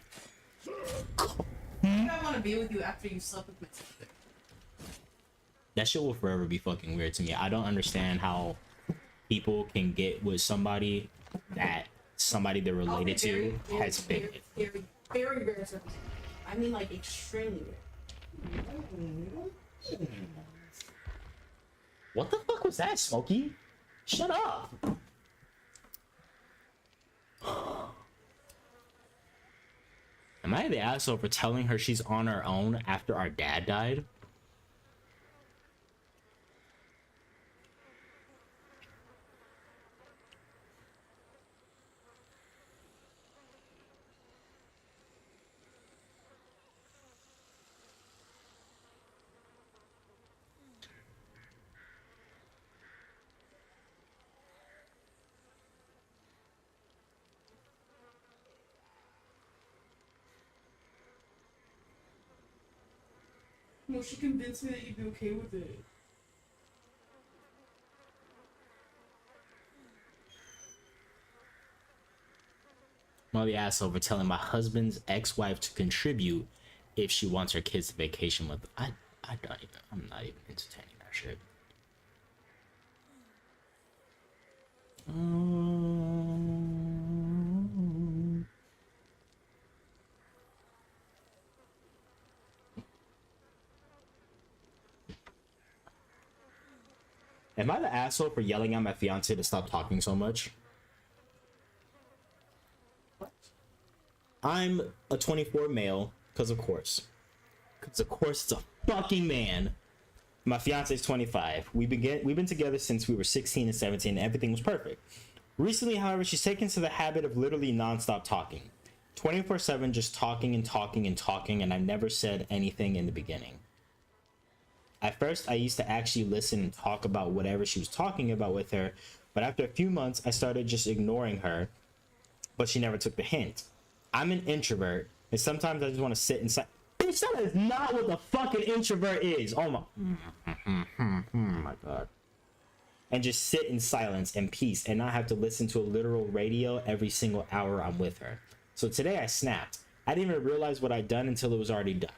I want to be with you after you slept with my sister. That shit will forever be fucking weird to me. I don't understand how people can get with somebody that somebody they're related to has been. Very circumstantial. I mean, like extremely rare. What the fuck was that, Smokey? Shut up. Am I the asshole for telling her she's on her own after our dad died? No, she convinced me that you'd be okay with it. I'm the asshole for telling my husband's ex-wife to contribute if she wants her kids to vacation with. I'm not even entertaining that shit. Am I the asshole for yelling at my fiance to stop talking so much? What? I'm a 24 male, because of course. Because of course it's a fucking man. My fiance is 25. We've been together since we were 16 and 17 and everything was perfect. Recently, however, she's taken to the habit of literally non-stop talking. 24/7 just talking and talking and talking, and I never said anything in the beginning. At first, I used to actually listen and talk about whatever she was talking about with her, but after a few months, I started just ignoring her, but she never took the hint. I'm an introvert, and sometimes I just want to sit inside. Bitch, that is not what the fucking introvert is. Oh my god. And just sit in silence and peace and not have to listen to a literal radio every single hour I'm with her. So today I snapped. I didn't even realize what I'd done until it was already done.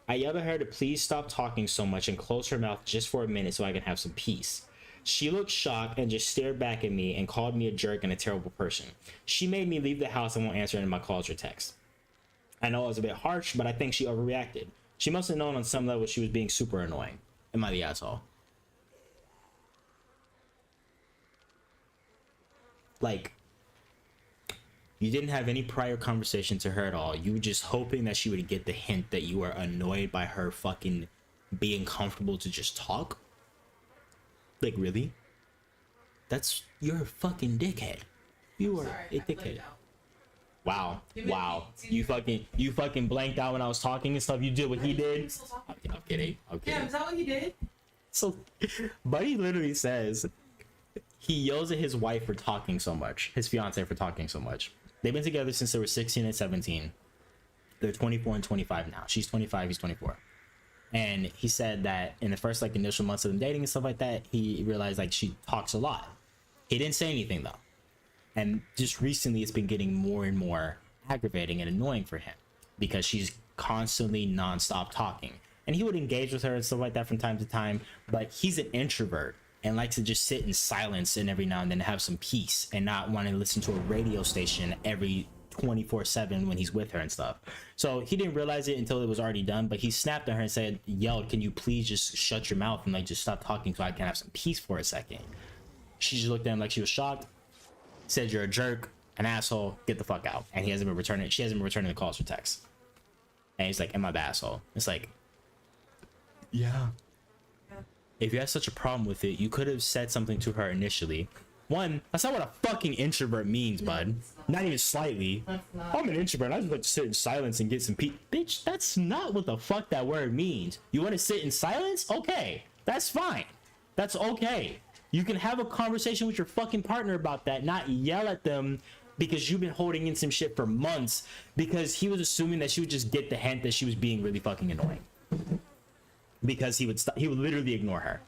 I yelled at her to please stop talking so much and close her mouth just for a minute so I can have some peace. She looked shocked and just stared back at me and called me a jerk and a terrible person. She made me leave the house and won't answer any of my calls or texts. I know it was a bit harsh, but I think she overreacted. She must have known on some level she was being super annoying. Am I the asshole? Like, you didn't have any prior conversation to her at all. You were just hoping that she would get the hint that you were annoyed by her fucking being comfortable to just talk? Like, really? You're a fucking dickhead. You are Sorry, a I blanked dickhead. out. Wow. Give me Wow. the- You fucking blanked out when I was talking and stuff. You did what he did. Still talking. I'm kidding. I'm Yeah, kidding. is that what he did? So, Buddy literally says he yells at his wife for talking so much, his fiance for talking so much. They've been together since they were 16 and 17. They're 24 and 25 now. She's 25, he's 24. And he said that in the first like initial months of them dating and stuff like that, he realized like she talks a lot. He didn't say anything though. And just recently it's been getting more and more aggravating and annoying for him because she's constantly nonstop talking. And he would engage with her and stuff like that from time to time, but he's an introvert and likes to just sit in silence and every now and then have some peace and not want to listen to a radio station every 24/7 when he's with her and stuff. So he didn't realize it until it was already done, but he snapped at her and said, yelled, can you please just shut your mouth and like just stop talking so I can have some peace for a second. She just looked at him like she was shocked, said you're a jerk, an asshole, get the fuck out. And she hasn't been returning the calls or texts. And he's like, am I the asshole? It's like, yeah. If you had such a problem with it, you could have said something to her initially. One, that's not what a fucking introvert means, bud. Not even slightly. That's not. I'm an introvert. I just like to sit in silence and get some peace. Bitch, that's not what the fuck that word means. You want to sit in silence? Okay, that's fine. That's okay. You can have a conversation with your fucking partner about that, not yell at them because you've been holding in some shit for months because he was assuming that she would just get the hint that she was being really fucking annoying. Because he would literally ignore her.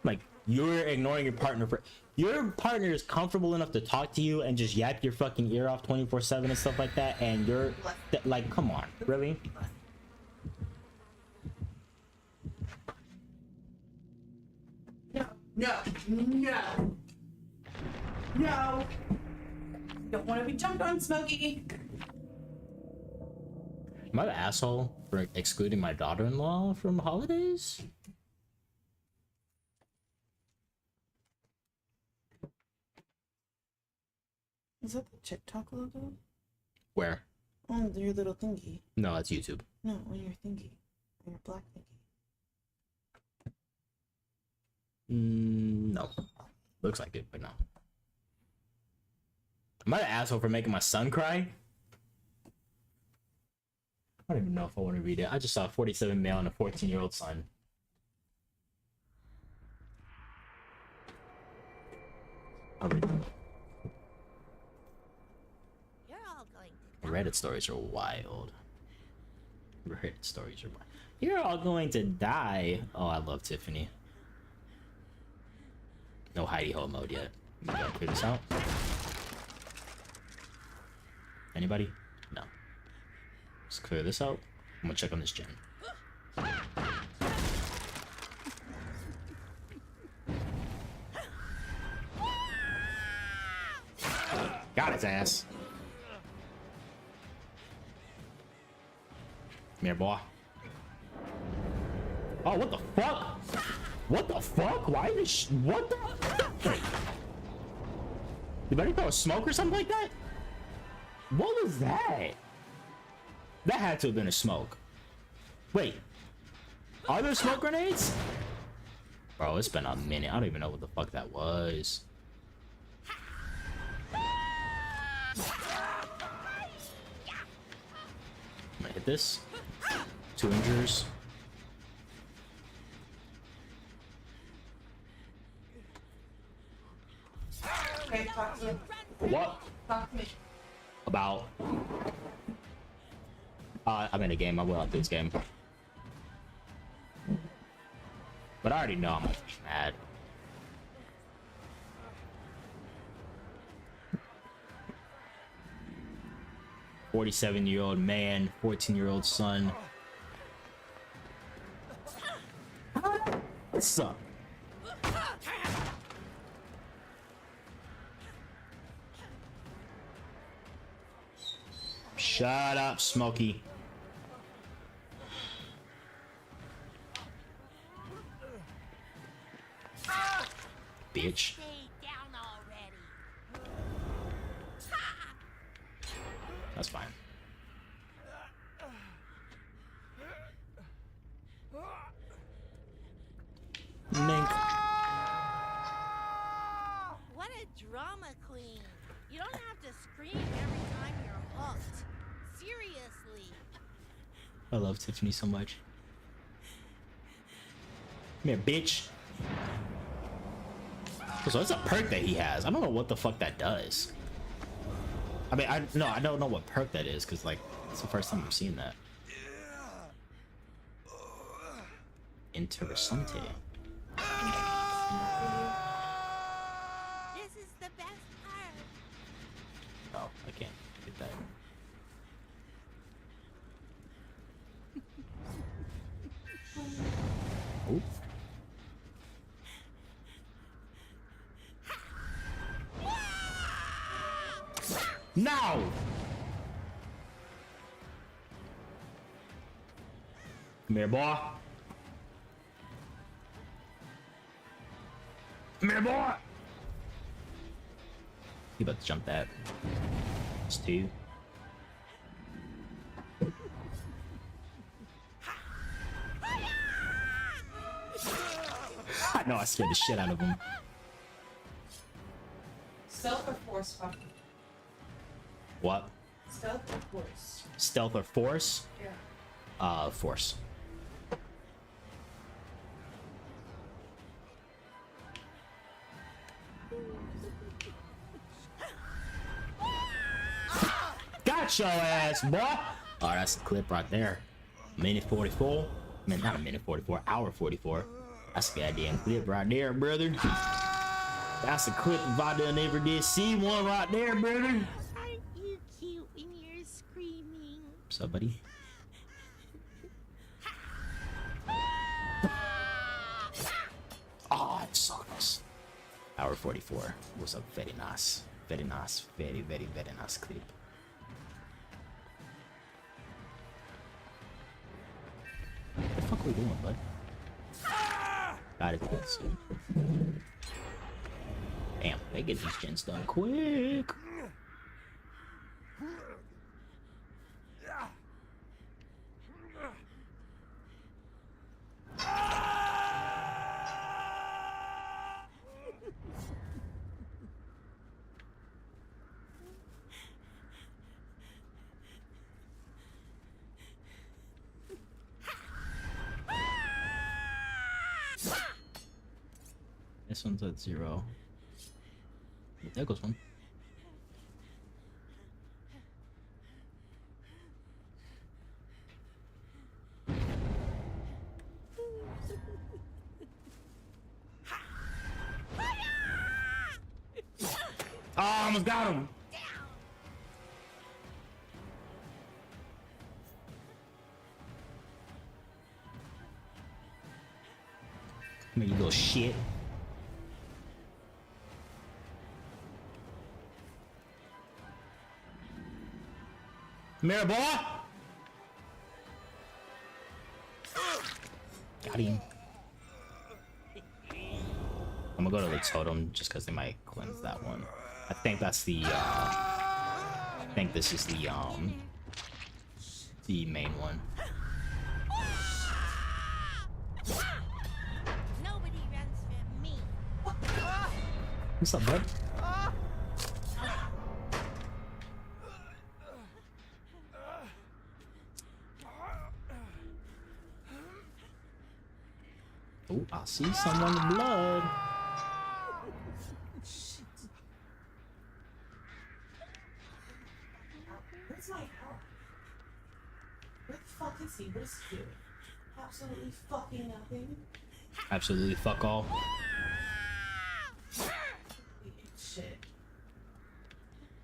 Like, you're ignoring your partner your partner is comfortable enough to talk to you and just yap your fucking ear off 24/7 and stuff like that, and you're like, come on, really? No. Don't want to be jumped on, Smokey. Am I the asshole for excluding my daughter-in-law from holidays? Is that the TikTok logo? Where? Oh, your little thingy. No, that's YouTube. No, on your thingy. On your black thingy. No. Looks like it, but no. Am I the asshole for making my son cry? I don't even know if I want to read it. I just saw a 47 male and a 14-year-old son. I'll read them. You're all going to Reddit stories are wild. Reddit stories are wild. You're all going to die. Oh, I love Tiffany. No hidey hole mode yet. We gotta clear this out. Anybody? No. Let's clear this out. I'm gonna check on this gen. Got his ass. Come here, boy. Oh, what the fuck? What the fuck? Why is what the? Did Buddy throw a smoke or something like that? What was that? That had to have been a smoke. Wait. Are there smoke grenades? Bro, it's been a minute. I don't even know what the fuck that was. I'm gonna hit this. 2 injures. Okay, talk to me. What? Talk to me. About? I'm in a game. I will out this game. But I already know I'm mad. "47-year-old man, 14-year-old son." What's up? Shut up, Smokey. Bitch. stay down already. That's fine. Mink. What a drama queen. You don't I love Tiffany so much. Come here, bitch. So it's a perk that he has. I don't know what the fuck that does. I mean, I don't know what perk that is, because like it's the first time I'm seeing that. Interessante. This is the best part. Oh, I can't get that. Oh. Now! Come here, boy. Come here, boy. You about to jump that. It's two. I know I scared the shit out of him. Stealth or force fucking? What? Stealth or force? Stealth or force? Yeah. Force. Got your ass, boy! Oh, that's a clip right there. Minute 44. I mean, not a minute 44, hour 44. That's a goddamn clip right there, brother. That's a clip if I done ever did see one right there, brother. Aren't you cute when you're screaming? What's up, buddy? Oh, it sucks. Hour 44 was a very nice, very nice, very, very, very nice clip. What the fuck are we doing, bud? Got it, please. Damn, they get these gens done quick. This one's at 0. There goes one. Oh, I almost got him. Come here, you little shit. Come here, boy. Got him. I'm gonna go to the totem just because they might cleanse that one. I think that's the I think this is the main one. Nobody runs from me. What's up, bud? Oh, I see someone's blood. Where's my help? Where the fuck is he? What is he doing? Absolutely fucking nothing. Absolutely fuck all. Shit.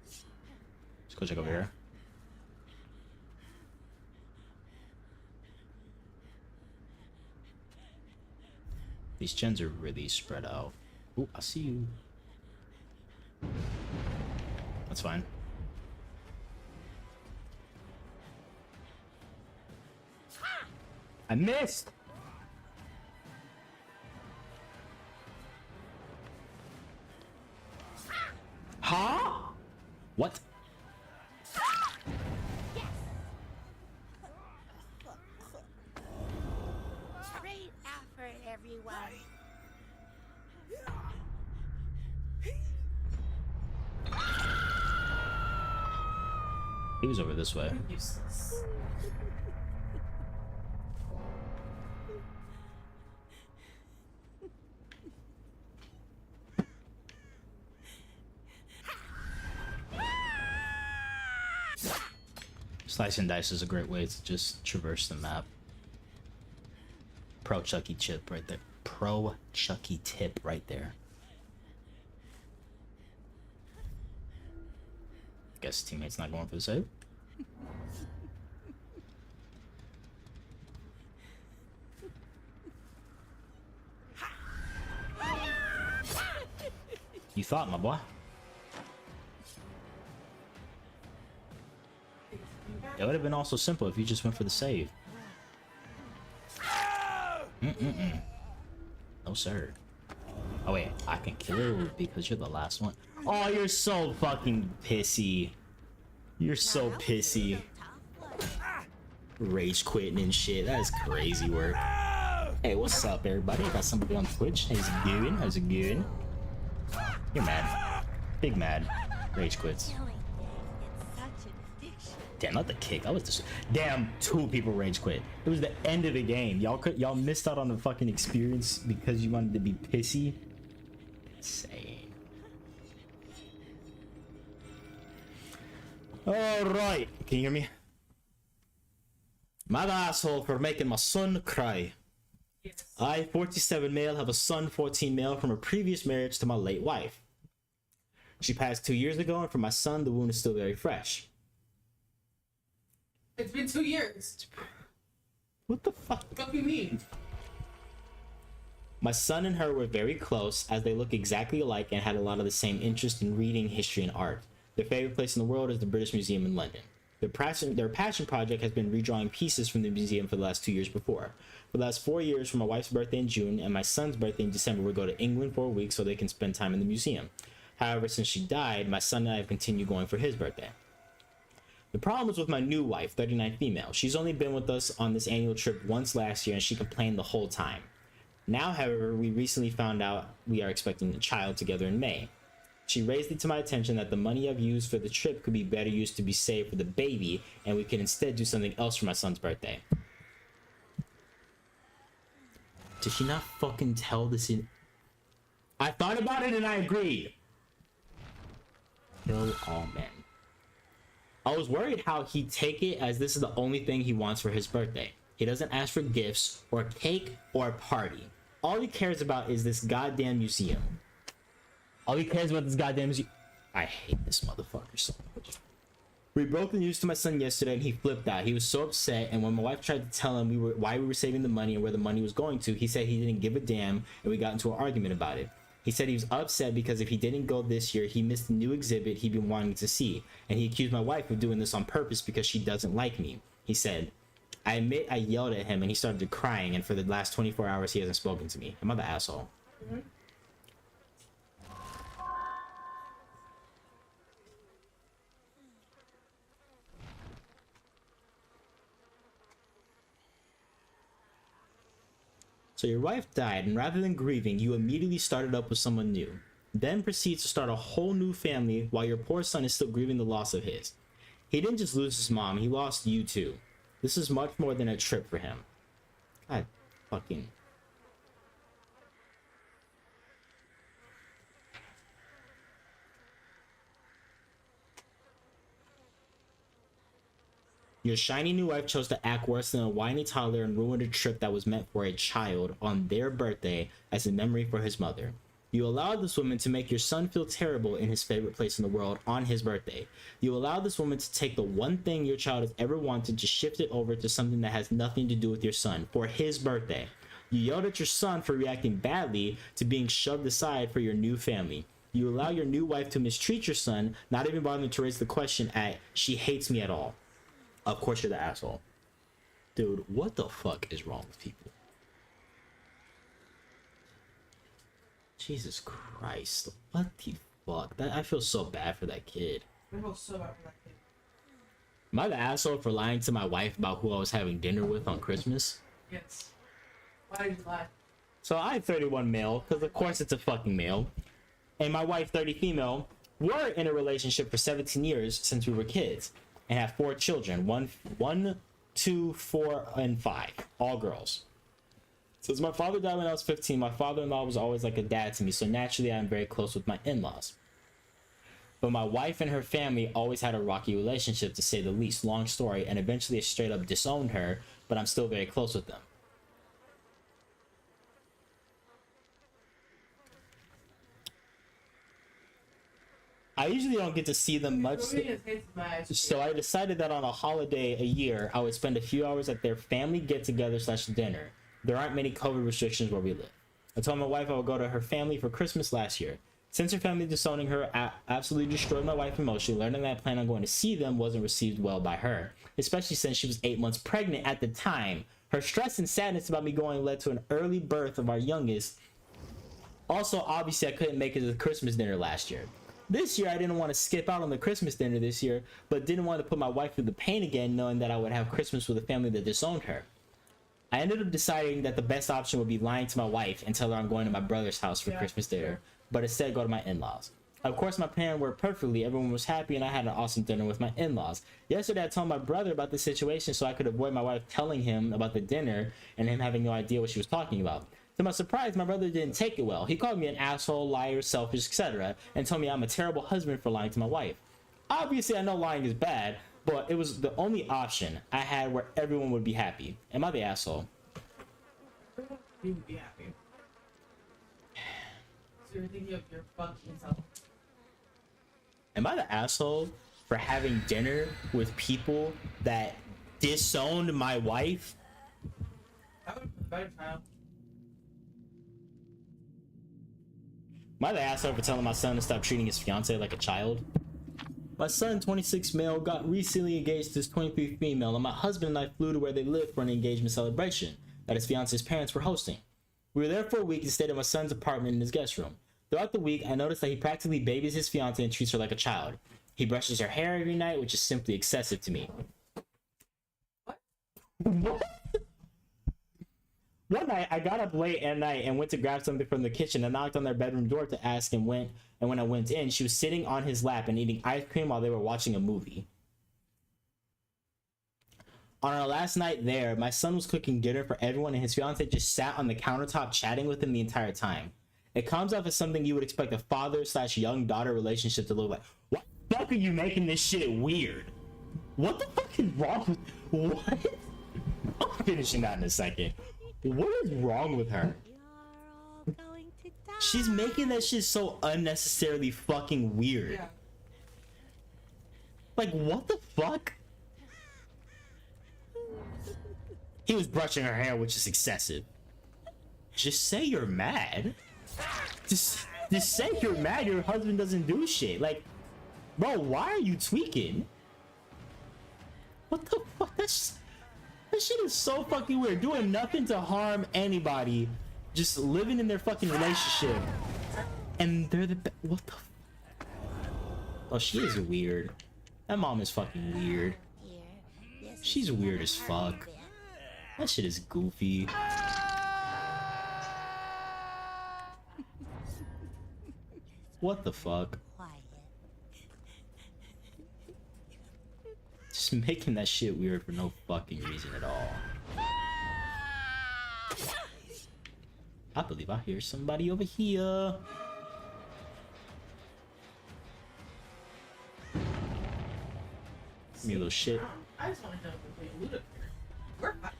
Let's go check over here. These gens are really spread out. Oh, I see you. That's fine. I missed! Huh? What? Great effort, everyone. He was over this way. Useless. Slice and dice is a great way to just traverse the map. Pro Chucky tip right there. Pro Chucky tip right there. Guess teammate's not going for the save. You thought, my boy. It would have been also simple if you just went for the save. No, sir. Oh, wait. I can kill her because you're the last one. Oh, you're so fucking pissy. You're so pissy. Rage quitting and shit. That is crazy work. Hey, what's up, everybody? I got somebody on Twitch. How's it going? How's it going? You're mad. Big mad. Rage quits. Damn, not the kick. I was just damn. 2 people rage quit. It was the end of the game. Y'all missed out on the fucking experience because you wanted to be pissy. Insane. All right. Can you hear me? Mad asshole for making my son cry. Yes. I, 47 male, have a son, 14 male, from a previous marriage to my late wife. She passed 2 years ago, and for my son, the wound is still very fresh. It's been 2 years. What the fuck? What do you mean? My son and her were very close, as they look exactly alike and had a lot of the same interest in reading, history, and art. Their favorite place in the world is the British Museum in London. Their passion project has been redrawing pieces from the museum for the last 2 years before. For the last 4 years, for my wife's birthday in June and my son's birthday in December, we go to England for a week so they can spend time in the museum. However, since she died, my son and I have continued going for his birthday. The problem is with my new wife, 39 female. She's only been with us on this annual trip once last year and she complained the whole time. Now, however, we recently found out we are expecting a child together in May. She raised it to my attention that the money I've used for the trip could be better used to be saved for the baby, and we could instead do something else for my son's birthday. Did she not fucking tell this in... I thought about it and I agreed. Kill all men. I was worried how he'd take it as this is the only thing he wants for his birthday. He doesn't ask for gifts or cake or a party. All he cares about is this goddamn museum. All he cares about this goddamn museum. I hate this motherfucker so much. We broke the news to my son yesterday and he flipped out. He was so upset, and when my wife tried to tell him why we were saving the money and where the money was going to, he said he didn't give a damn, and we got into an argument about it. He said he was upset because if he didn't go this year, he missed the new exhibit he'd been wanting to see, and he accused my wife of doing this on purpose because she doesn't like me. He said, I admit I yelled at him and he started crying, and for the last 24 hours he hasn't spoken to me. Am I the asshole? Mm-hmm. So your wife died, and rather than grieving, you immediately started up with someone new. Then proceeds to start a whole new family while your poor son is still grieving the loss of his. He didn't just lose his mom, he lost you too. This is much more than a trip for him. God fucking... Your shiny new wife chose to act worse than a whiny toddler and ruined a trip that was meant for a child on their birthday as a memory for his mother. You allowed this woman to make your son feel terrible in his favorite place in the world on his birthday. You allowed this woman to take the one thing your child has ever wanted to shift it over to something that has nothing to do with your son for his birthday. You yelled at your son for reacting badly to being shoved aside for your new family. You allow your new wife to mistreat your son, not even bothering to raise the question at, she hates me at all. Of course you're the asshole. Dude, what the fuck is wrong with people? Jesus Christ. What the fuck? I feel so bad for that kid. I feel so bad for that kid. Am I the asshole for lying to my wife about who I was having dinner with on Christmas? Yes. Why did you lie? So I 31 male, because of course it's a fucking male. And my wife 30 female were in a relationship for 17 years since we were kids. And have 4 children, 1, 2, 4, and 5, all girls. Since my father died when I was 15, my father-in-law was always like a dad to me, so naturally I'm very close with my in-laws. But my wife and her family always had a rocky relationship, to say the least. Long story, and eventually it straight up disowned her, but I'm still very close with them. I usually don't get to see them much, so I decided that on a holiday a year, I would spend a few hours at their family get-together / dinner. There aren't many COVID restrictions where we live. I told my wife I would go to her family for Christmas last year. Since her family disowning her absolutely destroyed my wife emotionally, learning that I plan on going to see them wasn't received well by her, especially since she was 8 months pregnant at the time. Her stress and sadness about me going led to an early birth of our youngest. Also, obviously, I couldn't make it to the Christmas dinner last year. This year, I didn't want to skip out on the Christmas dinner this year, but didn't want to put my wife through the pain again, knowing that I would have Christmas with a family that disowned her. I ended up deciding that the best option would be lying to my wife and tell her I'm going to my brother's house for Christmas dinner, but instead go to my in-laws. Of course, my plan worked perfectly. Everyone was happy, and I had an awesome dinner with my in-laws. Yesterday, I told my brother about the situation so I could avoid my wife telling him about the dinner and him having no idea what she was talking about. To my surprise, my brother didn't take it well. He called me an asshole, liar, selfish, etc., and told me I'm a terrible husband for lying to my wife. Obviously, I know lying is bad, but it was the only option I had where everyone would be happy. Am I the asshole? You would be happy. So you're thinking of your fucking self. Am I the asshole for having dinner with people that disowned my wife? I would have been a better child. Am I the asshole for telling my son to stop treating his fiance like a child? My son, 26 male, got recently engaged to his 23 female, and my husband and I flew to where they live for an engagement celebration that his fiance's parents were hosting. We were there for a week and stayed at my son's apartment in his guest room. Throughout the week, I noticed that he practically babies his fiance and treats her like a child. He brushes her hair every night, which is simply excessive to me. What? One night, I got up late at night and went to grab something from the kitchen and knocked on their bedroom door to ask and when I went in, she was sitting on his lap and eating ice cream while they were watching a movie. On our last night there, my son was cooking dinner for everyone and his fiance just sat on the countertop chatting with him the entire time. It comes off as something you would expect a father/young daughter relationship to look like. Why the fuck are you making this shit weird? What the fuck is wrong with... What? I'm finishing that in a second. What is wrong with her? You're all going to die. She's making that shit so unnecessarily fucking weird. Yeah. Like, what the fuck? He was brushing her hair, which is excessive. Just say you're mad. Just say you're mad your husband doesn't do shit. Like, bro, why are you tweaking? What the fuck? That shit is so fucking weird. Doing nothing to harm anybody. Just living in their fucking relationship. And they're the what the Oh, she is weird. That mom is fucking weird. She's weird as fuck. That shit is goofy. What the fuck? Just making that shit weird for no fucking reason at all. I believe I hear somebody over here. Give me a little shit. I just want to know if we're loot up here. We're fine.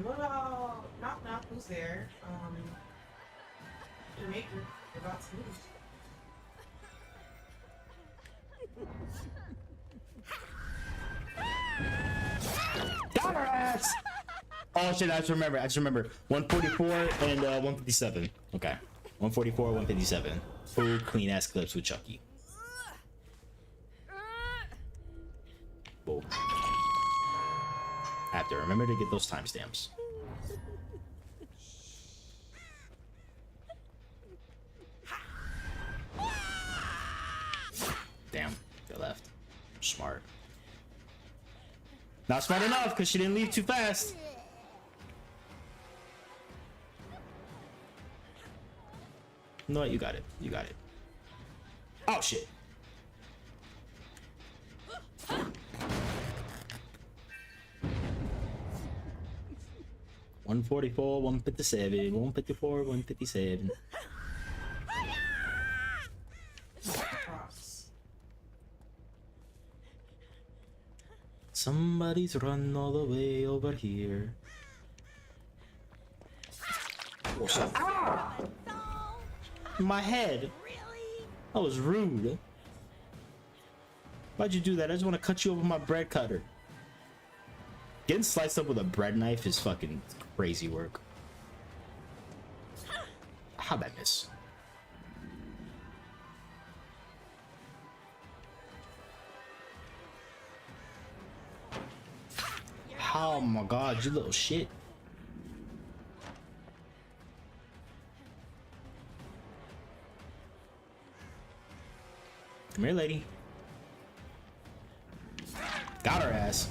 What about knock knock? Who's there? Jamaica. About to move. Got her ass! Oh shit, I just remember. 144 and 157. Okay. 144, 157. Full clean ass clips with Chucky. Boom. I have to remember to get those timestamps. Damn, they left. Smart. Not smart enough because she didn't leave too fast. You know what? You got it. You got it. Oh shit. 144, 157, 154, 157. Cross. Somebody's running all the way over here. My head. Really? That was rude. Why'd you do that? I just want to cut you over my bread cutter. Getting sliced up with a bread knife is fucking crazy work. How'd I miss? Oh my god, you little shit. Come here, lady. Got her ass.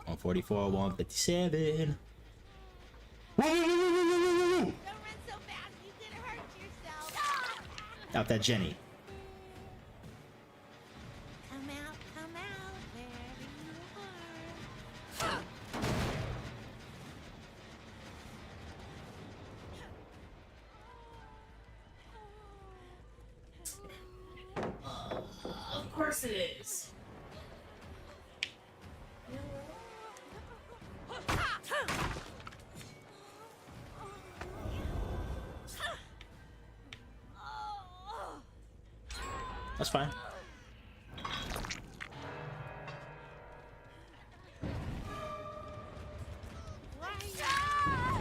144, 157. Woo! Don't run so fast, you could hurt yourself. Out that Jenny. Come out, wherever you are. Of course it is. That's fine.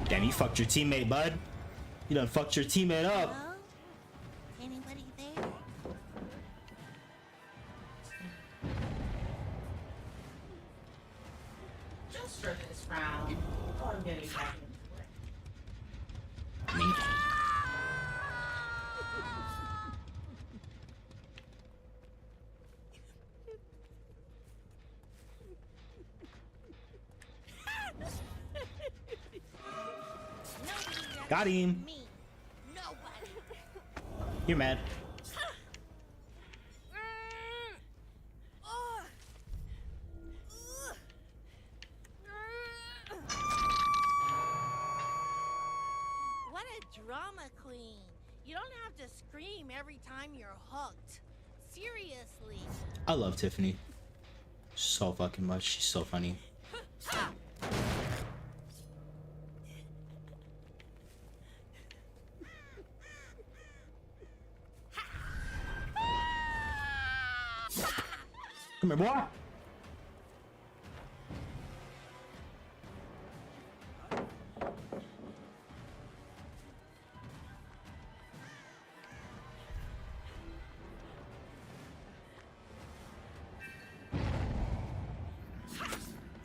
Damn, you fucked your teammate, bud. You done fucked your teammate up. Hello? Anybody there? Just for this round. Oh, I'm getting back into it. Me. Got him. Me. Nobody. You're mad. What a drama queen. You don't have to scream every time you're hooked. Seriously. I love Tiffany so fucking much. She's so funny. Come here, boy.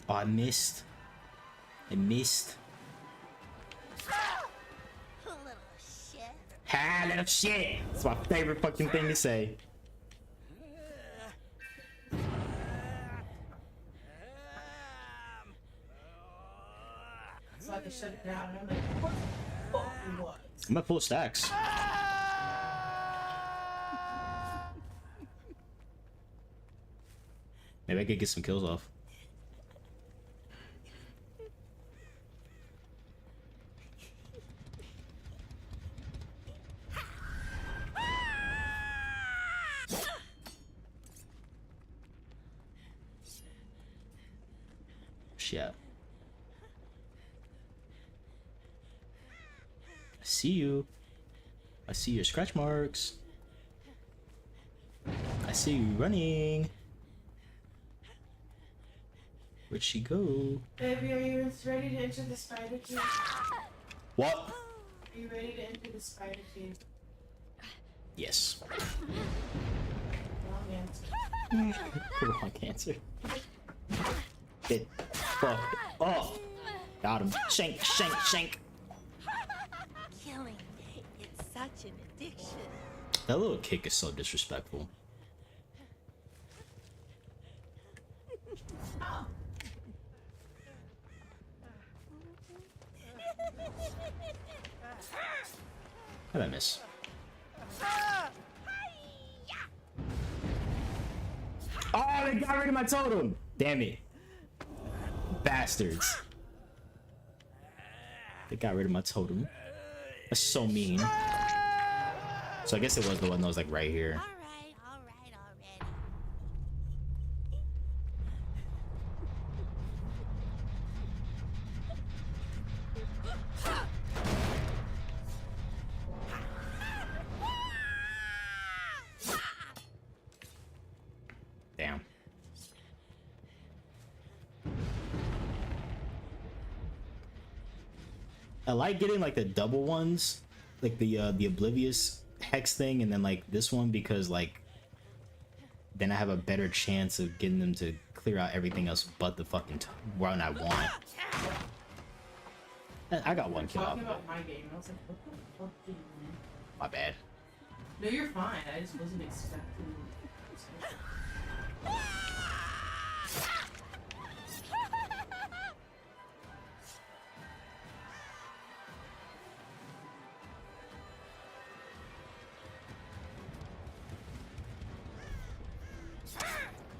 Oh, I missed. I missed. Little shit. Ha, little shit. It's my favorite fucking thing to say. So I can shut it down. And I'm like, what the fuck you want? I'm at full stacks. Maybe I could get some kills off. Shit. I see you. I see your scratch marks. I see you running. Where'd she go? Baby, are you ready to enter the spider team? What? Are you ready to enter the spider team? Yes. Wrong answer. Wrong answer. It fucked up. Got him. Shank, shank, shank. Killing. It's such an addiction. That little kick is so disrespectful. How did I miss? Oh, they got rid of my totem! Damn it. Bastards. They got rid of my totem. That's so mean. So I guess it was the one that was like right here. All right already. Damn. I like getting like the double ones, like the oblivious hex thing, and then like this one, because like then I have a better chance of getting them to clear out everything else but the fucking one I want. I got one kill out Talking of it. about my game, and I was like, what the fuck did you mean? My bad. No, you're fine. I just wasn't expecting.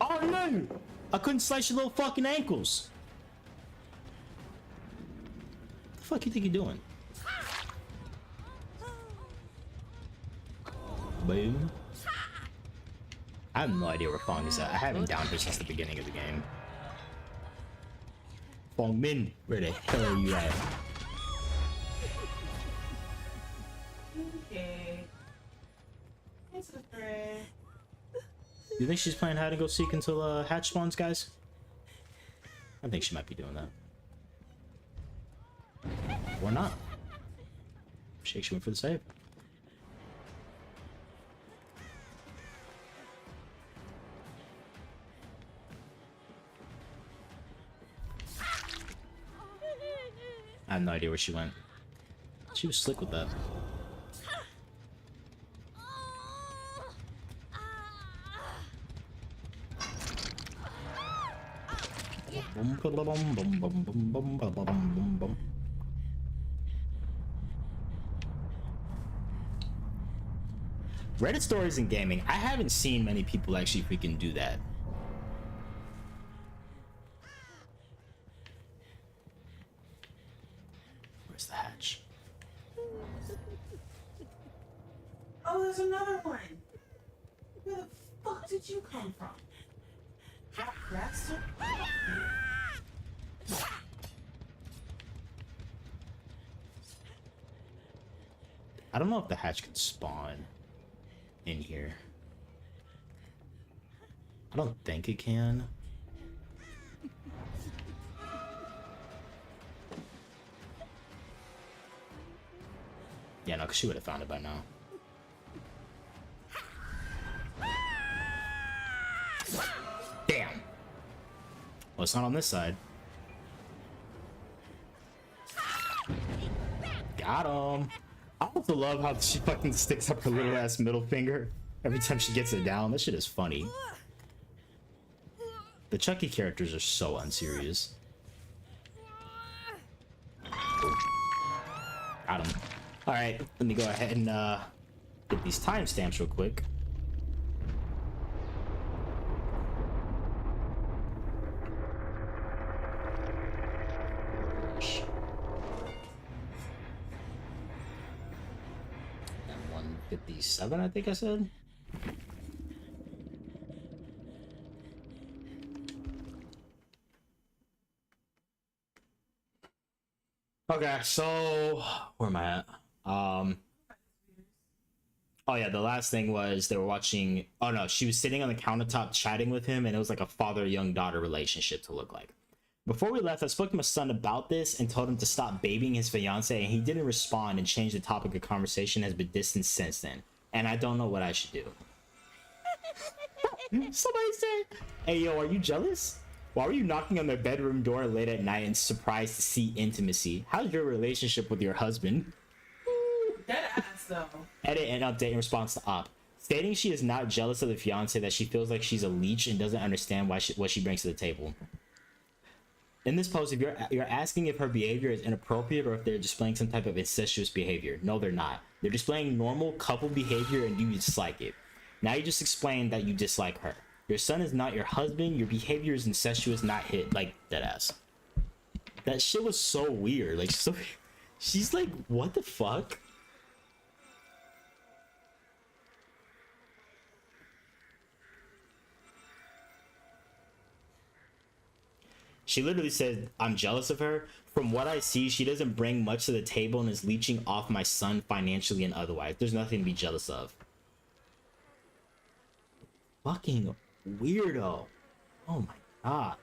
Oh no! I couldn't slice your little fucking ankles. What the fuck you think you're doing? Boom. I have no idea where Fong is at. I haven't downed her since the beginning of the game. Fong Min, where the hell are you at? Okay. It's a threat. You think she's playing hide and go seek until hatch spawns, guys? I think she might be doing that. Or not. Shake, she went for the save. I have no idea where she went. She was slick with that. Reddit stories in gaming. I haven't seen many people actually freaking do that. Where's the hatch? Oh, there's another one. Where the fuck did you come from? That bastard? I don't know if the hatch can spawn in here. I don't think it can. Yeah, no, because she would have found it by now. Damn. Well, it's not on this side. Got him. I also love how she fucking sticks up her little ass middle finger every time she gets it down. That shit is funny. The Chucky characters are so unserious. Got him. Alright, let me go ahead and get these timestamps real quick. And 157, I think I said. Okay, so where am I at? Oh yeah, the last thing was they were watching. Oh no, she was sitting on the countertop chatting with him, and it was like a father-young daughter relationship to look like. Before we left, I spoke to my son about this and told him to stop babying his fiance, and he didn't respond and changed the topic of conversation. Has been distant since then, and I don't know what I should do. Somebody said, "Hey yo, are you jealous? Why were you knocking on their bedroom door late at night and surprised to see intimacy? How's your relationship with your husband?" Dead ass though. Edit and update in response to op. Stating she is not jealous of the fiance, that she feels like she's a leech and doesn't understand what she brings to the table. In this post, if you're asking if her behavior is inappropriate or if they're displaying some type of incestuous behavior. No, they're not. They're displaying normal couple behavior and you dislike it. Now you just explained that you dislike her. Your son is not your husband. Your behavior is incestuous, not hit. Like, dead ass. That shit was so weird. Like, She's like, what the fuck? She literally said, I'm jealous of her. From what I see, she doesn't bring much to the table and is leeching off my son financially and otherwise. There's nothing to be jealous of. Fucking weirdo. Oh my god.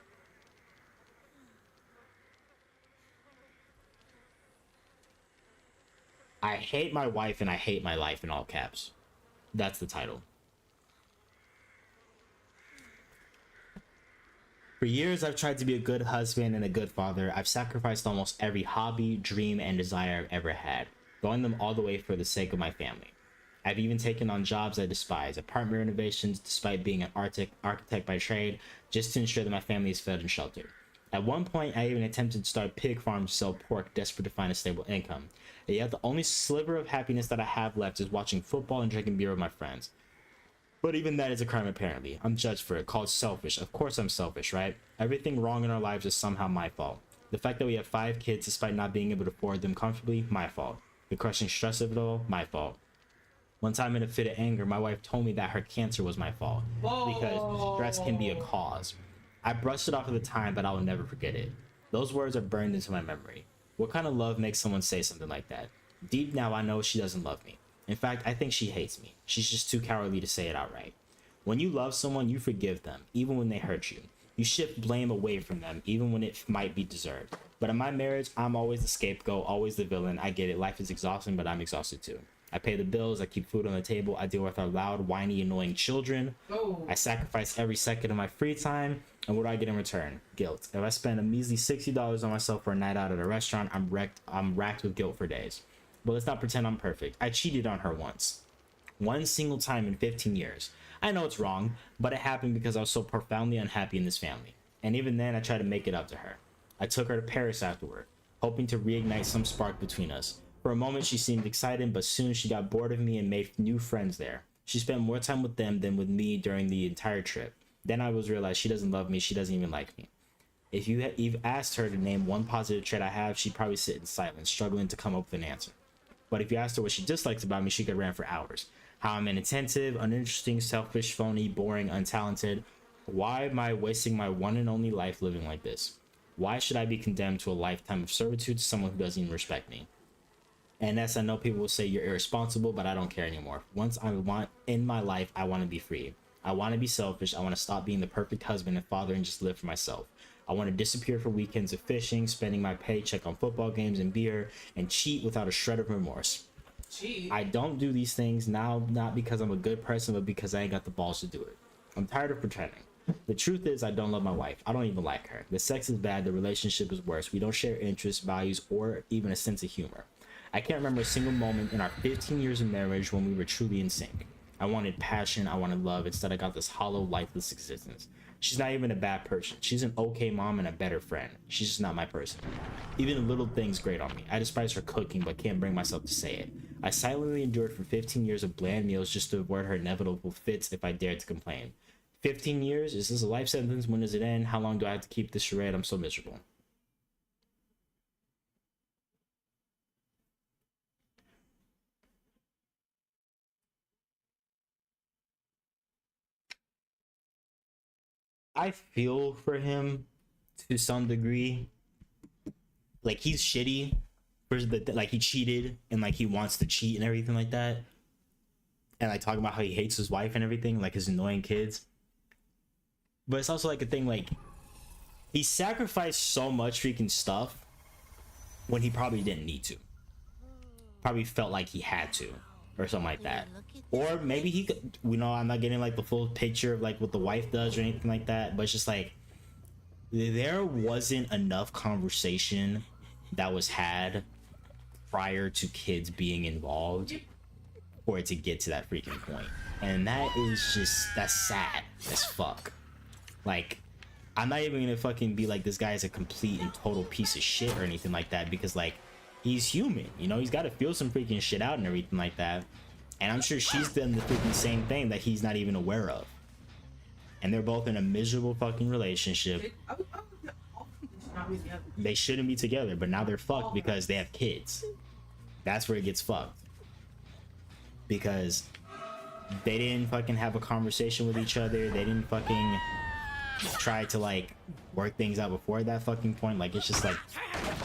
I hate my wife and I hate my life in all caps. That's the title. For years, I've tried to be a good husband and a good father. I've sacrificed almost every hobby, dream, and desire I've ever had, going them all the way for the sake of my family. I've even taken on jobs I despise, apartment renovations despite being an architect by trade, just to ensure that my family is fed and sheltered. At one point, I even attempted to start a pig farm to sell pork, desperate to find a stable income. And yet, the only sliver of happiness that I have left is watching football and drinking beer with my friends. But even that is a crime, apparently. I'm judged for it, called selfish. Of course I'm selfish, right? Everything wrong in our lives is somehow my fault. The fact that we have 5 kids despite not being able to afford them comfortably, my fault. The crushing stress of it all, my fault. One time in a fit of anger, my wife told me that her cancer was my fault. Because stress can be a cause. I brushed it off at the time, but I will never forget it. Those words are burned into my memory. What kind of love makes someone say something like that? Deep now, I know she doesn't love me. In fact, I think she hates me. She's just too cowardly to say it outright. When you love someone, you forgive them, even when they hurt you. You shift blame away from them, even when it might be deserved. But in my marriage, I'm always the scapegoat, always the villain. I get it. Life is exhausting, but I'm exhausted too. I pay the bills. I keep food on the table. I deal with our loud, whiny, annoying children. I sacrifice every second of my free time. And what do I get in return? Guilt. If I spend a measly $60 on myself for a night out at a restaurant, I'm racked with guilt for days. But let's not pretend I'm perfect. I cheated on her once. One single time in 15 years. I know it's wrong, but it happened because I was so profoundly unhappy in this family. And even then, I tried to make it up to her. I took her to Paris afterward, hoping to reignite some spark between us. For a moment, she seemed excited, but soon she got bored of me and made new friends there. She spent more time with them than with me during the entire trip. Then I realized she doesn't love me, she doesn't even like me. If you've asked her to name one positive trait I have, she'd probably sit in silence, struggling to come up with an answer. But if you asked her what she dislikes about me, she could rant for hours. How I'm inattentive, uninteresting, selfish, phony, boring, untalented. Why am I wasting my one and only life living like this? Why should I be condemned to a lifetime of servitude to someone who doesn't even respect me? And yes, I know people will say you're irresponsible, but I don't care anymore. Once I want in my life, I want to be free. I want to be selfish. I want to stop being the perfect husband and father and just live for myself. I want to disappear for weekends of fishing, spending my paycheck on football games and beer, and cheat without a shred of remorse. Cheat? I don't do these things now, not because I'm a good person, but because I ain't got the balls to do it. I'm tired of pretending. The truth is, I don't love my wife. I don't even like her. The sex is bad. The relationship is worse. We don't share interests, values, or even a sense of humor. I can't remember a single moment in our 15 years of marriage when we were truly in sync. I wanted passion. I wanted love. Instead, I got this hollow, lifeless existence. She's not even a bad person. She's an okay mom and a better friend. She's just not my person. Even little things grate on me. I despise her cooking, but can't bring myself to say it. I silently endured for 15 years of bland meals just to avoid her inevitable fits if I dared to complain. 15 years? Is this a life sentence? When does it end? How long do I have to keep this charade? I'm so miserable. I feel for him to some degree. Like, he's shitty for the like, he cheated and like he wants to cheat and everything like that. And like talking about how he hates his wife and everything, like his annoying kids. But it's also like a thing, like, he sacrificed so much freaking stuff when he probably didn't need to. Probably felt like he had to, or something like that. Or maybe he could, you know, I'm not getting like the full picture of like what the wife does or anything like that, but it's just like there wasn't enough conversation that was had prior to kids being involved for it to get to that freaking point. And that is just, that's sad as fuck. Like, I'm not even gonna fucking be like, this guy is a complete and total piece of shit or anything like that, because like, he's human, you know, he's got to feel some freaking shit out and everything like that. And I'm sure she's done the freaking same thing that he's not even aware of. And they're both in a miserable fucking relationship. I would not not be together. they shouldn't be together, but now they're fucked because they have kids. That's where it gets fucked. Because they didn't fucking have a conversation with each other. They didn't fucking try to like work things out before that fucking point. Like, it's just like,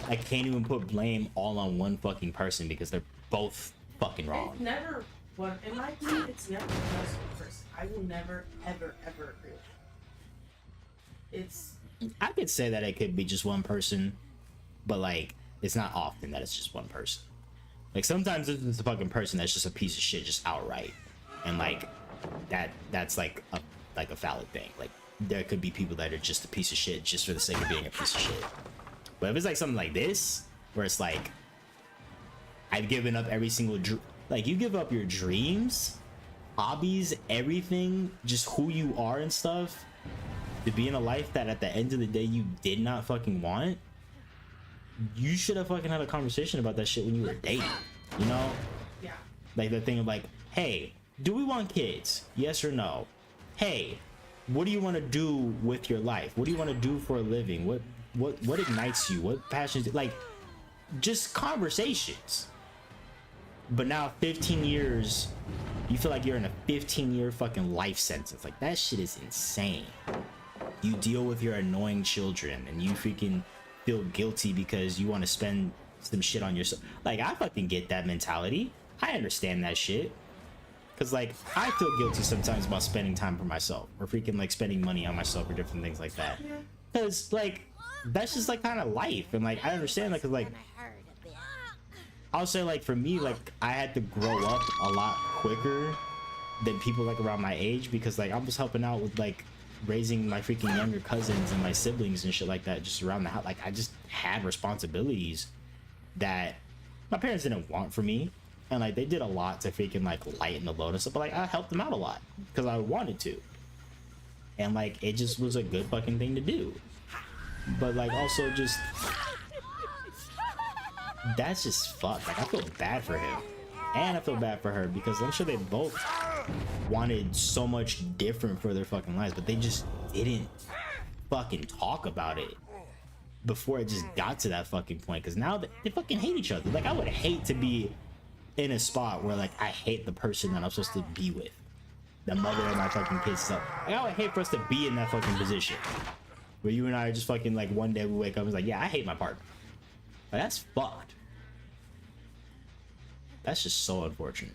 I can't even put blame all on one fucking person because they're both fucking wrong. It's never one, in my opinion, it's never just one person. I will never, ever, ever agree with that. It's. I could say that it could be just one person, but like, it's not often that it's just one person. Like, sometimes it's a fucking person that's just a piece of shit, just outright, and like that's like a valid thing. Like, there could be people that are just a piece of shit just for the sake of being a piece of shit. But if it's like something like this, where it's like, I've given up every single like, you give up your dreams, hobbies, everything, just who you are and stuff, to be in a life that at the end of the day you did not fucking want. You should have fucking had a conversation about that shit when you were dating, you know? Yeah. Like, the thing of like, hey, do we want kids? Yes or no? Hey, what do you want to do with your life? What do you want to do for a living? What ignites you? What passions? Like, just conversations. But now 15 years, you feel like you're in a 15-year fucking life sentence. Like, that shit is insane. You deal with your annoying children and you freaking feel guilty because you want to spend some shit on yourself. Like, I fucking get that mentality. I understand that shit. Cause like, I feel guilty sometimes about spending time for myself or freaking like spending money on myself or different things like that. Cause like, that's just like kind of life. And like, I understand that, cause like, I'll say like for me, like I had to grow up a lot quicker than people like around my age, because like I was helping out with like raising my freaking younger cousins and my siblings and shit like that just around the house. Like, I just had responsibilities that my parents didn't want for me, and like they did a lot to freaking like lighten the load and stuff, but like I helped them out a lot because I wanted to, and like it just was a good fucking thing to do. But like, also just, that's just fucked. Like, I feel bad for him and I feel bad for her, because I'm sure they both wanted so much different for their fucking lives, but they just didn't fucking talk about it before it just got to that fucking point, because now they fucking hate each other. Like, I would hate to be in a spot where like I hate the person that I'm supposed to be with, the mother of my fucking kids. So like, I would hate for us to be in that fucking position where you and I are just fucking like, one day we wake up and it's like, yeah, I hate my partner. Like, that's fucked. That's just so unfortunate.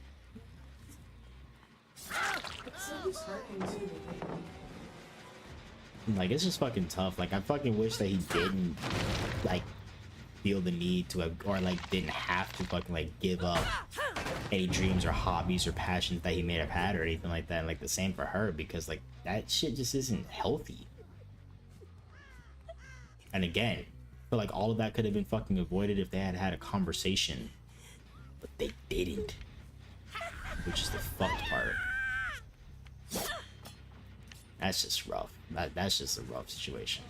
Like, it's just fucking tough. Like, I fucking wish that he didn't like feel the need to have, or like didn't have to fucking like give up any dreams or hobbies or passions that he may have had or anything like that. And like the same for her, because like that shit just isn't healthy. And again, I feel like all of that could have been fucking avoided if they had had a conversation, but they didn't, which is the fucked part. That's just rough. That's just a rough situation.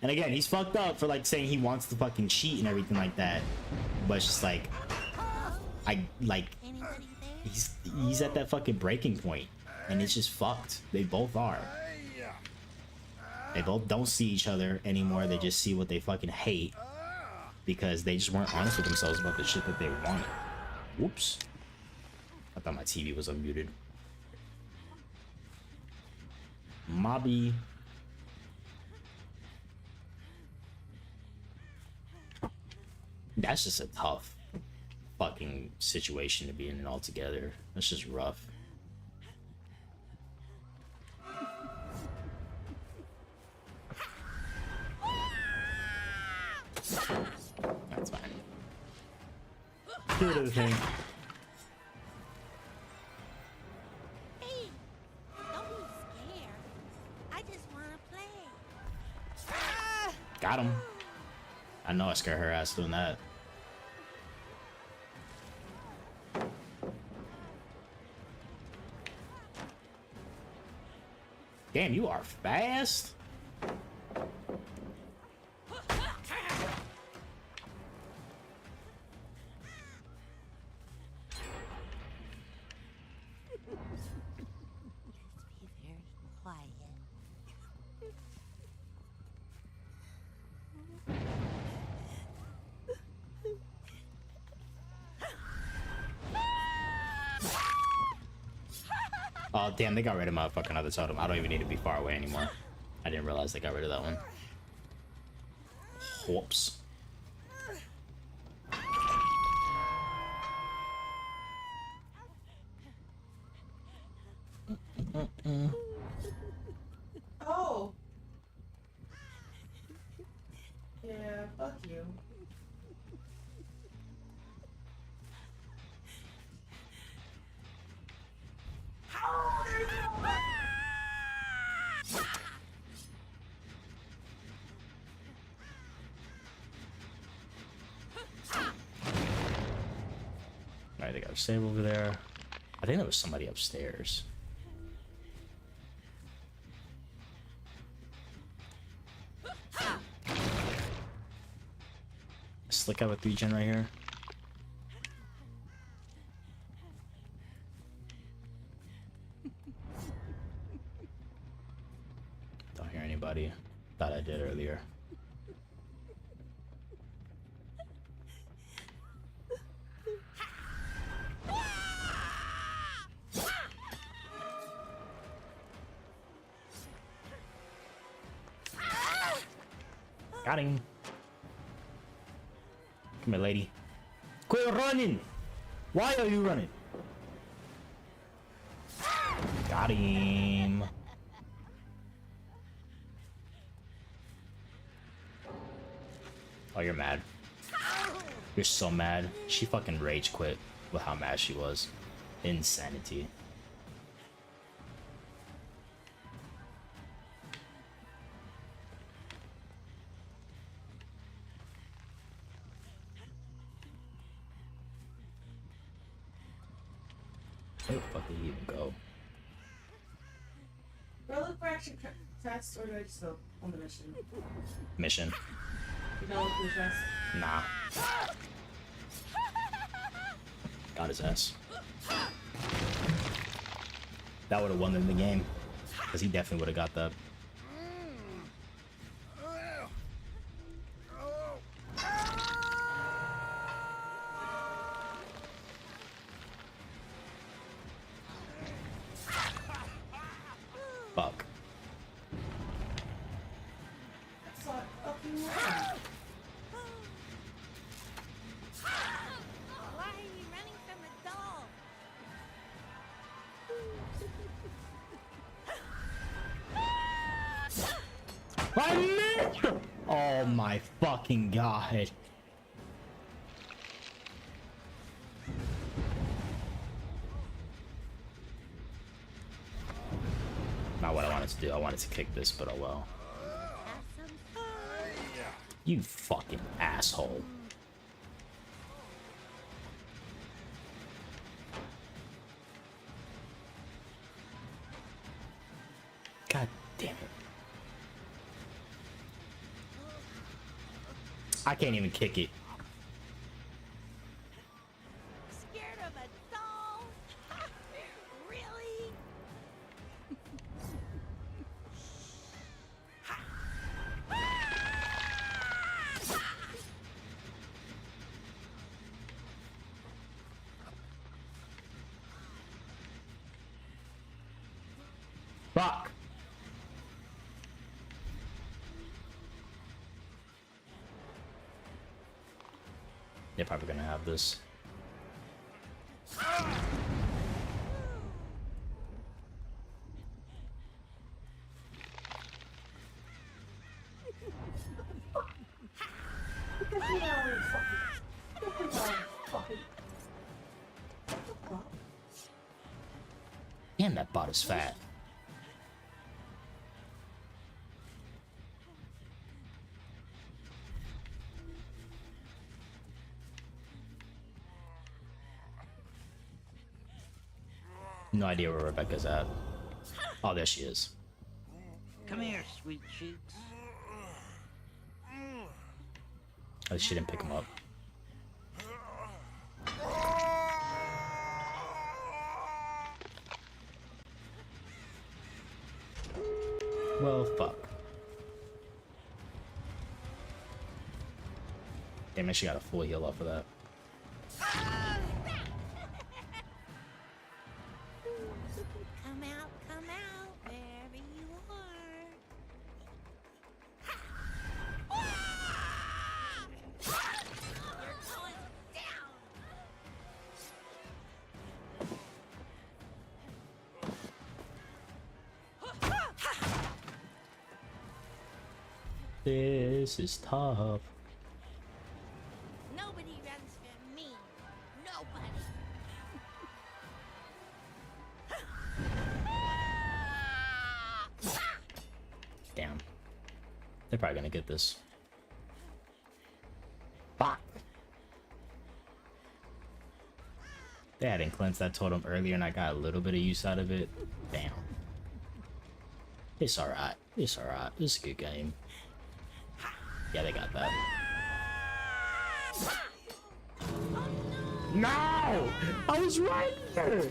And again, he's fucked up for like saying he wants to fucking cheat and everything like that, but it's just like, he's at that fucking breaking point, and it's just fucked. They both are. They both don't see each other anymore. They just see what they fucking hate, because they just weren't honest with themselves about the shit that they wanted. Whoops. I thought my TV was unmuted. Mobby. That's just a tough fucking situation to be in altogether. That's just rough. That's fine. Get rid of the thing. Hey, don't be scared. I just want to play. Got him. I know I scare her ass doing that. Damn, you are fast. Be very quiet. Oh, damn, they got rid of my fucking other totem. I don't even need to be far away anymore. I didn't realize they got rid of that one. Whoops. Oh. Yeah, fuck you. Alright, they got a save over there. I think there was somebody upstairs. Slick out with 3-gen right here. Don't hear anybody. Thought I did earlier. Got him. Come here, lady. Quit running! Why are you running? Got him. Oh, you're mad. You're so mad. She fucking rage quit with how mad she was. Insanity. Where the fuck did he even go? Do I look for action tests or do I just go on the mission? Mission. You don't look for the test? Nah. Got his ass. That would have won them the game. Because he definitely would have got that. Fuck. That's not fucking wrong. Why are you running from a doll? I missed! Oh my fucking god. Not what I wanted to do. I wanted to kick this, but oh well. Have some fun. You fucking asshole. God damn it. I can't even kick it. Scared of a doll? Really? Fuck. They're probably gonna have this. Damn, that bot is fat. No idea where Rebecca's at. Oh, there she is. Come here, sweet cheeks. At least she didn't pick him up. Well, fuck. Damn it, she got a full heal off of that. Come come out, wherever you are. Your toe is down. This is tough. Nobody runs from me. Nobody. Damn. They're probably gonna get this. Fuck. They hadn't cleansed that totem earlier and I got a little bit of use out of it. Damn. It's alright. It's alright. It's a good game. Yeah, they got that. No! I was right there!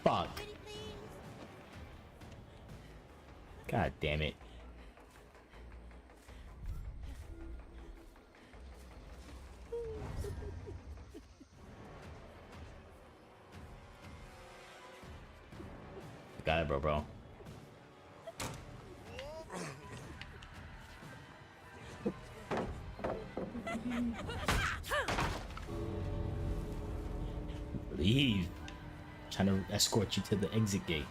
Fuck. God damn it. Got it, bro. Leave. Trying to escort you to the exit gate.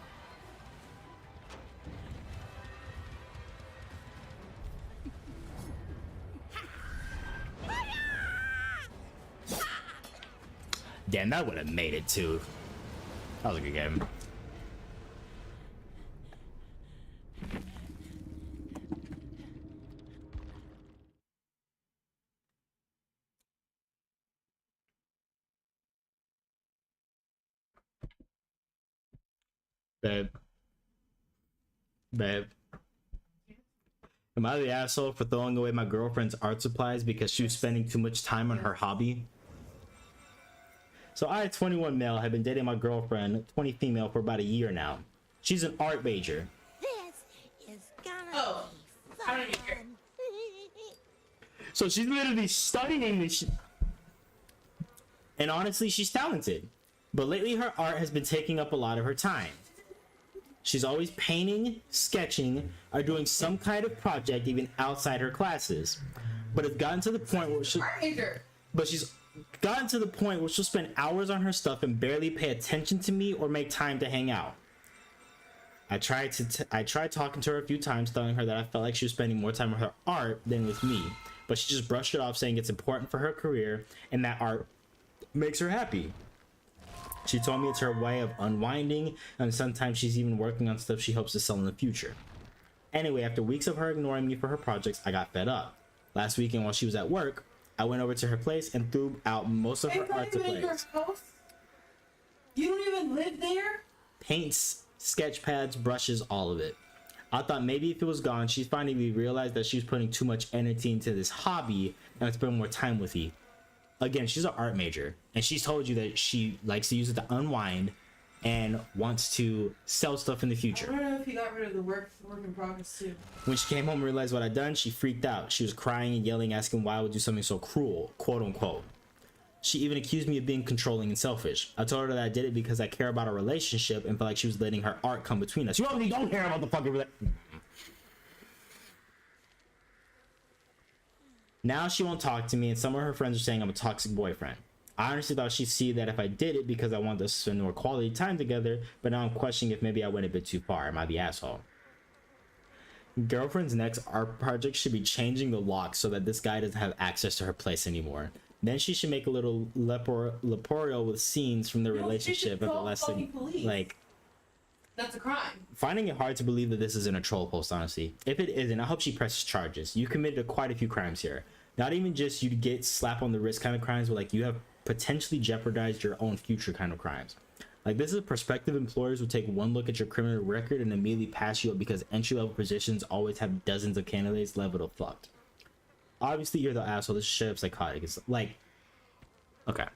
Damn, that would have made it too. That was a good game. Babe. Am I the asshole for throwing away my girlfriend's art supplies because she was spending too much time on her hobby? So I, 21 male, have been dating my girlfriend, 20 female, for about a year now. She's an art major. This is gonna be I fun. don't even care. So she's literally studying this shit. And honestly, she's talented. But lately her art has been taking up a lot of her time. She's always painting, sketching, or doing some kind of project even outside her classes. But it's gotten to the point where she's gotten to the point where she'll spend hours on her stuff and barely pay attention to me or make time to hang out. I tried talking to her a few times, telling her that I felt like she was spending more time with her art than with me, but she just brushed it off, saying it's important for her career and that art makes her happy. She told me it's her way of unwinding, and sometimes she's even working on stuff she hopes to sell in the future. Anyway, after weeks of her ignoring me for her projects, I got fed up. Last weekend while she was at work, I went over to her place and threw out most of her art supplies. You don't even live there? Paints, sketch pads, brushes, all of it. I thought maybe if it was gone, she'd finally realize that she was putting too much energy into this hobby and would spend more time with me. Again, she's an art major, and she's told you that she likes to use it to unwind and wants to sell stuff in the future. I don't know if you got rid of the work in progress too. When she came home and realized what I'd done, she freaked out. She was crying and yelling, asking why I would do something so cruel, quote unquote. She even accused me of being controlling and selfish. I told her that I did it because I care about our relationship and felt like she was letting her art come between us. You obviously don't care about the fucking relationship. Now she won't talk to me, and some of her friends are saying I'm a toxic boyfriend. I honestly thought she'd see that if I did it because I wanted to spend more quality time together, but now I'm questioning if maybe I went a bit too far. Am I the asshole? Girlfriend's next art project should be changing the lock so that this guy doesn't have access to her place anymore. Then she should make a little leporeal with scenes from their relationship and the lesson. Like, that's a crime. Finding it hard to believe that this isn't a troll post, honestly. If it isn't, I hope she presses charges. You committed quite a few crimes here. Not even just you get slap on the wrist kind of crimes, but like you have potentially jeopardized your own future kind of crimes. Like, this is prospective employers will take one look at your criminal record and immediately pass you up because entry-level positions always have dozens of candidates leveled up fucked. Obviously, you're the asshole. This is straight up psychotic. It's like, okay.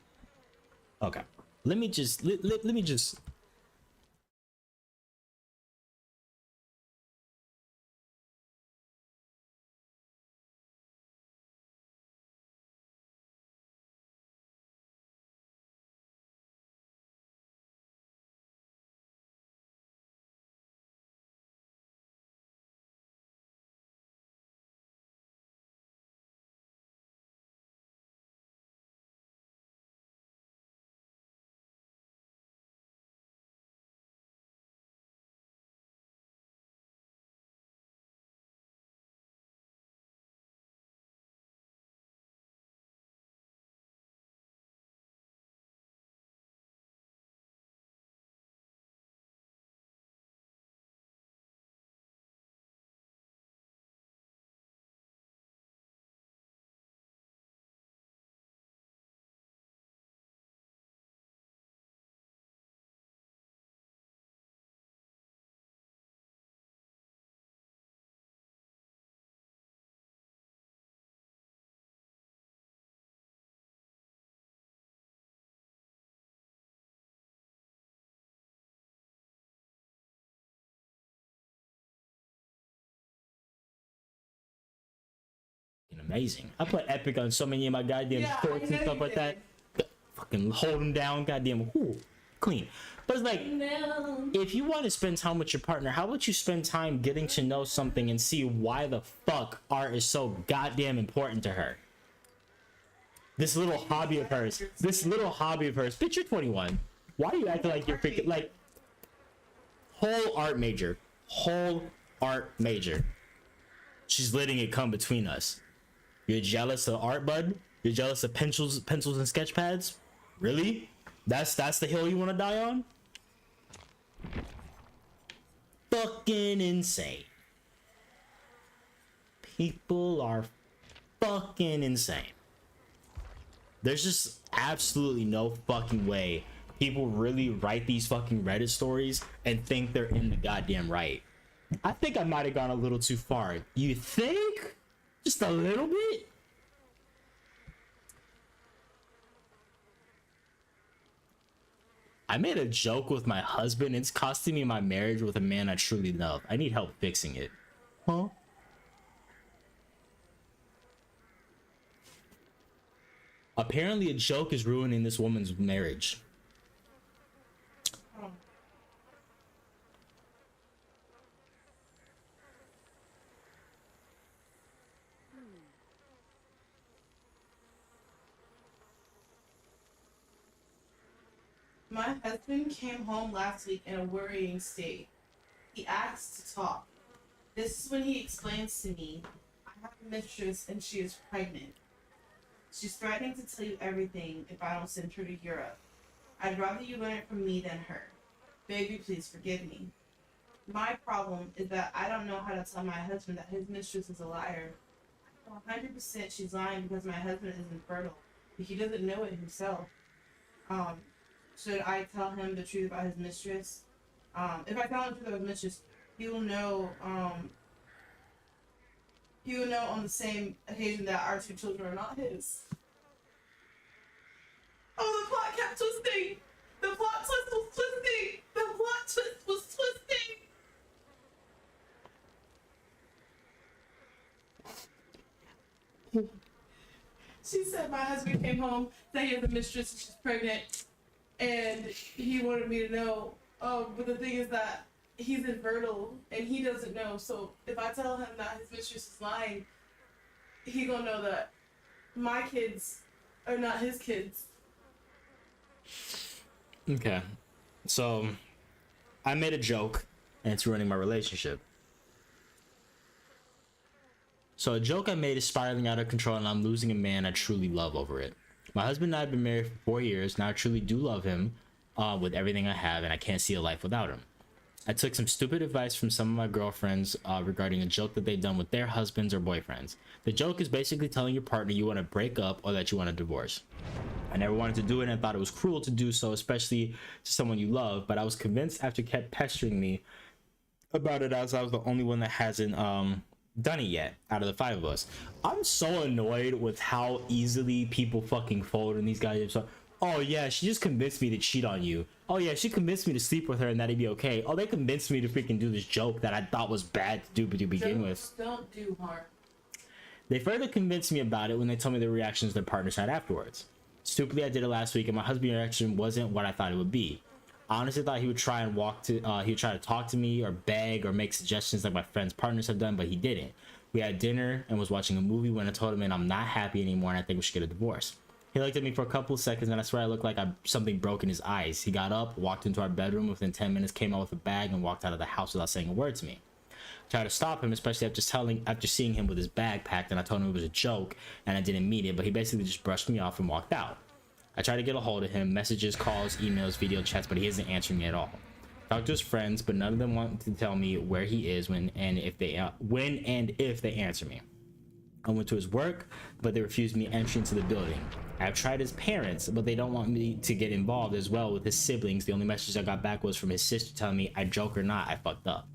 Let me just amazing. I play Epic on so many of my goddamn sports and stuff like that. Fucking hold them down, goddamn, clean. But it's like, if you want to spend time with your partner, how about you spend time getting to know something and see why the fuck art is so goddamn important to her? This little hobby of hers. Bitch, you're 21. Why are you acting like you're freaking, like, whole art major. She's letting it come between us. You're jealous of art, bud? You're jealous of pencils and sketch pads? Really? That's the hill you want to die on? Fucking insane. People are fucking insane. There's just absolutely no fucking way people really write these fucking Reddit stories and think they're in the goddamn right. I think I might have gone a little too far. You think? Just a little bit? I made a joke with my husband. It's costing me my marriage with a man I truly love. I need help fixing it. Huh? Apparently a joke is ruining this woman's marriage. My husband came home last week in a worrying state. He asked to talk. This is when he explains to me, I have a mistress and she is pregnant. She's threatening to tell you everything if I don't send her to Europe. I'd rather you learn it from me than her. Baby, please forgive me. My problem is that I don't know how to tell my husband that his mistress is a liar. I know 100% she's lying because my husband is infertile, but he doesn't know it himself. Should I tell him the truth about his mistress? If I tell him the truth about his mistress, he will know on the same occasion that our two children are not his. Oh, the plot kept twisting! The plot twist was twisting! The plot twist was twisting! She said my husband came home, that he has a mistress and she's pregnant, and he wanted me to know. But the thing is that he's infertile and he doesn't know. So if I tell him that his mistress is lying, he gonna know that my kids are not his kids. Okay, so I made a joke and it's ruining my relationship. So a joke I made is spiraling out of control and I'm losing a man I truly love over it. My husband and I have been married for 4 years. Now I truly do love him with everything I have, and I can't see a life without him. I took some stupid advice from some of my girlfriends regarding a joke that they've done with their husbands or boyfriends. The joke is basically telling your partner you want to break up or that you want a divorce. I never wanted to do it and I thought it was cruel to do so, especially to someone you love, but I was convinced after kept pestering me about it as I was the only one that hasn't done it yet out of the 5 of us. I'm so annoyed with how easily people fucking fold in these guys. So, oh yeah, she just convinced me to cheat on you. Oh yeah, she convinced me to sleep with her and that'd be okay. Oh, they convinced me to freaking do this joke that I thought was bad to do to begin with. Don't do harm. They further convinced me about it when they told me the reactions their partners had afterwards. Stupidly, I did it last week and my husband's reaction wasn't what I thought it would be. I honestly thought he would try and he would try to talk to me or beg or make suggestions like my friends' partners have done, but he didn't. We had dinner and was watching a movie when I told him, and I'm not happy anymore and I think we should get a divorce. He looked at me for a couple of seconds and I swear I looked like something broke in his eyes. He got up, walked into our bedroom within 10 minutes, came out with a bag and walked out of the house without saying a word to me. I tried to stop him, especially after seeing him with his bag packed, and I told him it was a joke and I didn't mean it, but he basically just brushed me off and walked out. I tried to get a hold of him, messages, calls, emails, video chats, but he isn't answering me at all. Talked to his friends, but none of them want to tell me where he is when and if they answer me. I went to his work, but they refused me entry into the building. I have tried his parents, but they don't want me to get involved as well with his siblings. The only message I got back was from his sister telling me, I joke or not, I fucked up.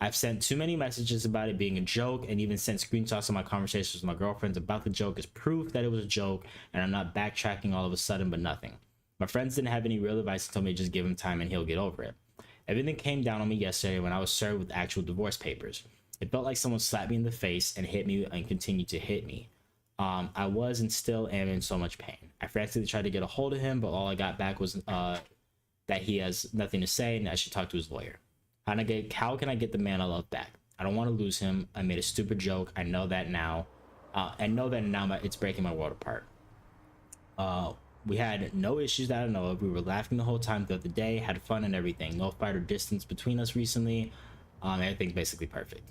I've sent too many messages about it being a joke and even sent screenshots of my conversations with my girlfriends about the joke as proof that it was a joke, and I'm not backtracking all of a sudden, but nothing. My friends didn't have any real advice and told me to just give him time and he'll get over it. Everything came down on me yesterday when I was served with actual divorce papers. It felt like someone slapped me in the face and hit me and continued to hit me. I was and still am in so much pain. I frantically tried to get a hold of him, but all I got back was that he has nothing to say and I should talk to his lawyer. How can I get the man I love back? I don't want to lose him. I made a stupid joke. I know that now. It's breaking my world apart. We had no issues that I know of. We were laughing the whole time throughout the day, had fun and everything. No fight or distance between us recently. Everything's basically perfect.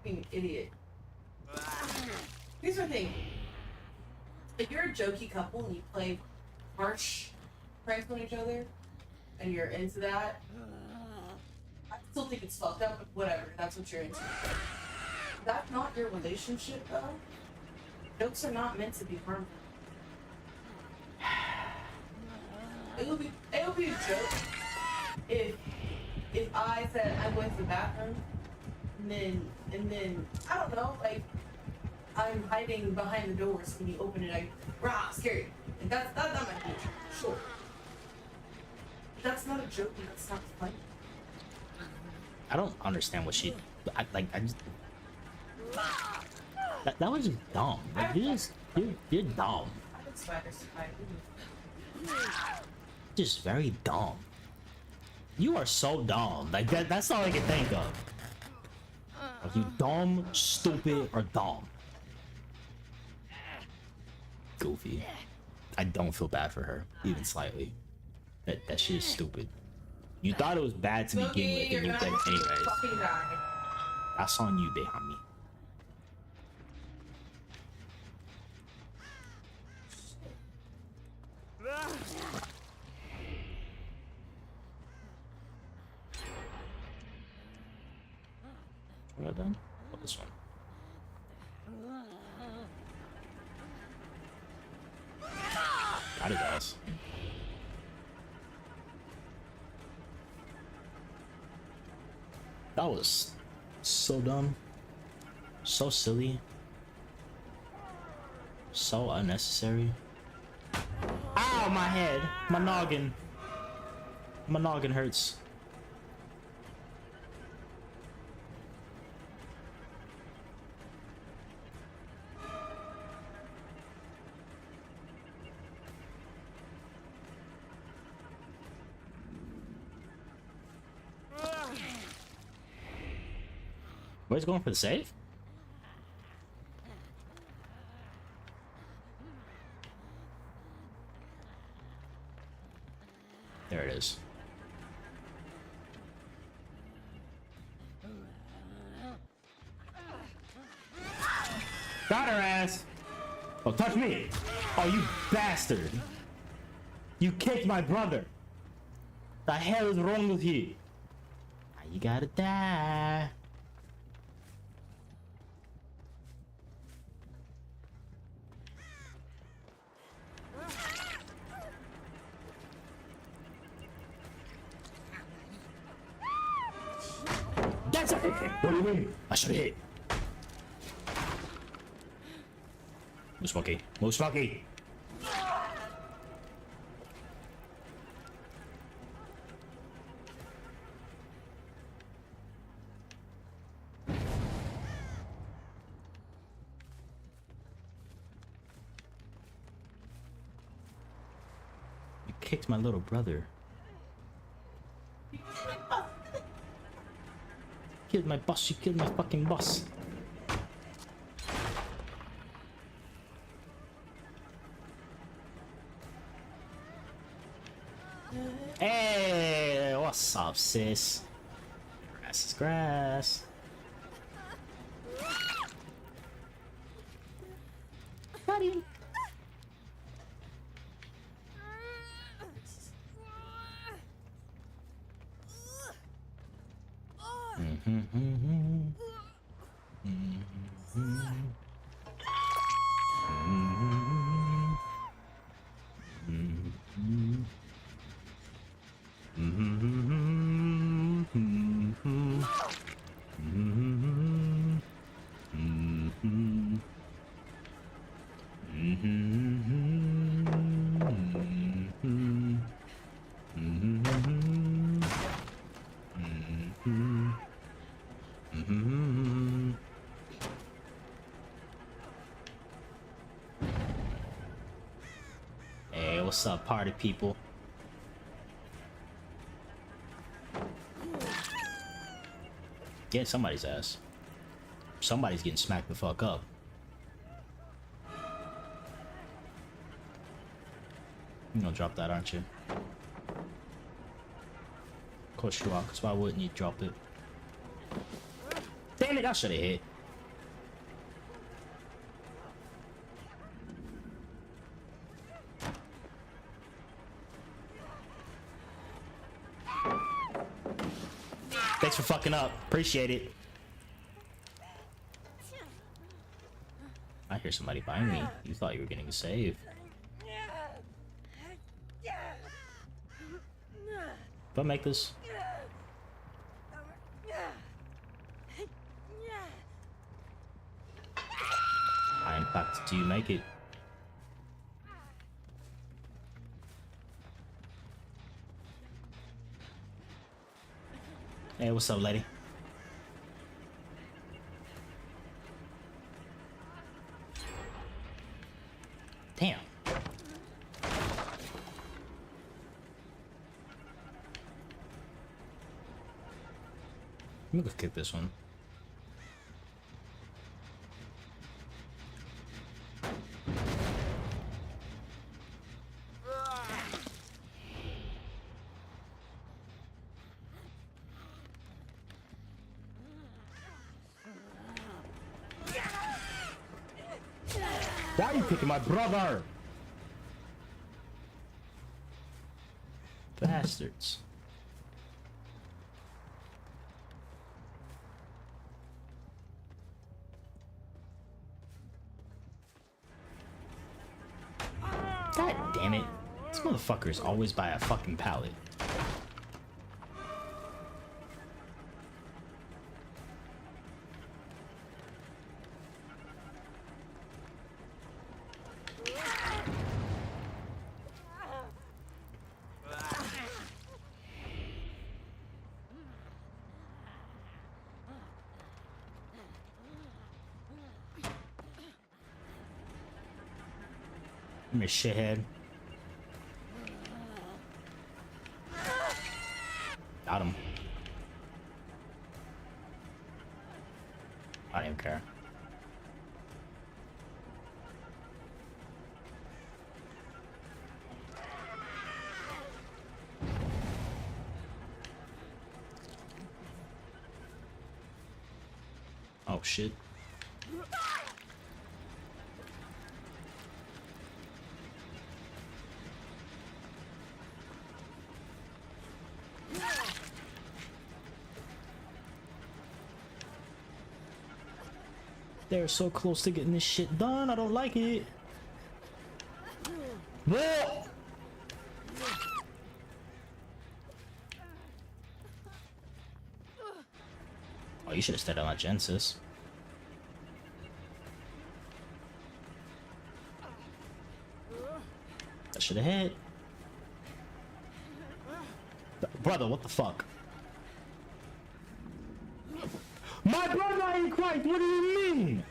Being an idiot. Here's my thing. If you're a jokey couple and you play harsh pranks on each other and you're into that, I still think it's fucked up, but whatever, that's what you're into. That's not your relationship though. Jokes are not meant to be harmful. It would be a joke if I said I'm going to the bathroom and then I don't know, like I'm hiding behind the doors when you open it, I rah, scary. Like that's not my nature, sure. But that's not a joke and that's not funny. I don't understand what she that was just dumb. Like you're dumb. I think Spider's fine. Just very dumb. You are so dumb. Like that's all I can think of. Like you dumb, stupid, or dumb. Goofy. I don't feel bad for her, even slightly. That shit is stupid. You thought it was bad to begin with, and you did it anyways. That's on you, Behami. What done? Oh, this one. Got it, guys. That was so dumb, so silly, so unnecessary. Ow, my head, my noggin hurts. Where's going for the save? There it is. Got her ass! Don't touch me! Oh, you bastard! You kicked my brother! The hell is wrong with you? Now you gotta die. That's it! What do you mean? I should hit. Move Smokey. Move Smokey! You kicked my little brother. Killed my boss, you killed my fucking boss. Hey, what's up, sis? Grass is grass. Got him. what's up, party people? Get somebody's ass. Somebody's getting smacked the fuck up. You're gonna drop that, aren't you? Of course you are, because why wouldn't you drop it? Damn it, I should have hit. Thanks for fucking up. Appreciate it. I hear somebody behind me. You thought you were getting a save. If I make this... How impact do you make it? Hey, what's up, lady? Damn. Let me go kick this one. Why are you kicking my brother? Bastards. God damn it. This motherfucker is always by a fucking pallet. Come here, shithead. Got him. I don't even care. Oh shit. They're so close to getting this shit done. I don't like it. Whoa! Oh, you should have stayed on that Genesis. That should have hit. Brother, what the fuck? My brother in Christ, what do you mean?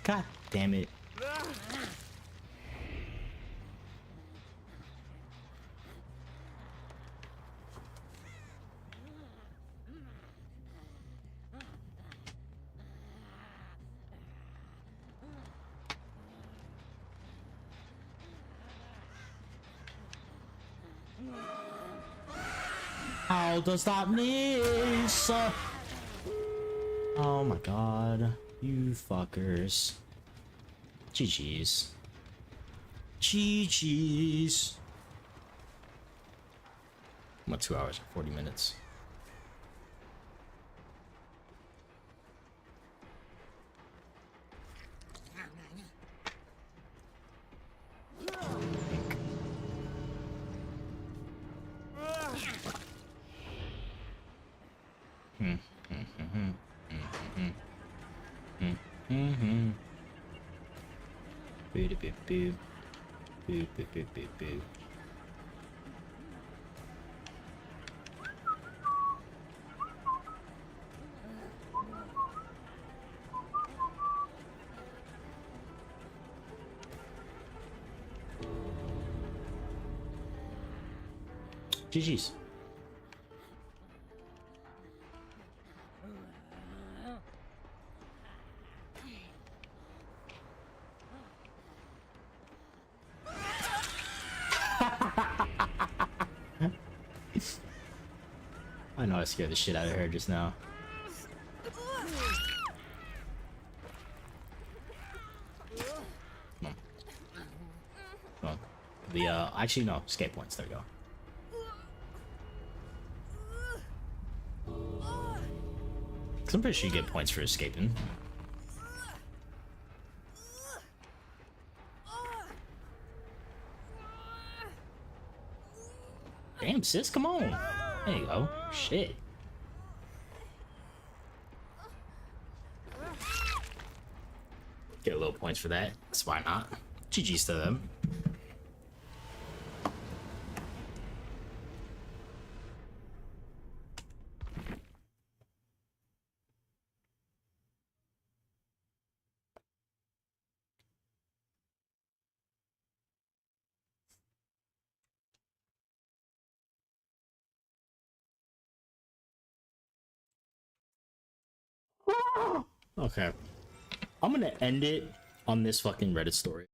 God damn it. How does that miss? Oh my god. You fuckers. GG's. GG's. I'm at 2 hours and 40 minutes. Boop, boop, boop. Boop, boop, boop, boop, boop. GG's. I know I scared the shit out of her just now. Come on. Come on. The actually no, escape points, there we go. Cause I'm pretty sure you get points for escaping. Damn, sis, come on. There you go. Shit. Get a little points for that. That's why not. GG's to them. Okay. I'm gonna end it on this fucking Reddit story.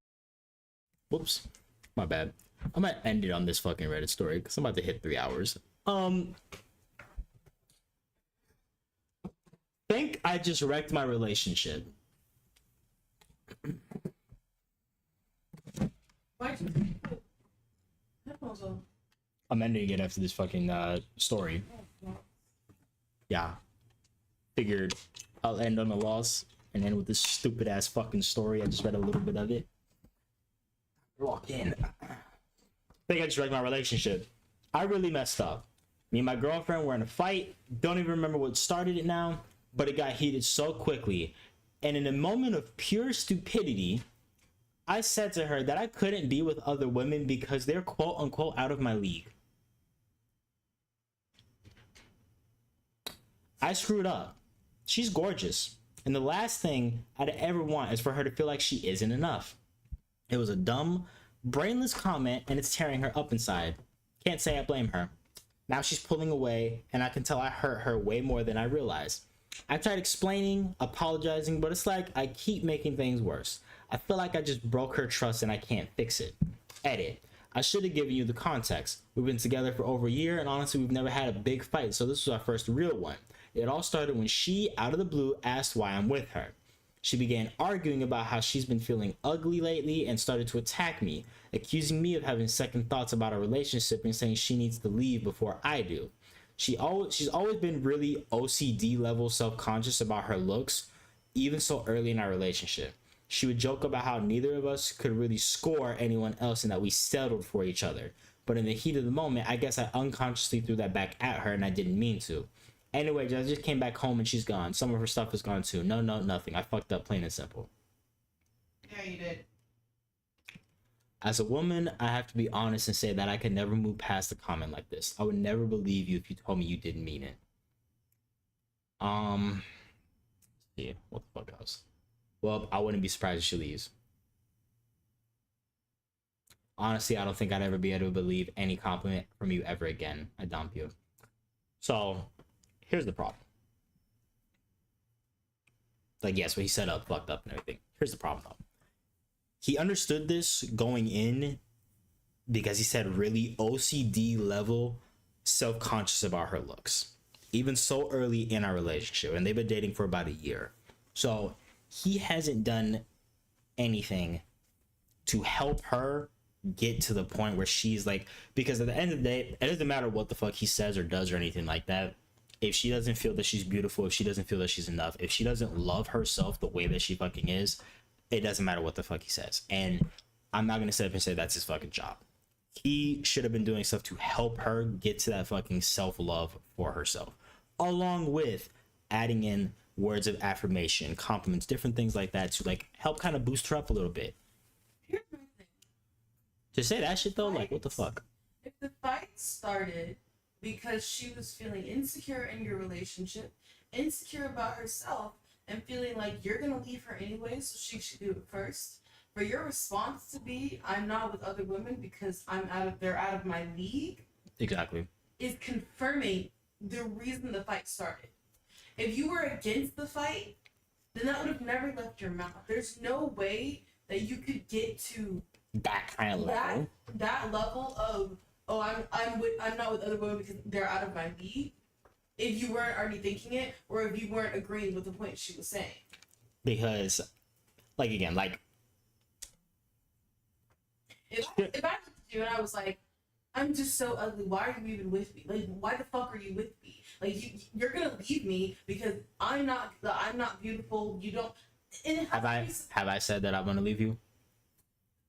Whoops. My bad. I'm gonna end it on this fucking Reddit story because I'm about to hit 3 hours. Think I just wrecked my relationship. Why'd you put headphones on? I'm ending it after this fucking story. Yeah. Figured I'll end on a loss and end with this stupid ass fucking story. I just read a little bit of it. Walk in. Think I just wrecked my relationship. I really messed up. Me and my girlfriend were in a fight. Don't even remember what started it now, but it got heated so quickly. And in a moment of pure stupidity, I said to her that I couldn't be with other women because they're quote unquote out of my league. I screwed up. She's gorgeous. And the last thing I'd ever want is for her to feel like she isn't enough. It was a dumb, brainless comment and it's tearing her up inside. Can't say I blame her. Now she's pulling away and I can tell I hurt her way more than I realized. I tried explaining, apologizing, but it's like I keep making things worse. I feel like I just broke her trust and I can't fix it. Edit. I should have given you the context. We've been together for over a year and honestly we've never had a big fight, so this was our first real one. It all started when she, out of the blue, asked why I'm with her. She began arguing about how she's been feeling ugly lately and started to attack me, accusing me of having second thoughts about our relationship and saying she needs to leave before I do. She's always been really OCD level self-conscious about her looks, even so early in our relationship. She would joke about how neither of us could really score anyone else and that we settled for each other. But in the heat of the moment, I guess I unconsciously threw that back at her and I didn't mean to. Anyway, I just came back home and she's gone. Some of her stuff is gone too. No, nothing. I fucked up, plain and simple. Yeah, you did. As a woman, I have to be honest and say that I could never move past a comment like this. I would never believe you if you told me you didn't mean it. Yeah, what the fuck else? Well, I wouldn't be surprised if she leaves. Honestly, I don't think I'd ever be able to believe any compliment from you ever again. I dump you. So, here's the problem. Like, yes, what he set up, fucked up and everything. Here's the problem, though. He understood this going in because he said really OCD level self-conscious about her looks. Even so early in our relationship. And they've been dating for about a year. So, he hasn't done anything to help her get to the point where she's like, because at the end of the day, it doesn't matter what the fuck he says or does or anything like that. If she doesn't feel that she's beautiful, if she doesn't feel that she's enough, if she doesn't love herself the way that she fucking is, it doesn't matter what the fuck he says. And I'm not gonna sit up and say that's his fucking job. He should have been doing stuff to help her get to that fucking self-love for herself, along with adding in words of affirmation, compliments, different things like that to like help kind of boost her up a little bit. To say that shit though, like what the fuck? If the fight started because she was feeling insecure in your relationship, insecure about herself, and feeling like you're gonna leave her anyway, so she should do it first. For your response to be, "I'm not with other women because they're out of my league," Exactly. is confirming the reason the fight started. If you were against the fight, then that would have never left your mouth. There's no way that you could get to That kind of level. that level of, oh, I'm not with other women because they're out of my league, if you weren't already thinking it, or if you weren't agreeing with the point she was saying. Because, like again, like If I looked at you and I was like, "I'm just so ugly. Why are you even with me? Like, why the fuck are you with me? Like, you're gonna leave me because I'm not beautiful. You don't." And have I said that I want to leave you?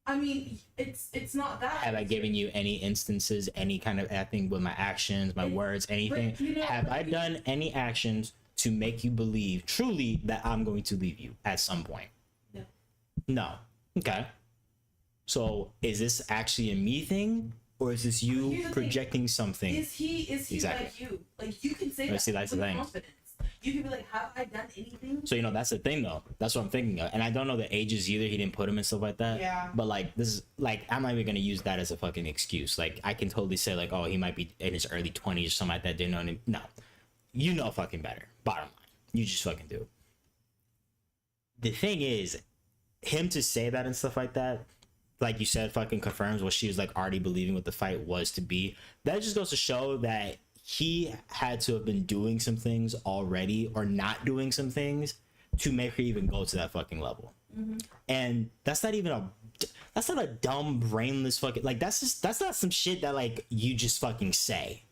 I mean, it's not that. Have I given you any instances, any kind of acting with my actions, my words, anything? You know, have I done any actions to make you believe truly that I'm going to leave you at some point? No. No. Okay. So is this actually a me thing, or is this you projecting something? Is he Exactly. like you? Like, you can say that See, that's with the thing. confidence. You can be like, "Have I done anything?" So that's the thing though. That's what I'm thinking of, and I don't know the ages either. He didn't put him and stuff like that. Yeah. But like this is like I'm not even gonna use that as a fucking excuse. Like I can totally say like, oh, he might be in his early 20s or something like that. Didn't know him. No, you know fucking better. Bottom line, you just fucking do. The thing is, him to say that and stuff like that, like you said, fucking confirms what she was like already believing what the fight was to be. That just goes to show that he had to have been doing some things already or not doing some things to make her even go to that fucking level. Mm-hmm. And that's not a dumb brainless fucking, like that's not some shit that like you just fucking say.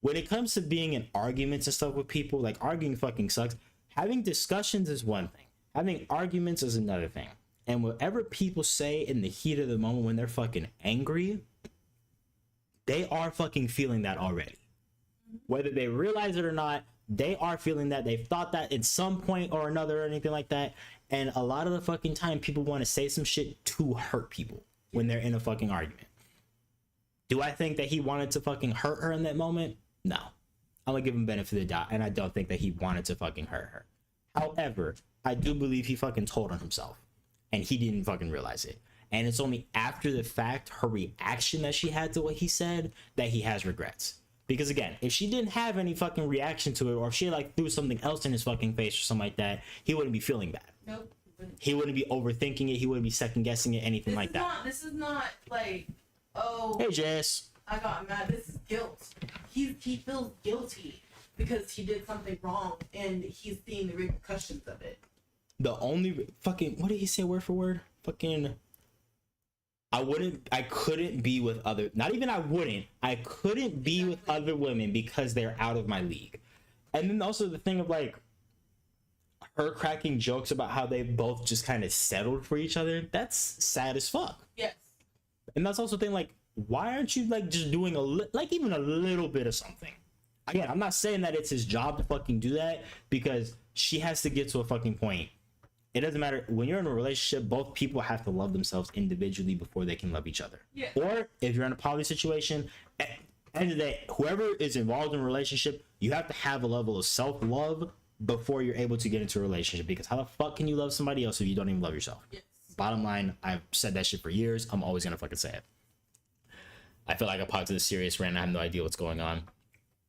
When it comes to being in arguments and stuff with people, like arguing fucking sucks. Having discussions is one thing. Having arguments is another thing. And whatever people say in the heat of the moment when they're fucking angry, they are fucking feeling that already. Whether they realize it or not, they are feeling that. They've thought that at some point or another or anything like that. And a lot of the fucking time, people want to say some shit to hurt people when they're in a fucking argument. Do I think that he wanted to fucking hurt her in that moment? No. I'm gonna give him benefit of the doubt, and I don't think that he wanted to fucking hurt her. However, I do believe he fucking told on himself, and he didn't fucking realize it. And it's only after the fact, her reaction that she had to what he said, that he has regrets. Because again, if she didn't have any fucking reaction to it, or if she like threw something else in his fucking face or something like that, he wouldn't be feeling bad. Nope. He wouldn't be overthinking it. He wouldn't be second guessing it, anything like that. This is not like, oh, Hey, Jess. I got mad. This is guilt. He feels guilty because he did something wrong, and he's seeing the repercussions of it. The only fucking, what did he say word for word? Fucking, I couldn't be with other, not even I couldn't be with other women because they're out of my league. And then also the thing of like, her cracking jokes about how they both just kind of settled for each other, that's sad as fuck. Yes. And that's also the thing, like, why aren't you like just doing even a little bit of something? Again, I'm not saying that it's his job to fucking do that, because she has to get to a fucking point. It doesn't matter. When you're in a relationship, both people have to love themselves individually before they can love each other. Yeah. Or if you're in a poly situation, at the end of the day, whoever is involved in a relationship, you have to have a level of self-love before you're able to get into a relationship. Because how the fuck can you love somebody else if you don't even love yourself? Yes. Bottom Line, I've said that shit for years. I'm always gonna fucking say it. I feel like I popped to the serious rant. I have no idea what's going on.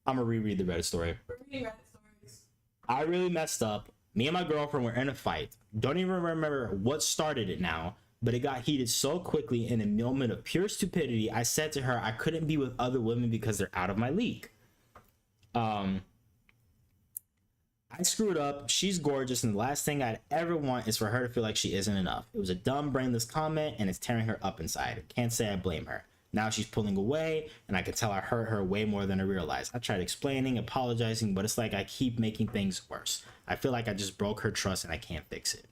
I'm gonna reread the Reddit story. We're reading Reddit stories. I really messed up. Me and my girlfriend were in a fight. Don't even remember what started it now, but it got heated so quickly. In a moment of pure stupidity, I said to her I couldn't be with other women because they're out of my league. I screwed up. She's gorgeous, and the last thing I'd ever want is for her to feel like she isn't enough. It was a dumb, brainless comment, and it's tearing her up inside. Can't say I blame her. Now she's pulling away, and I can tell I hurt her way more than I realized. I tried explaining, apologizing, but it's like I keep making things worse. I feel like I just broke her trust, and I can't fix it.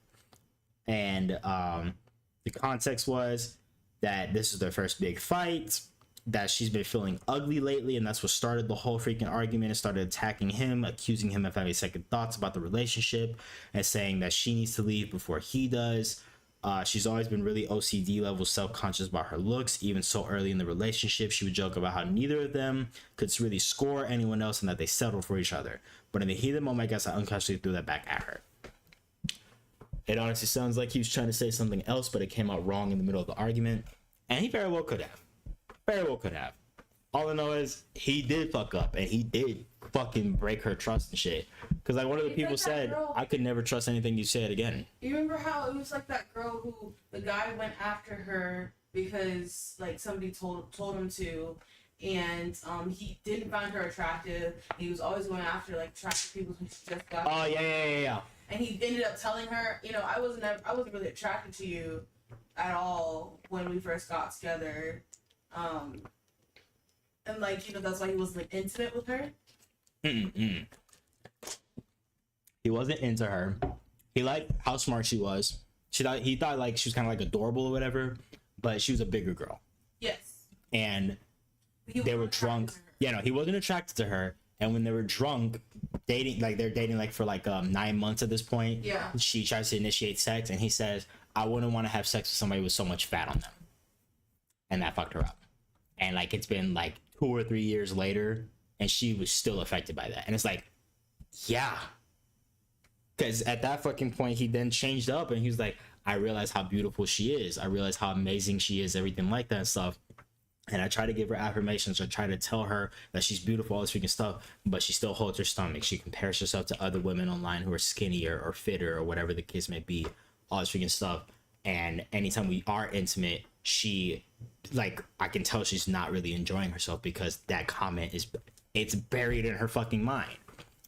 And the context was that this is their first big fight, that she's been feeling ugly lately, and that's what started the whole freaking argument. It started attacking him, accusing him of having second thoughts about the relationship, and saying that she needs to leave before he does. She's always been really OCD level self-conscious about her looks. Even so early in the relationship, she would joke about how neither of them could really score anyone else and that they settled for each other. But in the heat of the moment, I guess I unconsciously threw that back at her. It honestly sounds like he was trying to say something else, but it came out wrong in the middle of the argument. And he very well could have. Very well could have. All I know is he did fuck up and he did fucking break her trust and shit. Because like one of the people said, I could never trust anything you said again. You remember how it was like that girl who the guy went after her because like somebody told him to, and he didn't find her attractive. He was always going after like attractive people who just got. Oh yeah. And he ended up telling her, you know, I wasn't really attracted to you at all when we first got together. And like, you know, that's why he wasn't like intimate with her. He wasn't into her. He liked how smart she was. He thought like she was kind of like adorable or whatever, but she was a bigger girl. Yes. And they were drunk. Yeah, no, he wasn't attracted to her. And when they were drunk, dating, like they're dating like for like 9 months at this point. Yeah. She tries to initiate sex, and he says, "I wouldn't want to have sex with somebody with so much fat on them," and that fucked her up. And like it's been like 2 or 3 years later, and she was still affected by that. And it's like, yeah, because at that fucking point, he then changed up, and he was like, "I realize how beautiful she is. I realize how amazing she is, everything like that and stuff." And I try to give her affirmations. I try to tell her that she's beautiful, all this freaking stuff, but she still holds her stomach. She compares herself to other women online who are skinnier or fitter or whatever the case may be, all this freaking stuff. And anytime we are intimate, she, like, I can tell she's not really enjoying herself because that comment it's buried in her fucking mind.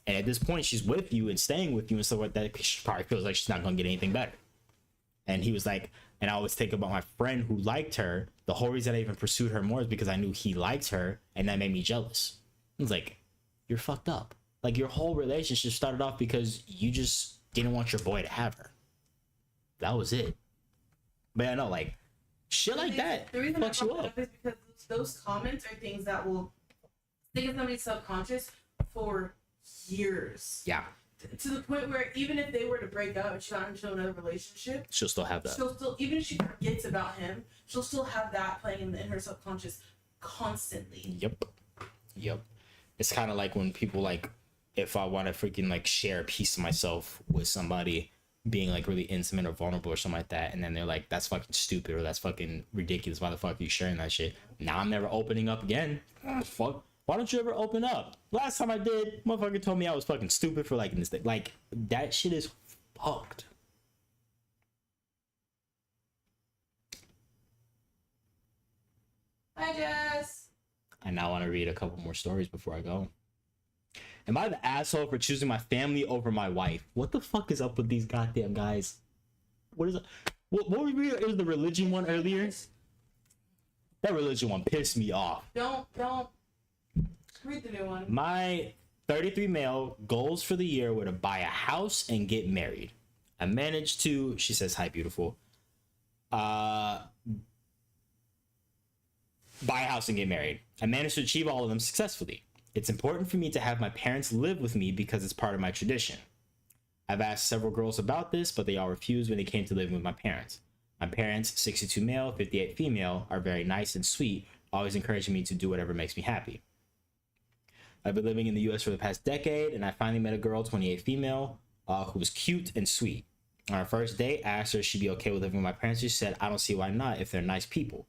And at this point, she's with you and staying with you and stuff like that. She probably feels like she's not going to get anything better. And he was like, and I always think about my friend who liked her. The whole reason I even pursued her more is because I knew he liked her, and that made me jealous. I was like, you're fucked up. Like, your whole relationship started off because you just didn't want your boy to have her. That was it. But I know, like, shit like that the reason fucks you up. Is because those comments are things that will stick in somebody's subconscious for years. Yeah. To the point where even if they were to break up and she got into another relationship, She'll still have that. she'll still, even if she forgets about him, she'll still have that playing in her subconscious constantly. Yep. It's kind of like when people, like, if I want to freaking like share a piece of myself with somebody, being like really intimate or vulnerable or something like that, and then they're like, that's fucking stupid or that's fucking ridiculous, why the fuck are you sharing that shit? Now I'm never opening up again. Fuck, why don't you ever open up? Last time I did, motherfucker told me I was fucking stupid for liking this thing. Like, that shit is fucked. Hi, Jess. I now want to read a couple more stories before I go. Am I the asshole for choosing my family over my wife? What the fuck is up with these goddamn guys? What is it? What were we reading? It was the religion one earlier. That religion one pissed me off. Don't read the new one. My 33 male goals for the year were to buy a house and get married. I managed to, she says, hi, beautiful. Buy a house and get married. I managed to achieve all of them successfully. It's important for me to have my parents live with me because it's part of my tradition. I've asked several girls about this, but they all refused when it came to living with my parents. My parents, 62 male, 58 female, are very nice and sweet, always encouraging me to do whatever makes me happy. I've been living in the US for the past decade, and I finally met a girl, 28 female, who was cute and sweet. On our first date, I asked her if she'd be okay with living with my parents. She said, I don't see why not if they're nice people.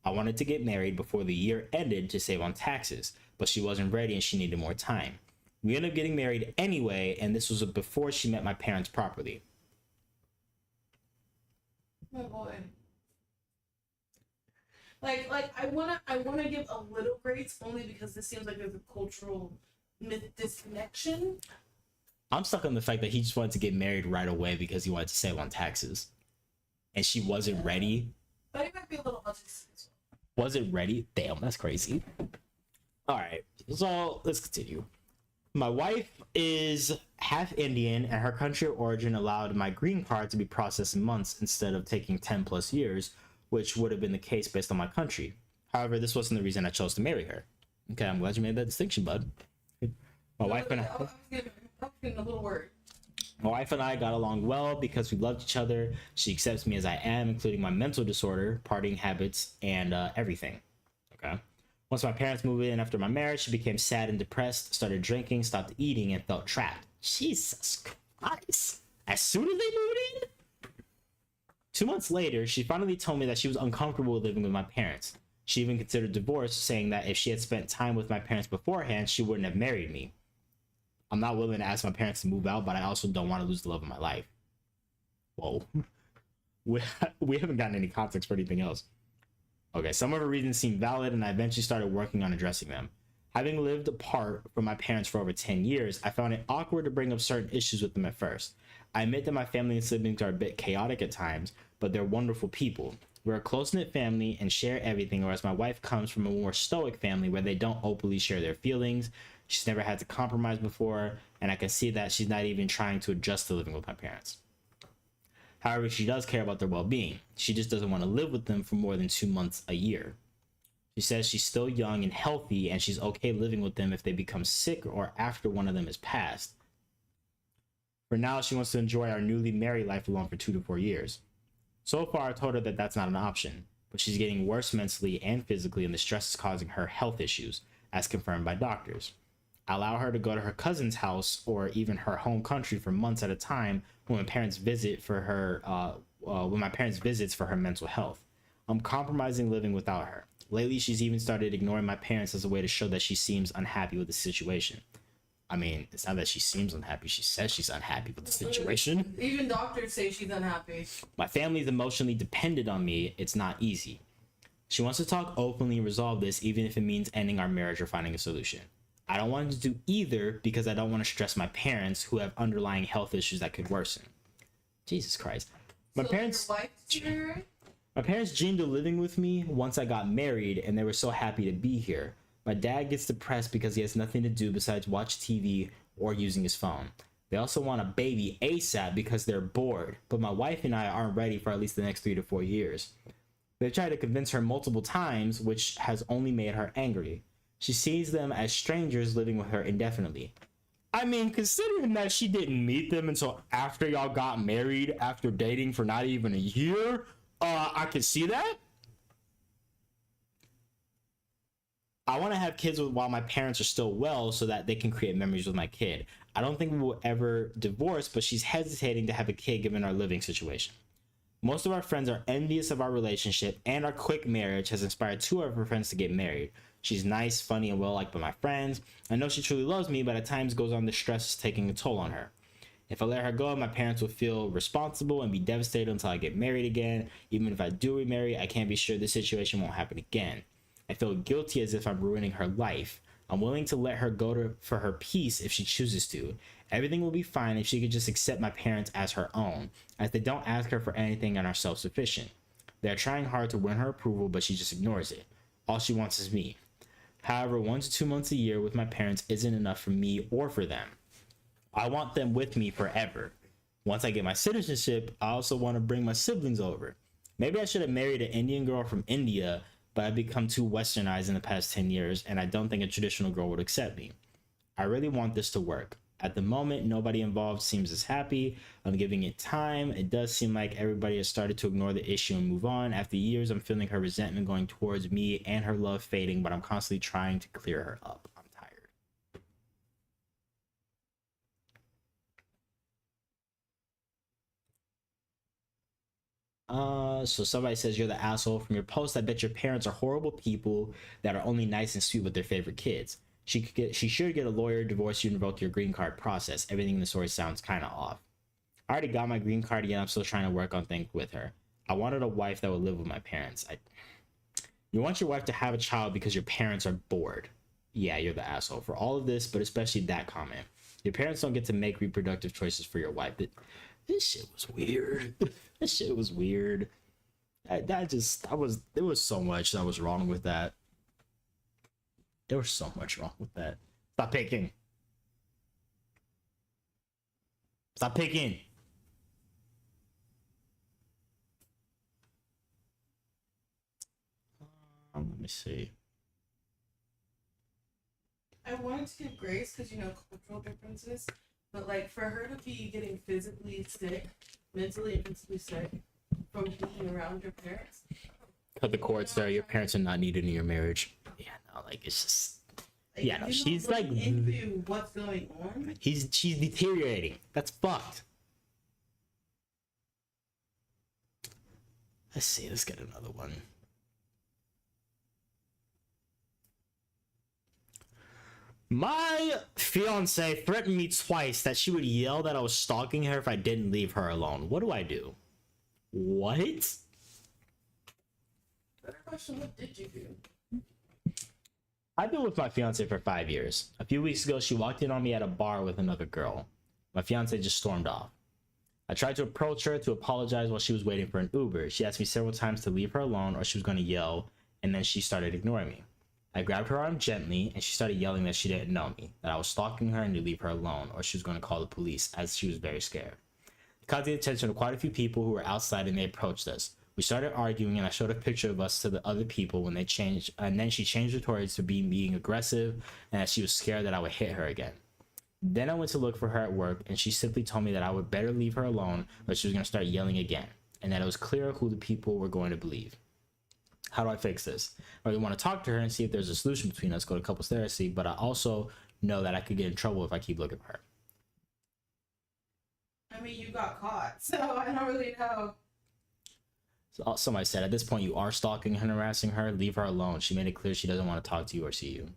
I wanted to get married before the year ended to save on taxes, but she wasn't ready and she needed more time. We ended up getting married anyway, and this was before she met my parents properly. Oh boy. Like I wanna give a little grace only because this seems like there's a cultural disconnection. I'm stuck on the fact that he just wanted to get married right away because he wanted to save on taxes, and she wasn't ready. But it might be a little autistic as well. Wasn't ready? Damn, that's crazy. All right, so let's continue. My wife is half Indian, and her country of origin allowed my green card to be processed in months instead of taking 10 plus years, which would have been the case based on my country. However, this wasn't the reason I chose to marry her. Okay, I'm glad you made that distinction, bud. My wife and I... I was getting a little word. My wife and I got along well because we loved each other. She accepts me as I am, including my mental disorder, partying habits, and everything. Okay. Once my parents moved in after my marriage, she became sad and depressed, started drinking, stopped eating, and felt trapped. Jesus Christ. As soon as they moved in? 2 months later, she finally told me that she was uncomfortable living with my parents. She even considered divorce, saying that if she had spent time with my parents beforehand, she wouldn't have married me. I'm not willing to ask my parents to move out, but I also don't want to lose the love of my life. Whoa. We haven't gotten any context for anything else. Okay, some of her reasons seemed valid, and I eventually started working on addressing them. Having lived apart from my parents for over 10 years, I found it awkward to bring up certain issues with them at first. I admit that my family and siblings are a bit chaotic at times, but they're wonderful people. We're a close-knit family and share everything, whereas my wife comes from a more stoic family where they don't openly share their feelings. She's never had to compromise before, and I can see that she's not even trying to adjust to living with my parents. However, she does care about their well-being. She just doesn't want to live with them for more than 2 months a year. She says she's still young and healthy, and she's okay living with them if they become sick or after one of them is passed. For now, she wants to enjoy our newly married life alone for 2 to 4 years. So far, I told her that that's not an option, but she's getting worse mentally and physically, and the stress is causing her health issues, as confirmed by doctors. I allow her to go to her cousin's house or even her home country for months at a time when my parents visit for her when my parents visits for her mental health. I'm compromising living without her. Lately, she's even started ignoring my parents as a way to show that she seems unhappy with the situation. I mean, it's not that she seems unhappy. She says she's unhappy with the situation. Even doctors say she's unhappy. My family is emotionally dependent on me. It's not easy. She wants to talk openly and resolve this, even if it means ending our marriage or finding a solution. I don't want to do either because I don't want to stress my parents who have underlying health issues that could worsen. Jesus Christ. My parents dreamed of living with me once I got married, and they were so happy to be here. My dad gets depressed because he has nothing to do besides watch TV or using his phone. They also want a baby ASAP because they're bored, but my wife and I aren't ready for at least the next 3 to 4 years. They've tried to convince her multiple times, which has only made her angry. She sees them as strangers living with her indefinitely. I mean, considering that she didn't meet them until after y'all got married, after dating for not even a year, I can see that. I want to have kids while my parents are still well so that they can create memories with my kid. I don't think we will ever divorce, but she's hesitating to have a kid given our living situation. Most of our friends are envious of our relationship, and our quick marriage has inspired 2 of her friends to get married. She's nice, funny, and well liked by my friends. I know she truly loves me, but at times goes on the stress is taking a toll on her. If I let her go, my parents will feel responsible and be devastated until I get married again. Even if I do remarry, I can't be sure this situation won't happen again. I feel guilty as if I'm ruining her life. I'm willing to let her go for her peace if she chooses to. Everything will be fine if she could just accept my parents as her own, as they don't ask her for anything and are self-sufficient. They're trying hard to win her approval, but she just ignores it. All she wants is me. However, 1 to 2 months a year with my parents isn't enough for me or for them. I want them with me forever. Once I get my citizenship, I also want to bring my siblings over. Maybe I should have married an Indian girl from India, but I've become too westernized in the past 10 years, and I don't think a traditional girl would accept me. I really want this to work. At the moment, nobody involved seems as happy. I'm giving it time. It does seem like everybody has started to ignore the issue and move on. After years, I'm feeling her resentment going towards me and her love fading, but I'm constantly trying to clear her up. I'm tired. So somebody says you're the asshole from your post. I bet your parents are horrible people that are only nice and sweet with their favorite kids. She should get a lawyer, divorce you, and revoke your green card process. Everything in the story sounds kind of off. I already got my green card, yet I'm still trying to work on things with her. I wanted a wife that would live with my parents. You want your wife to have a child because your parents are bored. Yeah, you're the asshole for all of this, but especially that comment. Your parents don't get to make reproductive choices for your wife. This shit was weird. This shit was weird. There was so much that was wrong with that. There was so much wrong with that. Stop picking. Stop picking. Let me see. I wanted to give grace because, cultural differences, But like for her to be getting physically sick, mentally and physically sick from being around your parents. Cut the cord, sir. Your parents are not needed in your marriage. Yeah, no, like it's just. Like, Yeah, no, she's like into what's going on. she's deteriorating. That's fucked. Let's see. Let's get another one. My fiance threatened me twice that she would yell that I was stalking her if I didn't leave her alone. What do I do? What? Better question, what did you do? I've been with my fiance for 5 years. A few weeks ago, she walked in on me at a bar with another girl. My fiance just stormed off. I tried to approach her to apologize while she was waiting for an Uber. She asked me several times to leave her alone or she was going to yell, and then she started ignoring me. I grabbed her arm gently, and she started yelling that she didn't know me, that I was stalking her and to leave her alone, or she was going to call the police, as she was very scared. It caught the attention of quite a few people who were outside, and they approached us. We started arguing, and I showed a picture of us to the other people when they changed, and then she changed her towards to being aggressive, and that she was scared that I would hit her again. Then I went to look for her at work, and she simply told me that I would better leave her alone, or she was going to start yelling again, and that it was clear who the people were going to believe. How do I fix this? I really want to talk to her and see if there's a solution between us, go to couples therapy, but I also know that I could get in trouble if I keep looking for her. I mean, you got caught, so I don't really know. So somebody said, at this point, you are stalking and harassing her. Leave her alone. She made it clear she doesn't want to talk to you or see you.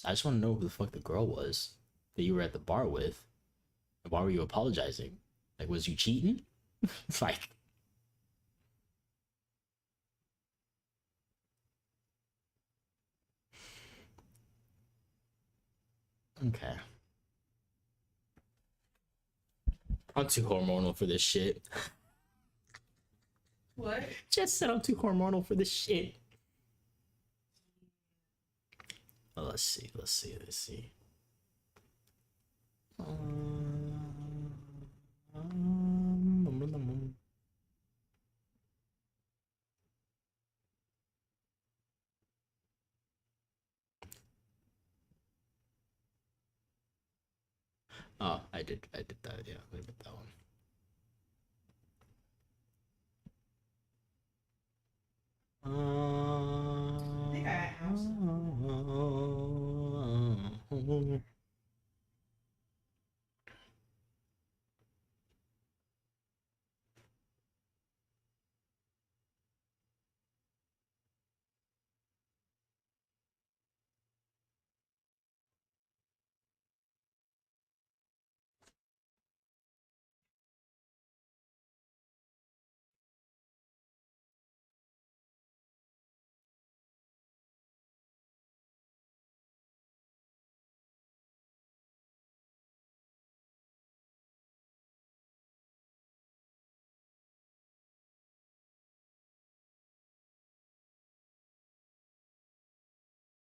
I just want to know who the fuck the girl was that you were at the bar with. And why were you apologizing? Like, was you cheating? Like, okay. I'm too hormonal for this shit. What? Just said I'm too hormonal for this shit. Well, let's see. Oh, I did that. Yeah, I did that one. I think I have some.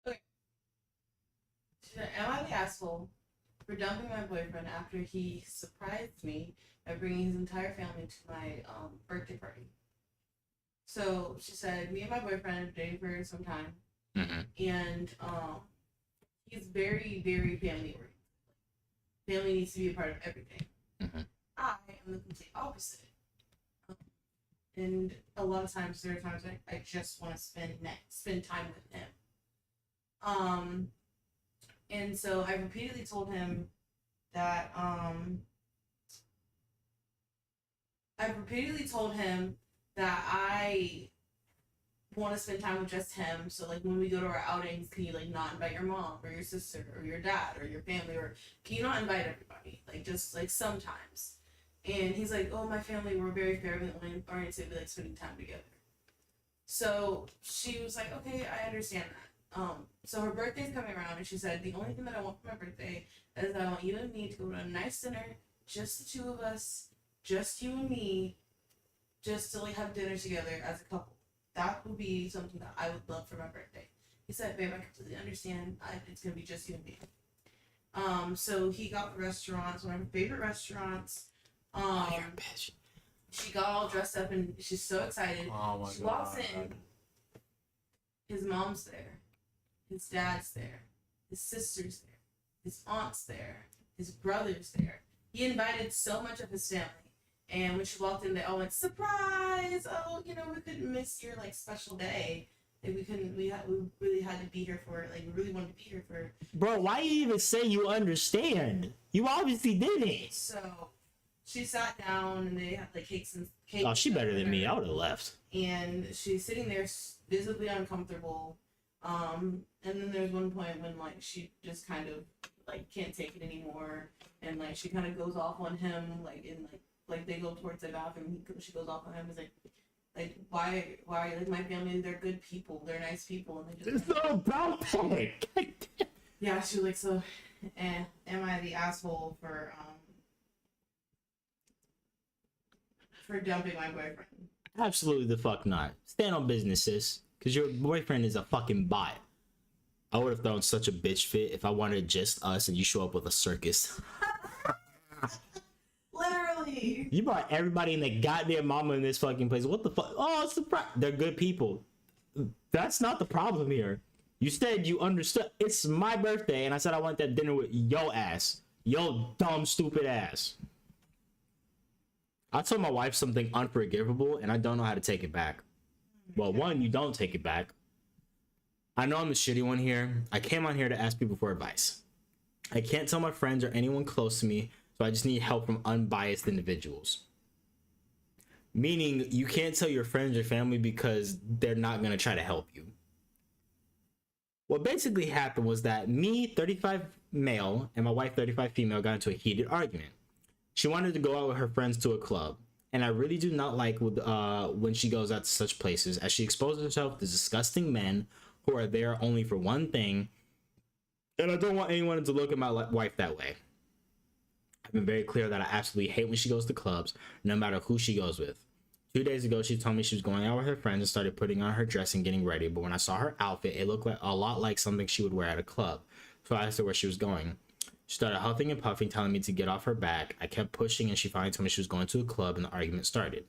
Okay. Am I the asshole for dumping my boyfriend after he surprised me by bringing his entire family to my birthday party? So she said, me and my boyfriend have dated for some time, and he's very, very family oriented. Family needs to be a part of everything. I am the complete opposite. And a lot of times, there are times I just want to spend time with him. And so I repeatedly told him that I want to spend time with just him. So like when we go to our outings, can you like not invite your mom or your sister or your dad or your family, or can you not invite everybody? Like just like sometimes. And he's like, oh, my family, we're very family oriented, we like spending time together. So she was like, okay, I understand that. So her birthday's coming around, and she said, the only thing that I want for my birthday is that I want you and me to go to a nice dinner, just the two of us, just you and me, just to like have dinner together as a couple. That would be something that I would love for my birthday. He said, babe, I completely understand. It's gonna be just you and me. So he got the restaurants, one of my favorite restaurants. Oh, you're a bitch. She got all dressed up and she's so excited. Oh my She god. walks in. His mom's there. His dad's there. His sister's there. His aunt's there. His brother's there. He invited so much of his family. And when she walked in, they all went, surprise! Oh, you know, we couldn't miss your, like, special day. Like, we really had to be here for it. Like, we really wanted to be here for. Bro, why you even say you understand? You obviously didn't. So, she sat down and they had, like, cake. Oh, she better than me. I would have left. And she's sitting there visibly uncomfortable. And then there's one point when, like, she just kind of, like, can't take it anymore. And, like, she kind of goes off on him, like, in, like they go towards the bathroom. She goes off on him. He's like, why, like, my family, they're good people. They're nice people. And they just, It's not about that. yeah, she was like, so, am I the asshole for dumping my boyfriend? Absolutely the fuck not. Stand on business, sis. Because your boyfriend is a fucking bot. I would have thrown such a bitch fit if I wanted just us and you show up with a circus. Literally. You brought everybody in the goddamn mama in this fucking place. What the fuck? Oh, surprise. They're good people. That's not the problem here. You said you understood. It's my birthday, and I said I want that dinner with yo ass. Yo dumb, stupid ass. I told my wife something unforgivable, and I don't know how to take it back. Well, one, you don't take it back. I know I'm the shitty one here. I came on here to ask people for advice. I can't tell my friends or anyone close to me, so I just need help from unbiased individuals. Meaning, you can't tell your friends or family because they're not going to try to help you. What basically happened was that me, 35 male, and my wife, 35 female, got into a heated argument. She wanted to go out with her friends to a club, and I really do not like when she goes out to such places, as she exposes herself to disgusting men who are there only for one thing, and I don't want anyone to look at my wife that way. I've been very clear that I absolutely hate when she goes to clubs, no matter who she goes with. 2 days ago, she told me she was going out with her friends and started putting on her dress and getting ready, but when I saw her outfit, it looked like a lot like something she would wear at a club. So I asked her where she was going. She started huffing and puffing, telling me to get off her back. I kept pushing, and she finally told me she was going to a club, and the argument started.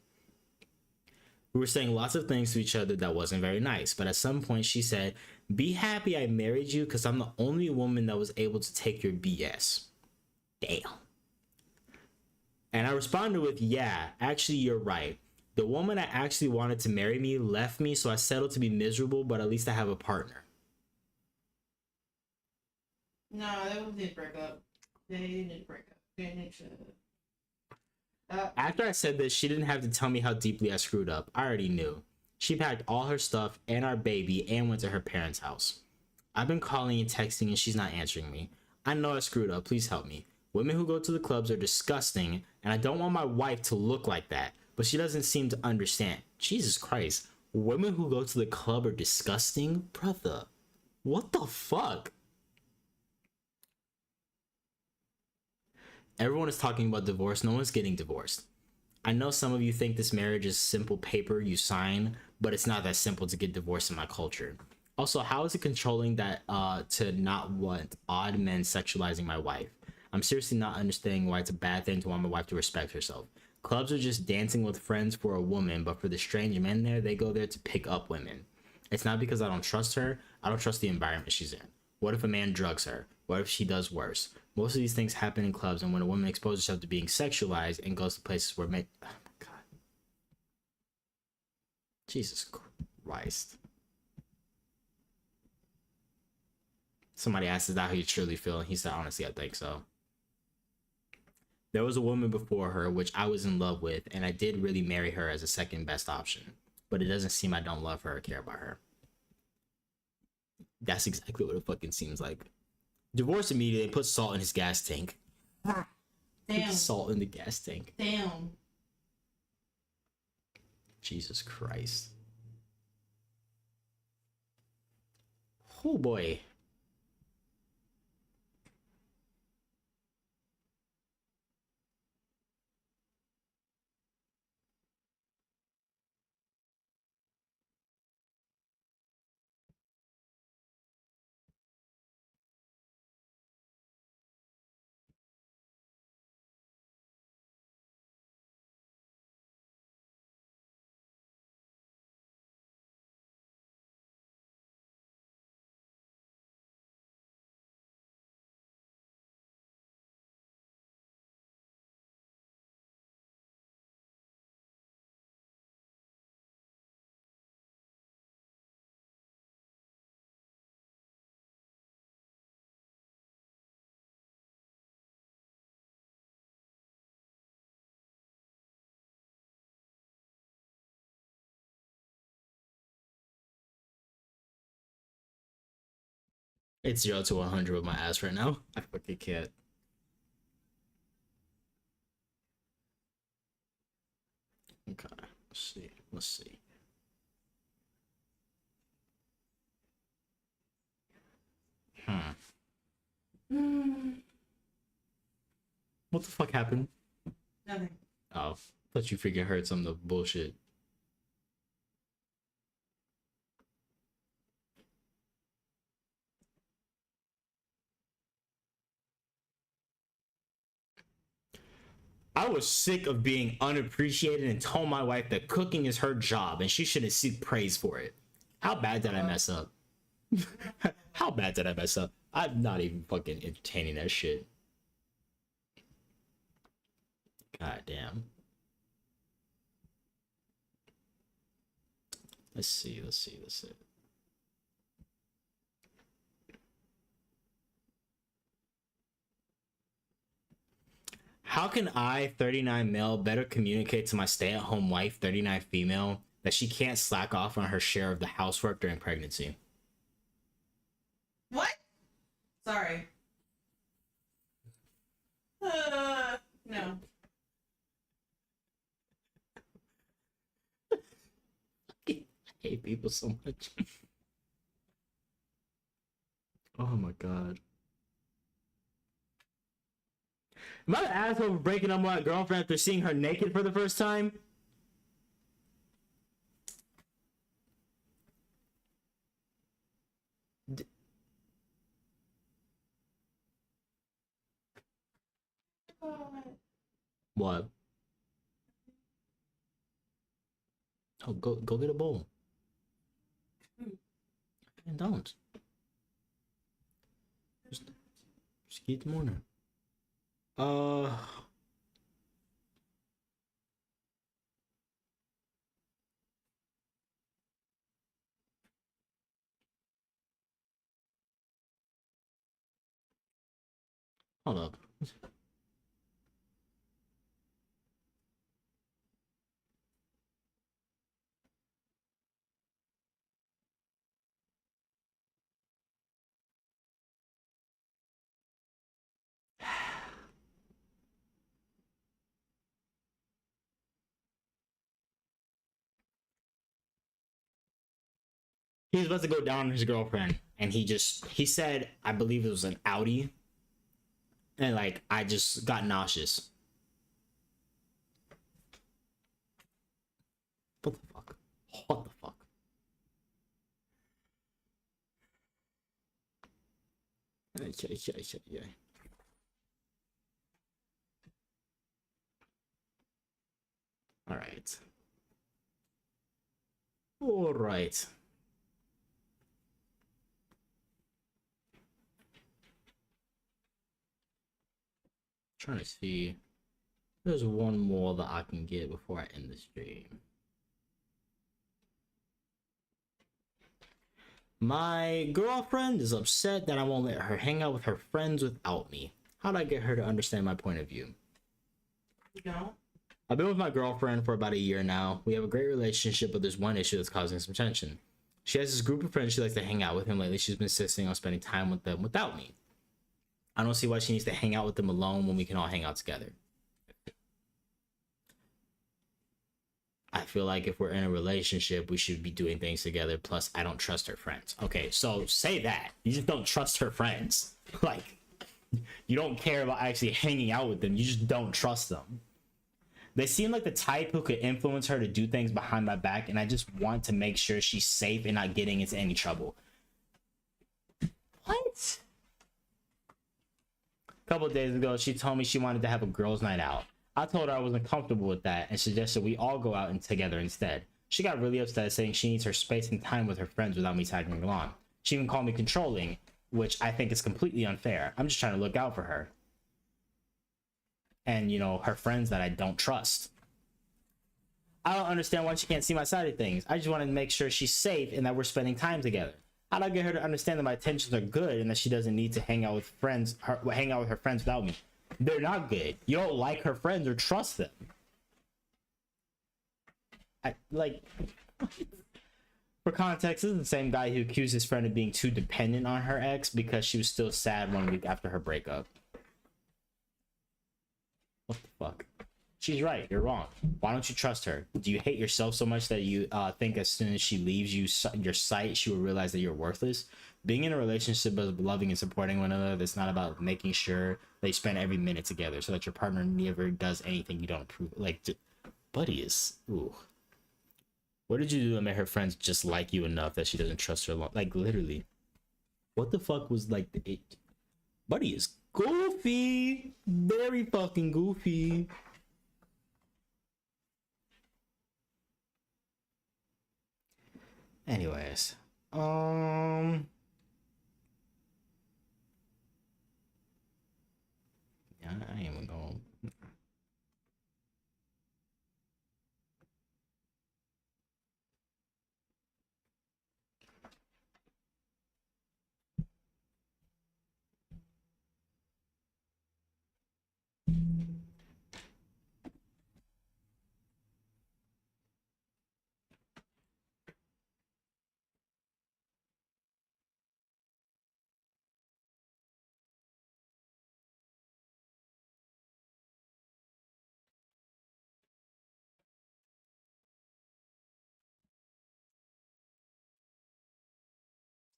We were saying lots of things to each other that wasn't very nice, but at some point she said, "Be happy I married you because I'm the only woman that was able to take your BS." Damn. And I responded with, "Yeah, actually you're right. The woman that actually wanted to marry me left me, so I settled to be miserable, but at least I have a partner." No, they didn't break up. They didn't break up. They didn't shut up. After I said this, she didn't have to tell me how deeply I screwed up. I already knew. She packed all her stuff and our baby and went to her parents' house. I've been calling and texting and she's not answering me. I know I screwed up. Please help me. Women who go to the clubs are disgusting, and I don't want my wife to look like that, but she doesn't seem to understand. Jesus Christ. Women who go to the club are disgusting? Brother, what the fuck? Everyone is talking about divorce. No one's getting divorced. I know some of you think this marriage is simple paper you sign, but it's not that simple to get divorced in my culture. Also, how is it controlling that to not want odd men sexualizing my wife? I'm seriously not understanding why it's a bad thing to want my wife to respect herself. Clubs are just dancing with friends for a woman, but for the strange men there, they go there to pick up women. It's not because I don't trust her. I don't trust the environment she's in. What if a man drugs her? What if she does worse? Most of these things happen in clubs, and when a woman exposes herself to being sexualized and goes to places where men... Oh my god. Jesus Christ. Somebody asked, "Is that how you truly feel?" And he said, "Honestly, I think so." There was a woman before her, which I was in love with, and I did really marry her as a second best option. But it doesn't seem I don't love her or care about her. That's exactly what it fucking seems like. Divorce immediately, put salt in his gas tank. Damn. Put salt in the gas tank. Damn. Jesus Christ. Oh boy. It's 0 to 100 with my ass right now. I fucking can't. Okay, let's see. Let's see. What the fuck happened? Nothing. Oh, thought you freaking heard some of the bullshit. I was sick of being unappreciated and told my wife that cooking is her job and she shouldn't seek praise for it. How bad did I mess up? How bad did I mess up? I'm not even fucking entertaining that shit. God damn. Let's see. How can I, 39 male, better communicate to my stay-at-home wife, 39 female, that she can't slack off on her share of the housework during pregnancy? What? Sorry. No. I hate people so much. Oh my god. Am I an asshole for breaking up with my girlfriend after seeing her naked for the first time? What? Oh, go get a bowl. And don't. Just eat the morning. Hold up. He was about to go down on his girlfriend, and he said, I believe it was an Audi, and like I just got nauseous. What the fuck? What the fuck? Yeah. All right. All right. Trying to see. There's one more that I can get before I end the stream. My girlfriend is upset that I won't let her hang out with her friends without me. How do I get her to understand my point of view? No. I've been with my girlfriend for about a year now. We have a great relationship, but there's one issue that's causing some tension. She has this group of friends she likes to hang out with, and lately she's been insisting on spending time with them without me. I don't see why she needs to hang out with them alone when we can all hang out together. I feel like if we're in a relationship, we should be doing things together. Plus, I don't trust her friends. Okay, so say that. You just don't trust her friends. Like, you don't care about actually hanging out with them. You just don't trust them. They seem like the type who could influence her to do things behind my back, and I just want to make sure she's safe and not getting into any trouble. What? A couple of days ago, she told me she wanted to have a girls' night out. I told her I wasn't comfortable with that and suggested we all go out and together instead. She got really upset, saying she needs her space and time with her friends without me tagging along. She even called me controlling, which I think is completely unfair. I'm just trying to look out for her. And, you know, her friends that I don't trust. I don't understand why she can't see my side of things. I just want to make sure she's safe and that we're spending time together. How do I get her to understand that my intentions are good and that she doesn't need to hang out with her friends without me? They're not good. You don't like her friends or trust them. For context, this is the same guy who accused his friend of being too dependent on her ex because she was still sad 1 week after her breakup. What the fuck? She's right. You're wrong. Why don't you trust her? Do you hate yourself so much that you think as soon as she leaves your sight, she will realize that you're worthless? Being in a relationship of loving and supporting one another, that's not about making sure they spend every minute together so that your partner never does anything you don't approve. Like, buddy is... Ooh. What did you do to make her friends just like you enough that she doesn't trust her? Like, literally. What the fuck was like... Buddy is goofy. Very fucking goofy. Anyways. Yeah, I ain't even going.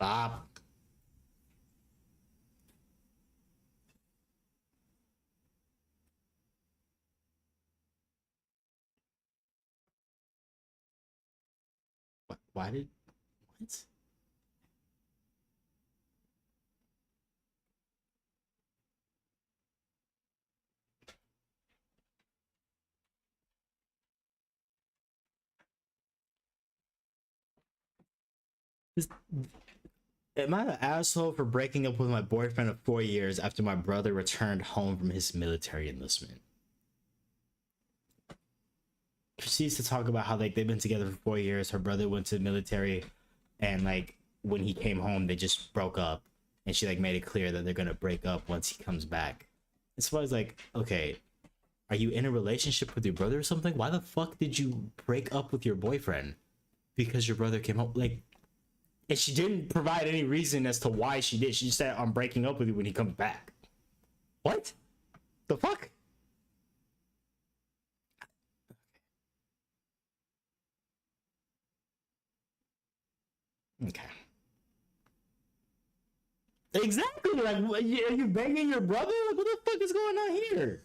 Stop. Why did... What? This... Am I an asshole for breaking up with my boyfriend of 4 years after my brother returned home from his military enlistment? Proceeds to talk about how like they've been together for 4 years. Her brother went to the military, and like when he came home, they just broke up. And she like made it clear that they're gonna break up once he comes back. And so I was like, okay, are you in a relationship with your brother or something? Why the fuck did you break up with your boyfriend? Because your brother came home, like. And she didn't provide any reason as to why she did. She just said, I'm breaking up with you when he comes back. What? The fuck? Okay. Exactly. Like, are you banging your brother? Like, what the fuck is going on here?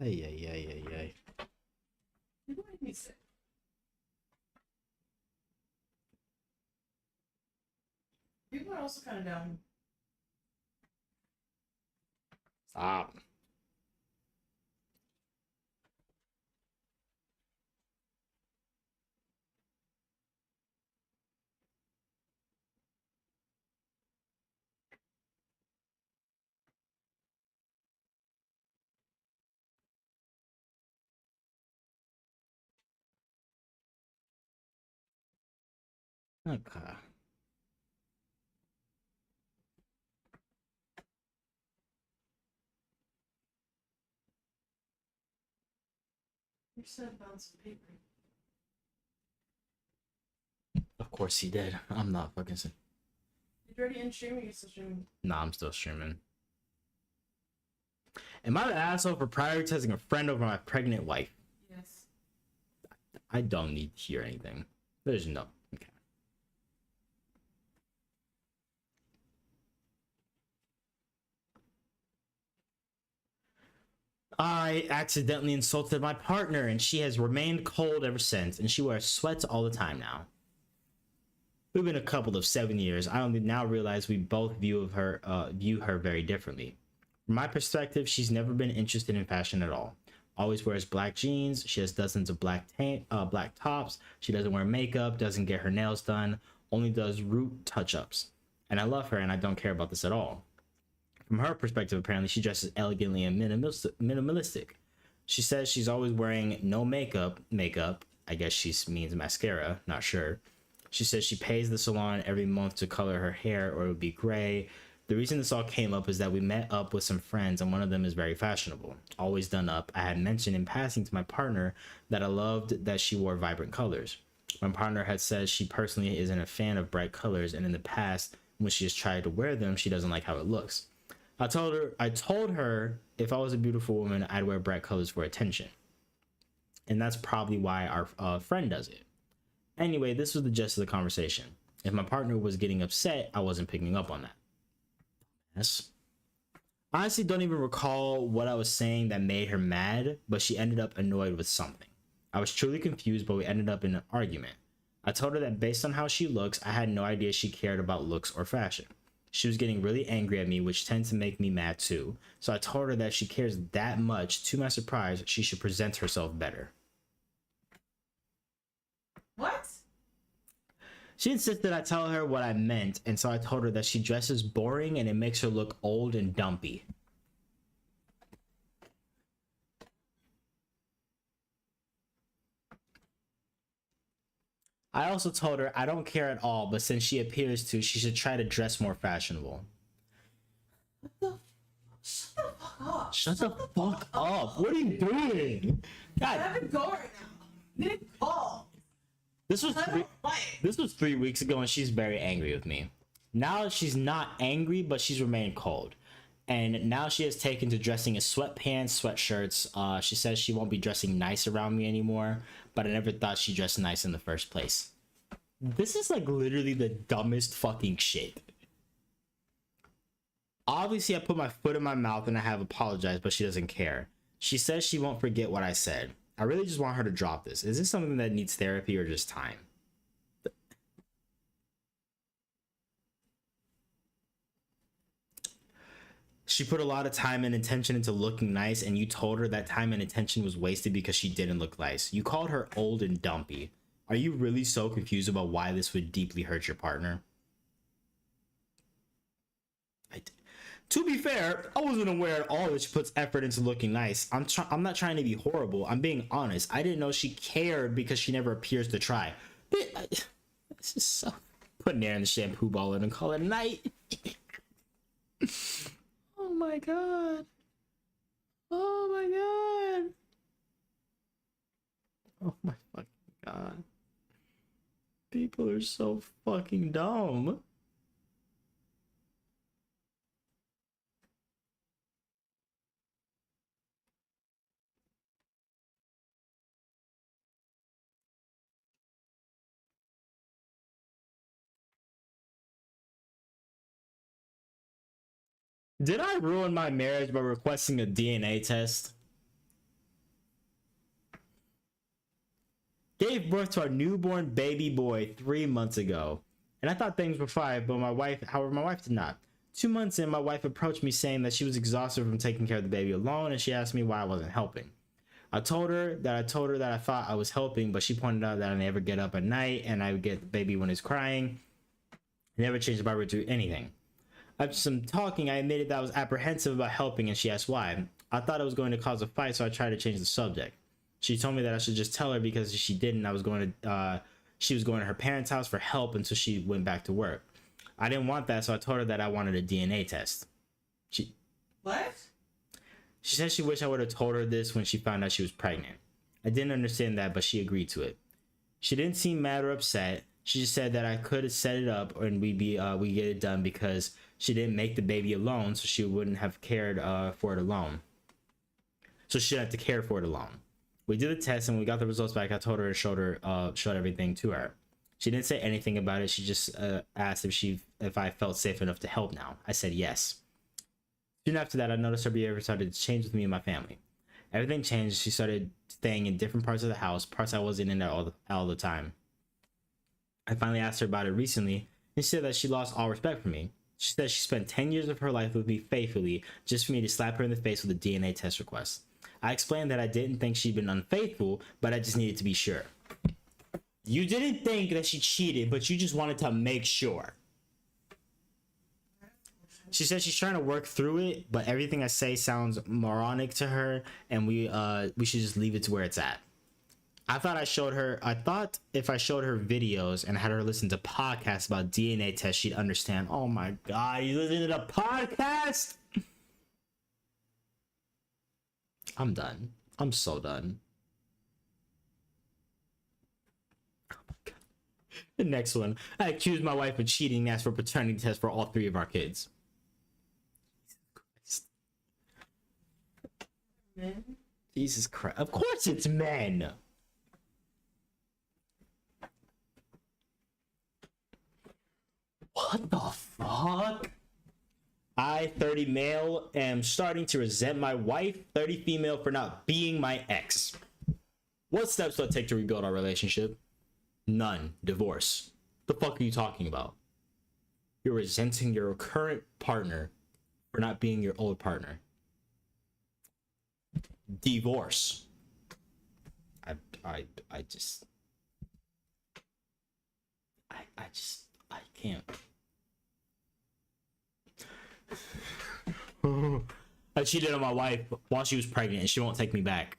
Ay, ay, ay, ay, ay. People make me sick. People are also kind of down. Stop. Okay. You said about some paper. Of course he did. I'm not fucking... Did you already end streaming? You're still streaming? Nah, I'm still streaming. Am I an asshole for prioritizing a friend over my pregnant wife? Yes. I don't need to hear anything. There's no... Okay. I accidentally insulted my partner and she has remained cold ever since, and she wears sweats all the time now. We've been a couple of 7 years. I only now realize we both view her very differently. From my perspective, she's never been interested in fashion at all. Always wears black jeans. She has dozens of black tops. She doesn't wear makeup, doesn't get her nails done, only does root touch-ups. And I love her and I don't care about this at all. From her perspective, apparently, she dresses elegantly and minimalistic. She says she's always wearing no makeup. I guess she means mascara, not sure. She says she pays the salon every month to color her hair or it would be gray. The reason this all came up is that we met up with some friends and one of them is very fashionable, always done up. I had mentioned in passing to my partner that I loved that she wore vibrant colors. My partner had said she personally isn't a fan of bright colors, and in the past, when she has tried to wear them, she doesn't like how it looks. I told her if I was a beautiful woman, I'd wear bright colors for attention. And that's probably why our friend does it. Anyway, this was the gist of the conversation. If my partner was getting upset, I wasn't picking up on that. Yes. Honestly, don't even recall what I was saying that made her mad, but she ended up annoyed with something. I was truly confused, but we ended up in an argument. I told her that based on how she looks, I had no idea she cared about looks or fashion. She was getting really angry at me, which tends to make me mad too. So I told her that if she cares that much, to my surprise, she should present herself better. What? She insisted I tell her what I meant, and so I told her that she dresses boring and it makes her look old and dumpy. I also told her I don't care at all, but since she appears to, she should try to dress more fashionable. Shut the fuck up. Shut the fuck up. What are you doing? I God. have it going now. Need a call. This was 3 weeks ago and she's very angry with me. Now she's not angry, but she's remained cold. And now she has taken to dressing in sweatpants, sweatshirts. She says she won't be dressing nice around me anymore, but I never thought she dressed nice in the first place. This is like literally the dumbest fucking shit. Obviously, I put my foot in my mouth and I have apologized, but she doesn't care. She says she won't forget what I said. I really just want her to drop this. Is this something that needs therapy or just time? She put a lot of time and attention into looking nice, and you told her that time and attention was wasted because she didn't look nice. You called her old and dumpy. Are you really so confused about why this would deeply hurt your partner? To be fair, I wasn't aware at all that she puts effort into looking nice. I'm not trying to be horrible. I'm being honest. I didn't know she cared because she never appears to try. This is so... Putting air in the shampoo ball and call it a night. Oh my god. Oh my god. Oh my fucking god. People are so fucking dumb. Did I ruin my marriage by requesting a DNA test? Gave birth to our newborn baby boy 3 months ago. And I thought things were fine, but my wife did not. 2 months in, my wife approached me saying that she was exhausted from taking care of the baby alone, and she asked me why I wasn't helping. I told her that I thought I was helping, but she pointed out that I never get up at night and I would get the baby when it's crying. I never changed my route to anything. After some talking, I admitted that I was apprehensive about helping, and she asked why. I thought it was going to cause a fight, so I tried to change the subject. She told me that I should just tell her because if she didn't, she was going to her parents' house for help until she went back to work. I didn't want that, so I told her that I wanted a DNA test. What? She said she wished I would have told her this when she found out she was pregnant. I didn't understand that, but she agreed to it. She didn't seem mad or upset. She just said that I could have set it up and we get it done because she didn't make the baby alone, so she wouldn't have cared for it alone. So she didn't have to care for it alone. We did the test and when we got the results back, I told her and showed everything to her. She didn't say anything about it. She just asked if I felt safe enough to help now. I said yes. Soon after that, I noticed her behavior started to change with me and my family. Everything changed. She started staying in different parts of the house, parts I wasn't in all the time. I finally asked her about it recently, and she said that she lost all respect for me. She said she spent 10 years of her life with me faithfully just for me to slap her in the face with a DNA test request. I explained that I didn't think she'd been unfaithful, but I just needed to be sure. You didn't think that she cheated, but you just wanted to make sure. She said she's trying to work through it, but everything I say sounds moronic to her, and we should just leave it to where it's at. I thought if I showed her videos and had her listen to podcasts about DNA tests, she'd understand. Oh my god, you listen to the podcast? I'm done. I'm so done. Oh my god. The next one. I accused my wife of cheating and asked for paternity tests for all 3 of our kids. Men? Jesus Christ. Of course it's men. What the fuck? I, 30 male, am starting to resent my wife, 30 female, for not being my ex. What steps do I take to rebuild our relationship? None. Divorce. The fuck are you talking about? You're resenting your current partner for not being your old partner. Divorce. I can't. I cheated on my wife while she was pregnant and she won't take me back.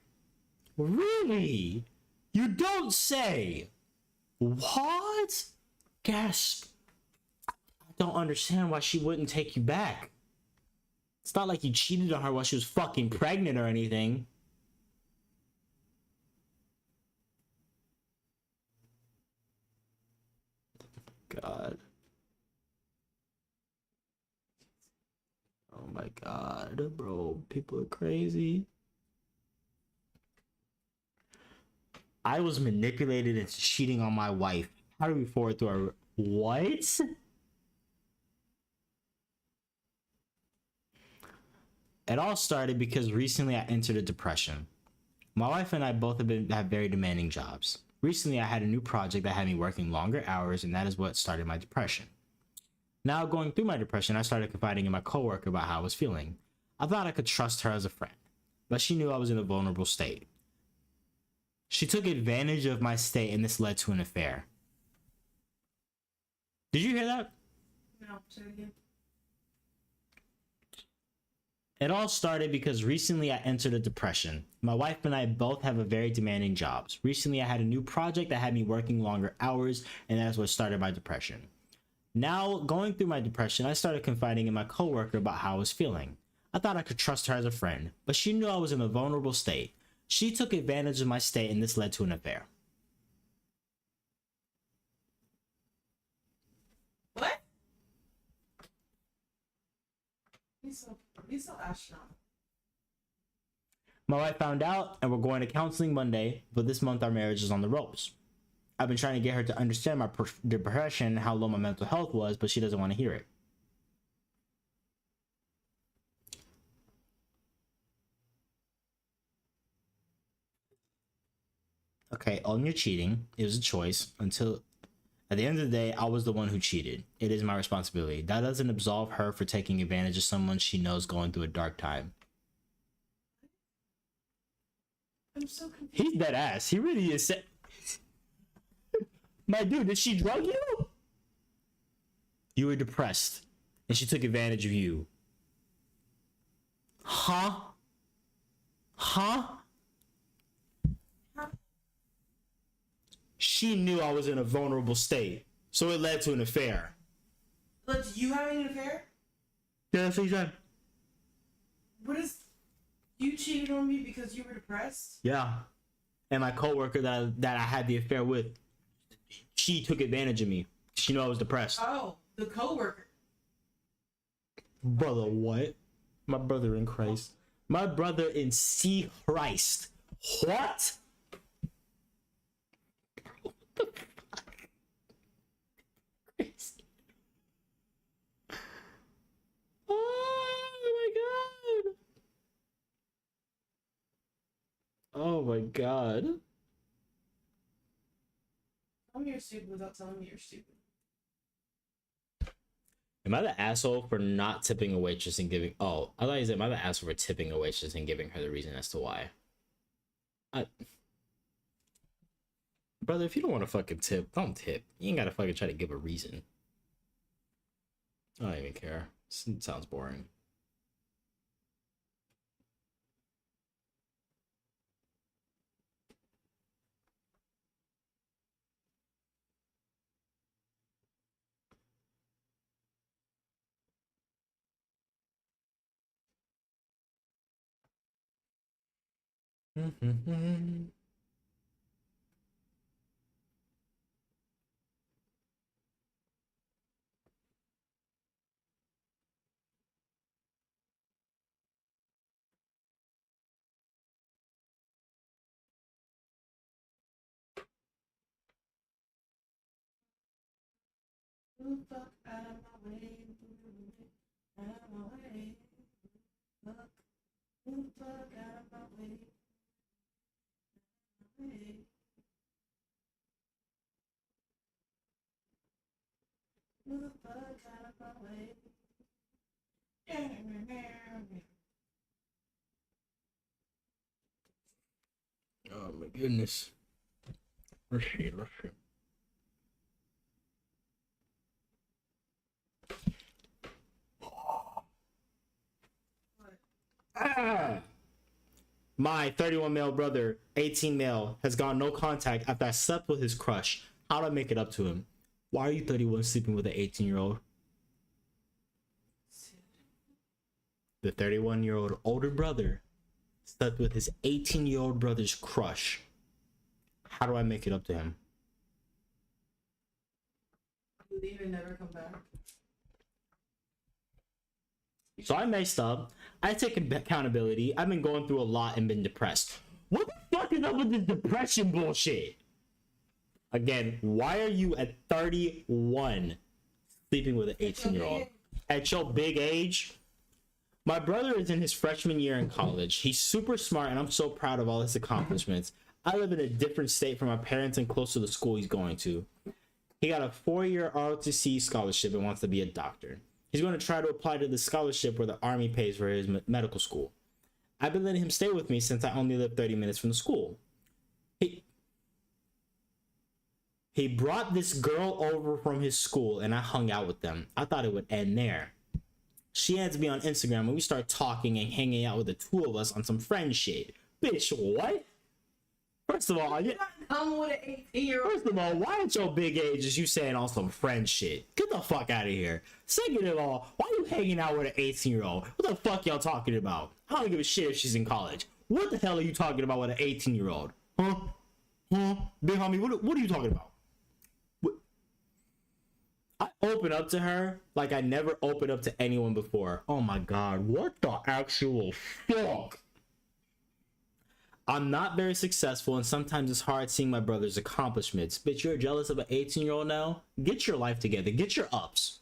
Really? You don't say. What? Gasp. I don't understand why she wouldn't take you back. It's not like you cheated on her while she was fucking pregnant or anything. God. Oh my god, bro. People are crazy. I was manipulated into cheating on my wife. How do we forward through our... What? It all started because recently I entered a depression. My wife and I both have very demanding jobs. Recently I had a new project that had me working longer hours, and that is what started my depression. Now, going through my depression, I started confiding in my coworker about how I was feeling. I thought I could trust her as a friend, but she knew I was in a vulnerable state. She took advantage of my state, and this led to an affair. Did you hear that? No, say it again. It all started because recently I entered a depression. My wife and I both have a very demanding jobs. Recently I had a new project that had me working longer hours, and that's what started my depression. Now, going through my depression, I started confiding in my coworker about how I was feeling. I thought I could trust her as a friend, but she knew I was in a vulnerable state. She took advantage of my state, and this led to an affair. What? He's so astronaut. My wife found out, and we're going to counseling Monday, but this month our marriage is on the ropes. I've been trying to get her to understand my depression, how low my mental health was, but she doesn't want to hear it. Okay, own your cheating. It was a choice until at the end of the day, I was the one who cheated. It is my responsibility. That doesn't absolve her for taking advantage of someone she knows going through a dark time. I'm so confused. He's dead ass. He really is. My dude, did she drug you? You were depressed, and she took advantage of you. Huh? She knew I was in a vulnerable state, so it led to an affair. But you having an affair? Yeah, that's what he said. What is... You cheated on me because you were depressed? Yeah. And my coworker that I had the affair with, she took advantage of me. She knew I was depressed. Oh, the coworker. Brother, what? My brother in Christ. My brother in C Christ. What? What the fuck? Crazy. Oh my god. Oh my god. Tell me you're stupid without telling me you're stupid. Am I the asshole for not tipping a waitress and giving... Oh, I thought you said, am I the asshole for tipping a waitress and giving her the reason as to why? Brother, if you don't want to fucking tip, don't tip. You ain't gotta fucking try to give a reason. I don't even care. It sounds boring. Move the fuck out of my way. Out of my way. Fuck. Move the fuck out of my way. Move the fuck out of my way. Oh my goodness. Let's see. Ah! My 31 male brother, 18 male, has gone no contact after I slept with his crush. How do I make it up to him? Why are you 31 sleeping with an 18-year-old? The 31-year-old older brother slept with his 18-year-old brother's crush. How do I make it up to him? You leave and never come back. So I messed up. I take accountability. I've been going through a lot and been depressed. What the fuck is up with this depression bullshit? Again, why are you at 31 sleeping with an 18-year-old? At your big age? My brother is in his freshman year in college. He's super smart and I'm so proud of all his accomplishments. I live in a different state from my parents and close to the school he's going to. He got a 4-year ROTC scholarship and wants to be a doctor. He's going to try to apply to the scholarship where the army pays for his medical school. I've been letting him stay with me since I only live 30 minutes from the school. He brought this girl over from his school and I hung out with them. I thought it would end there. She adds me on Instagram and we start talking and hanging out with the two of us on some friend shit. Bitch, what? First of all, I'm with an 18-year-old. First of all, why at your big age is you saying on some friend shit? Get the fuck out of here. Second of all, why are you hanging out with an 18-year-old? What the fuck y'all talking about? I don't give a shit if she's in college. What the hell are you talking about with an 18-year-old? Huh? Big homie, what are you talking about? What? I open up to her like I never opened up to anyone before. Oh my god, what the actual fuck? I'm not very successful and sometimes it's hard seeing my brother's accomplishments. Bitch, you're jealous of an 18-year-old now? Get your life together. Get your ups.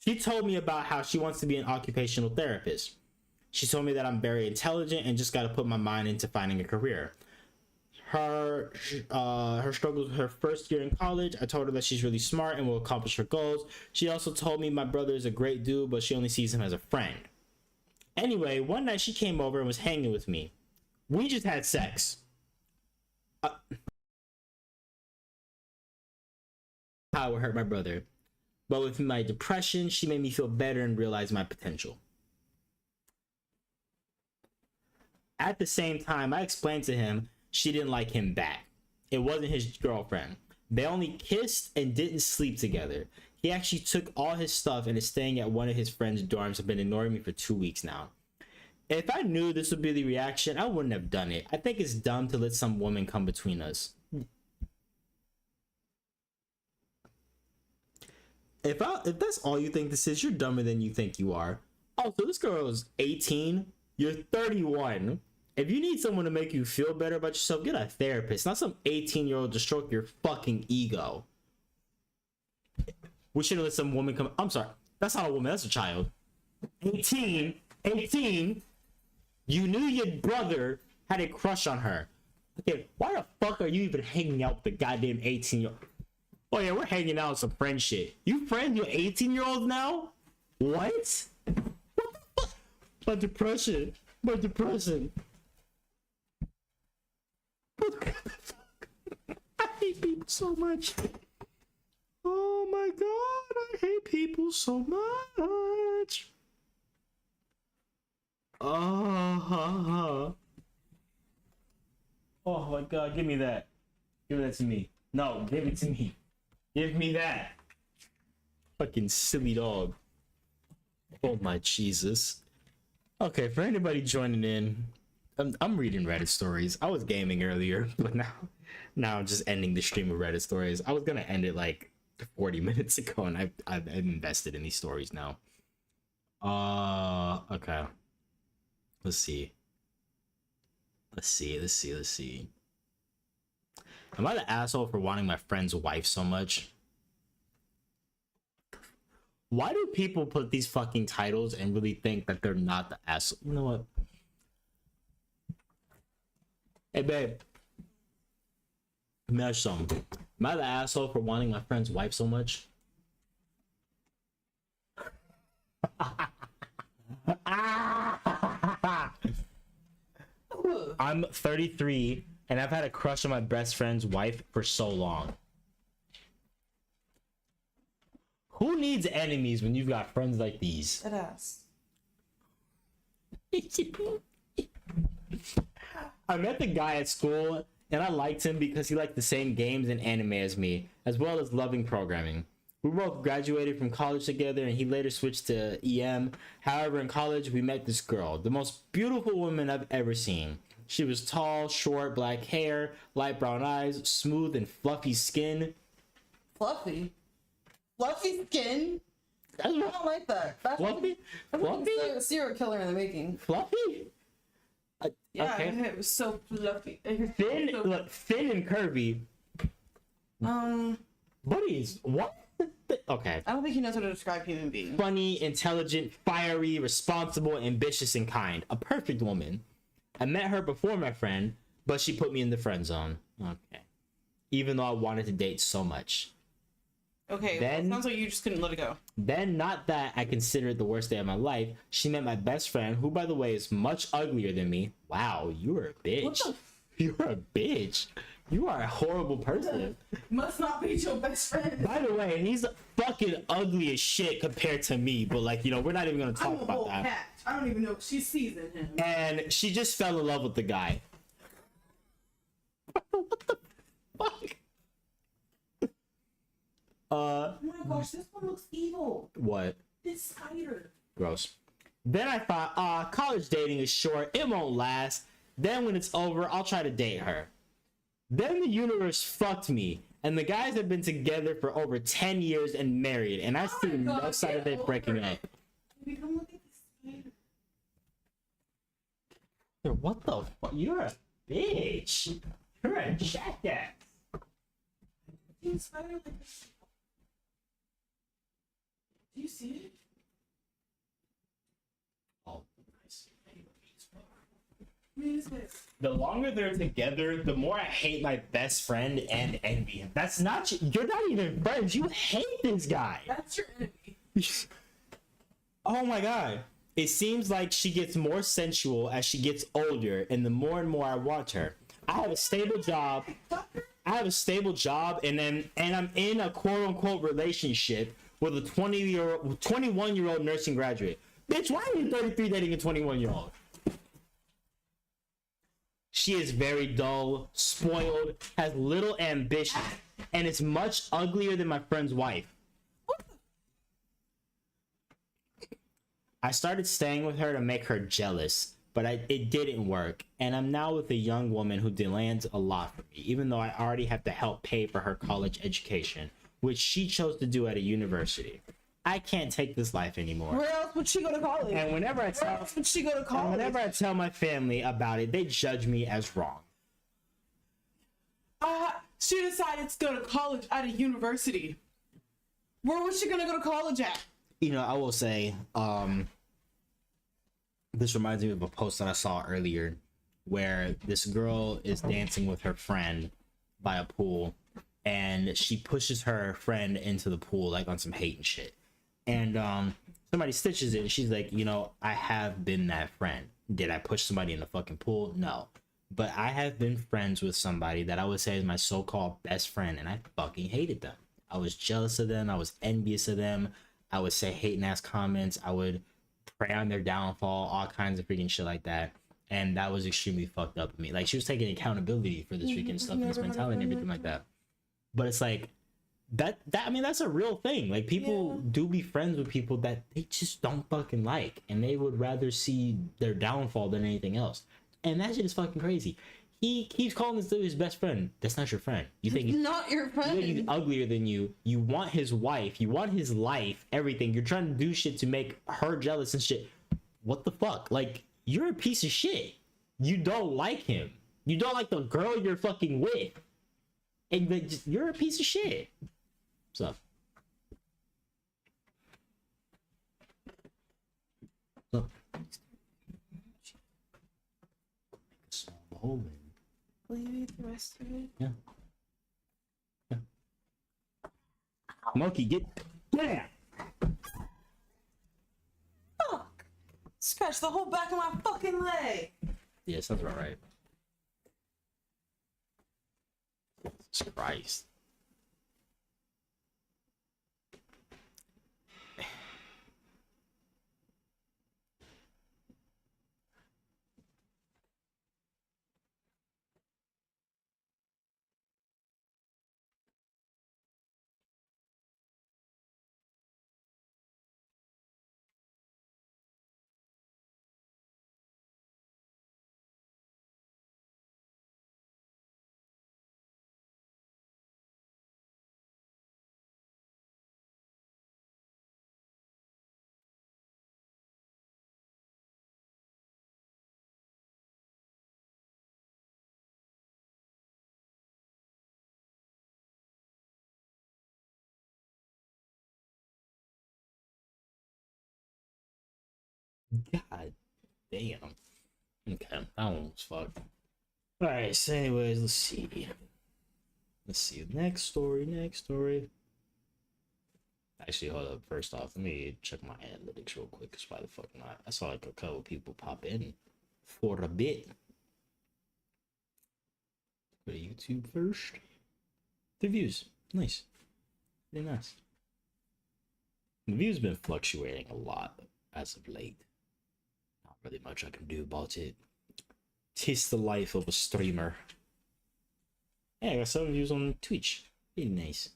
She told me about how she wants to be an occupational therapist. She told me that I'm very intelligent and just got to put my mind into finding a career. Her struggles with her first year in college. I told her that she's really smart and will accomplish her goals. She also told me my brother is a great dude, but she only sees him as a friend. Anyway, one night she came over and was hanging with me. We just had sex. How it would hurt my brother. But with my depression, she made me feel better and realize my potential. At the same time, I explained to him she didn't like him back. It wasn't his girlfriend. They only kissed and didn't sleep together. He actually took all his stuff and is staying at one of his friend's dorms and been ignoring me for 2 weeks now. If I knew this would be the reaction, I wouldn't have done it. I think it's dumb to let some woman come between us. If that's all you think this is, you're dumber than you think you are. Oh, so this girl is 18. You're 31. If you need someone to make you feel better about yourself, get a therapist, not some 18-year-old to stroke your fucking ego. We should have let some woman come. I'm sorry. That's not a woman. That's a child. 18. You knew your brother had a crush on her. Okay, why the fuck are you even hanging out with the goddamn 18-year-old? Oh yeah, we're hanging out with some friend shit. You friends with 18-year-olds now? What? What the fuck? My depression. I hate people so much. Oh my god, I hate people so much. Oh my god, give me that. Give that to me. No, give it to me. Give me that. Fucking silly dog. Oh my Jesus. Okay, for anybody joining in, I'm reading Reddit stories. I was gaming earlier, but now I'm just ending the stream of Reddit stories. I was gonna end it like 40 minutes ago, and I've invested in these stories now. Okay. Let's see. Am I the asshole for wanting my friend's wife so much? Why do people put these fucking titles and really think that they're not the asshole? You know what? Hey, babe. Let me ask you something. Am I the asshole for wanting my friend's wife so much? I'm 33 and I've had a crush on my best friend's wife for so long. Who needs enemies when you've got friends like these? That ass. I met the guy at school and I liked him because he liked the same games and anime as me, as well as loving programming. We both graduated from college together and he later switched to EM. However, in college, we met this girl, the most beautiful woman I've ever seen. She was tall, short, black hair, light brown eyes, smooth and fluffy skin. Fluffy skin? I don't like that. That's Fluffy? a serial killer in the making. Fluffy? Yeah, Okay. it was so fluffy. Thin, look, thin and curvy. Buddies, what? Okay. I don't think he knows how to describe human beings. Funny, intelligent, fiery, responsible, ambitious, and kind. A perfect woman. I met her before my friend, but she put me in the friend zone. Okay. Even though I wanted to date so much. Okay, Then- well, it sounds like you just couldn't let it go. Then, not that I consider it the worst day of my life, she met my best friend, who, by the way, is much uglier than me. Wow, you're a bitch. What the? You're a bitch. You are a horrible person. Must not be your best friend. By the way, he's fucking ugly as shit compared to me, but like, you know, we're not even gonna I'm talk a about whole that. cat. I don't even know if she sees in him. And she just fell in love with the guy. What the fuck? Oh my gosh, this one looks evil. What? This spider. Gross. Then I thought, college dating is short, it won't last. Then when it's over, I'll try to date her. Then the universe fucked me, and the guys have been together for over 10 years and married, and I see no God, sign of get it breaking over up. Baby, come look at this spider. What the fuck? You're a bitch. You're a jackass. This spider like this. Do you see it? Oh, nice. I mean, it's this. The longer they're together, the more I hate my best friend and envy him. That's not you're not even friends. You hate this guy. That's your enemy. Oh my god. It seems like she gets more sensual as she gets older, and the more and more I want her. I have a stable job. And I'm in a quote unquote relationship with a 21-year-old nursing graduate. Bitch, why are you 33 dating a 21-year-old? She is very dull, spoiled, has little ambition, and is much uglier than my friend's wife. I started staying with her to make her jealous, but it didn't work, and I'm now with a young woman who demands a lot from me, even though I already have to help pay for her college education, which she chose to do at a university. I can't take this life anymore. Where else would she go to college? And whenever I Where else would she go to college? my family about it, they judge me as wrong. She decided to go to college at a university. Where was she gonna go to college at? You know, I will say, this reminds me of a post that I saw earlier where this girl is dancing with her friend by a pool, and she pushes her friend into the pool like on some hate and shit. And somebody stitches it, and she's like, you know, I have been that friend. Did I push somebody in the fucking pool? No. But I have been friends with somebody that I would say is my so-called best friend, and I fucking hated them. I was jealous of them. I was envious of them. I would say hating ass comments. I would prey on their downfall, all kinds of freaking shit like that. And that was extremely fucked up with me. Like, she was taking accountability for this freaking stuff and this mentality and everything like that. But it's like, I mean, that's a real thing. Like, people do be friends with people that they just don't fucking like, and they would rather see their downfall than anything else. And that shit is fucking crazy. He keeps calling this dude his best friend. That's not your friend. You think Not your you friend. think he's uglier than you. You want his wife. You want his life. Everything. You're trying to do shit to make her jealous and shit. What the fuck? Like, you're a piece of shit. You don't like him. You don't like the girl you're fucking with. And you're a piece of shit. What's up? What's up? Small moment. Will you eat the rest of it? Yeah. Yeah. Monkey, get down. Fuck! Scratch the whole back of my fucking leg. Yeah, sounds about right. Jesus Christ. God damn. Okay, that one was fucked. Alright, so anyways, let's see. Let's see. Next story. Actually, hold up. First off, let me check my analytics real quick. Cause why the fuck not? I saw like a couple people pop in for a bit. Go to YouTube first. The views. Nice. Very nice. The views been fluctuating a lot as of late. Not really much I can do about it. Tis the life of a streamer. Yeah, I got 7 views on Twitch. Pretty nice.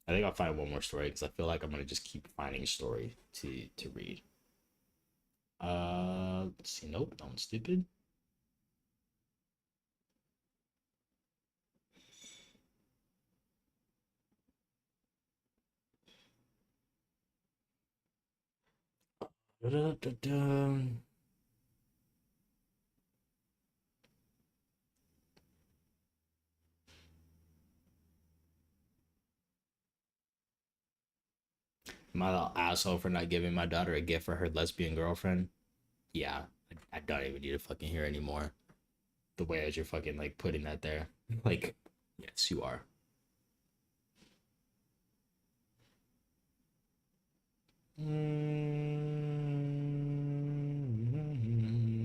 I think I'll find one more story because I feel like I'm gonna just keep finding a story to read. Let's see. Nope, that one's stupid. Da-da-da-da. Am I the asshole for not giving my daughter a gift for her lesbian girlfriend? Yeah, I don't even need to fucking hear anymore. The way as you're fucking like putting that there. Like, yes, you are.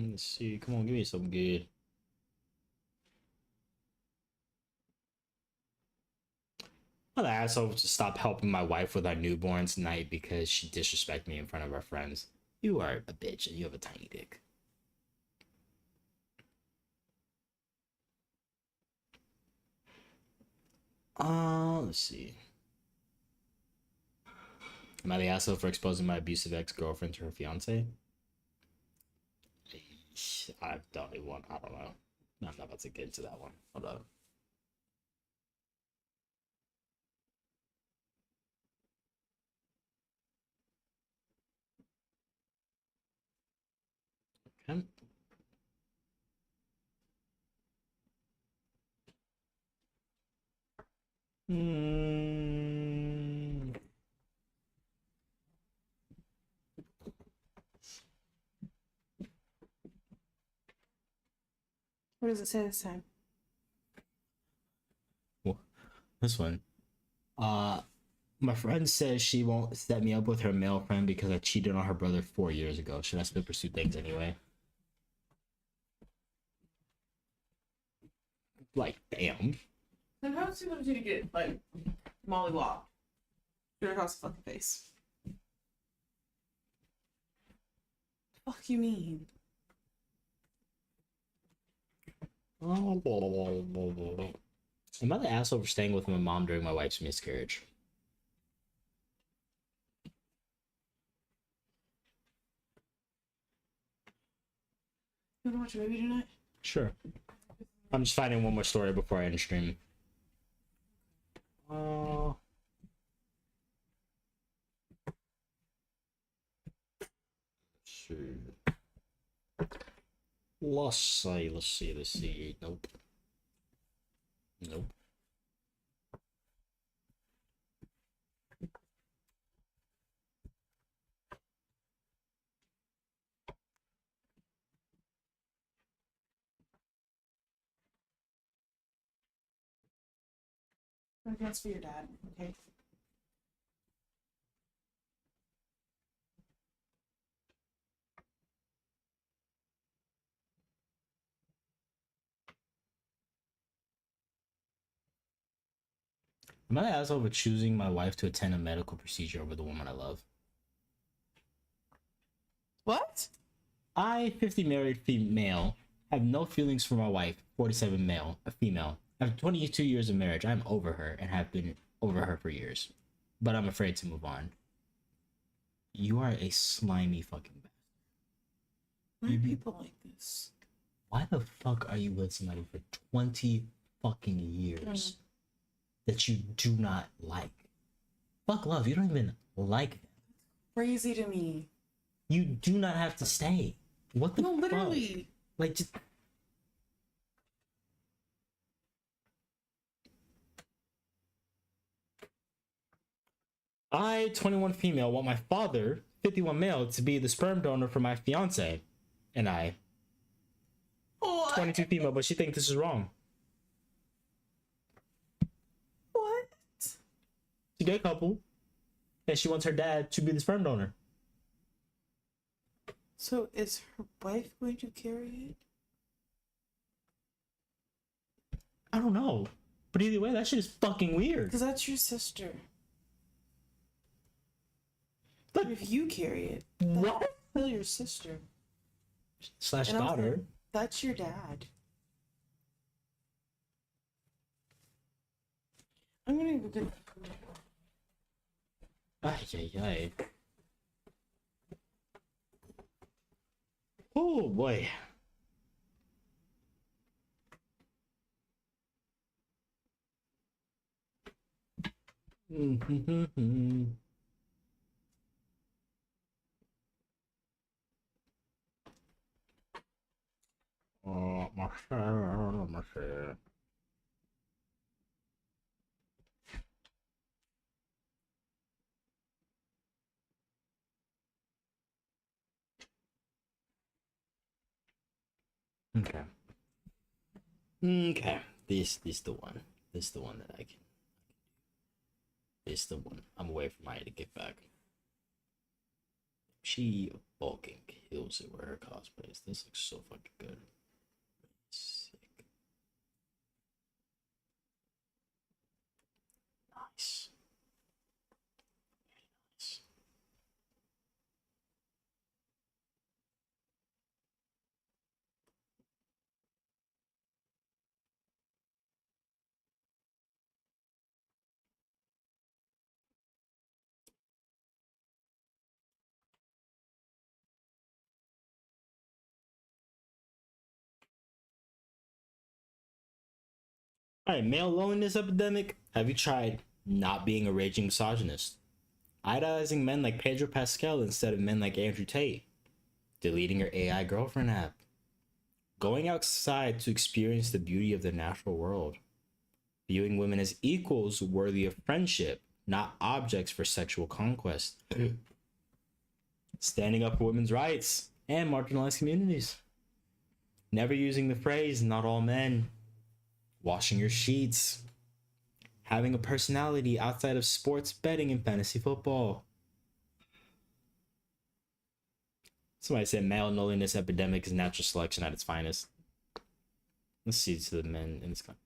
Let's see. Come on, give me something good. I'm the asshole to stop helping my wife with our newborn tonight because she disrespected me in front of our friends. You are a bitch and you have a tiny dick. Let's see. Am I the asshole for exposing my abusive ex-girlfriend to her fiance? I don't know. I'm not about to get into that one. Hold on. Okay. Hmm. What does it say this time? Well, this one. My friend says she won't set me up with her male friend because I cheated on her brother 4 years ago. Should I still pursue things anyway? Like, damn. Then how soon wanted you to get like Molly Wop? Straight across the fucking face. Fuck you mean? Am I the asshole for staying with my mom during my wife's miscarriage? You wanna watch a movie tonight? Sure. I'm just finding one more story before I end stream. Shoot. Let's see. Nope. That's for your dad, okay? Am I asshole over choosing my wife to attend a medical procedure over the woman I love? What? I, 50 married female, have no feelings for my wife, 47 male, a female. After 22 years of marriage, I'm over her and have been over her for years. But I'm afraid to move on. You are a slimy fucking bastard. Why are people like this? Why the fuck are you with somebody for 20 fucking years that you do not like? Fuck love, you don't even like them. Crazy to me. You do not have to stay. What the fuck? No, literally. Like, just... I, 21 female, want my father, 51 male, to be the sperm donor for my fiance. And I, 22 female, but she thinks this is wrong. What? She's a gay couple, and she wants her dad to be the sperm donor. So is her wife going to carry it? I don't know. But either way, that shit is fucking weird. Because that's your sister. But if you carry it, what? that's still your sister. Slash And also, daughter. that's your dad. I'm gonna go get... Ay. Oh boy. Oh, my share. Okay. This the one. This is the one that I can. This is the one. I'm waiting for Maya to get back. She fucking kills it with her cosplays. This looks so fucking good. Sick. Nice. Very nice. Alright, male loneliness epidemic. Have you tried not being a raging misogynist? Idolizing men like Pedro Pascal instead of men like Andrew Tate. Deleting your AI girlfriend app. Going outside to experience the beauty of the natural world. Viewing women as equals worthy of friendship, not objects for sexual conquest. Standing up for women's rights and marginalized communities. Never using the phrase, not all men. Washing your sheets. Having a personality outside of sports betting and fantasy football. Somebody said male loneliness epidemic is natural selection at its finest. Let's see to the men in this country.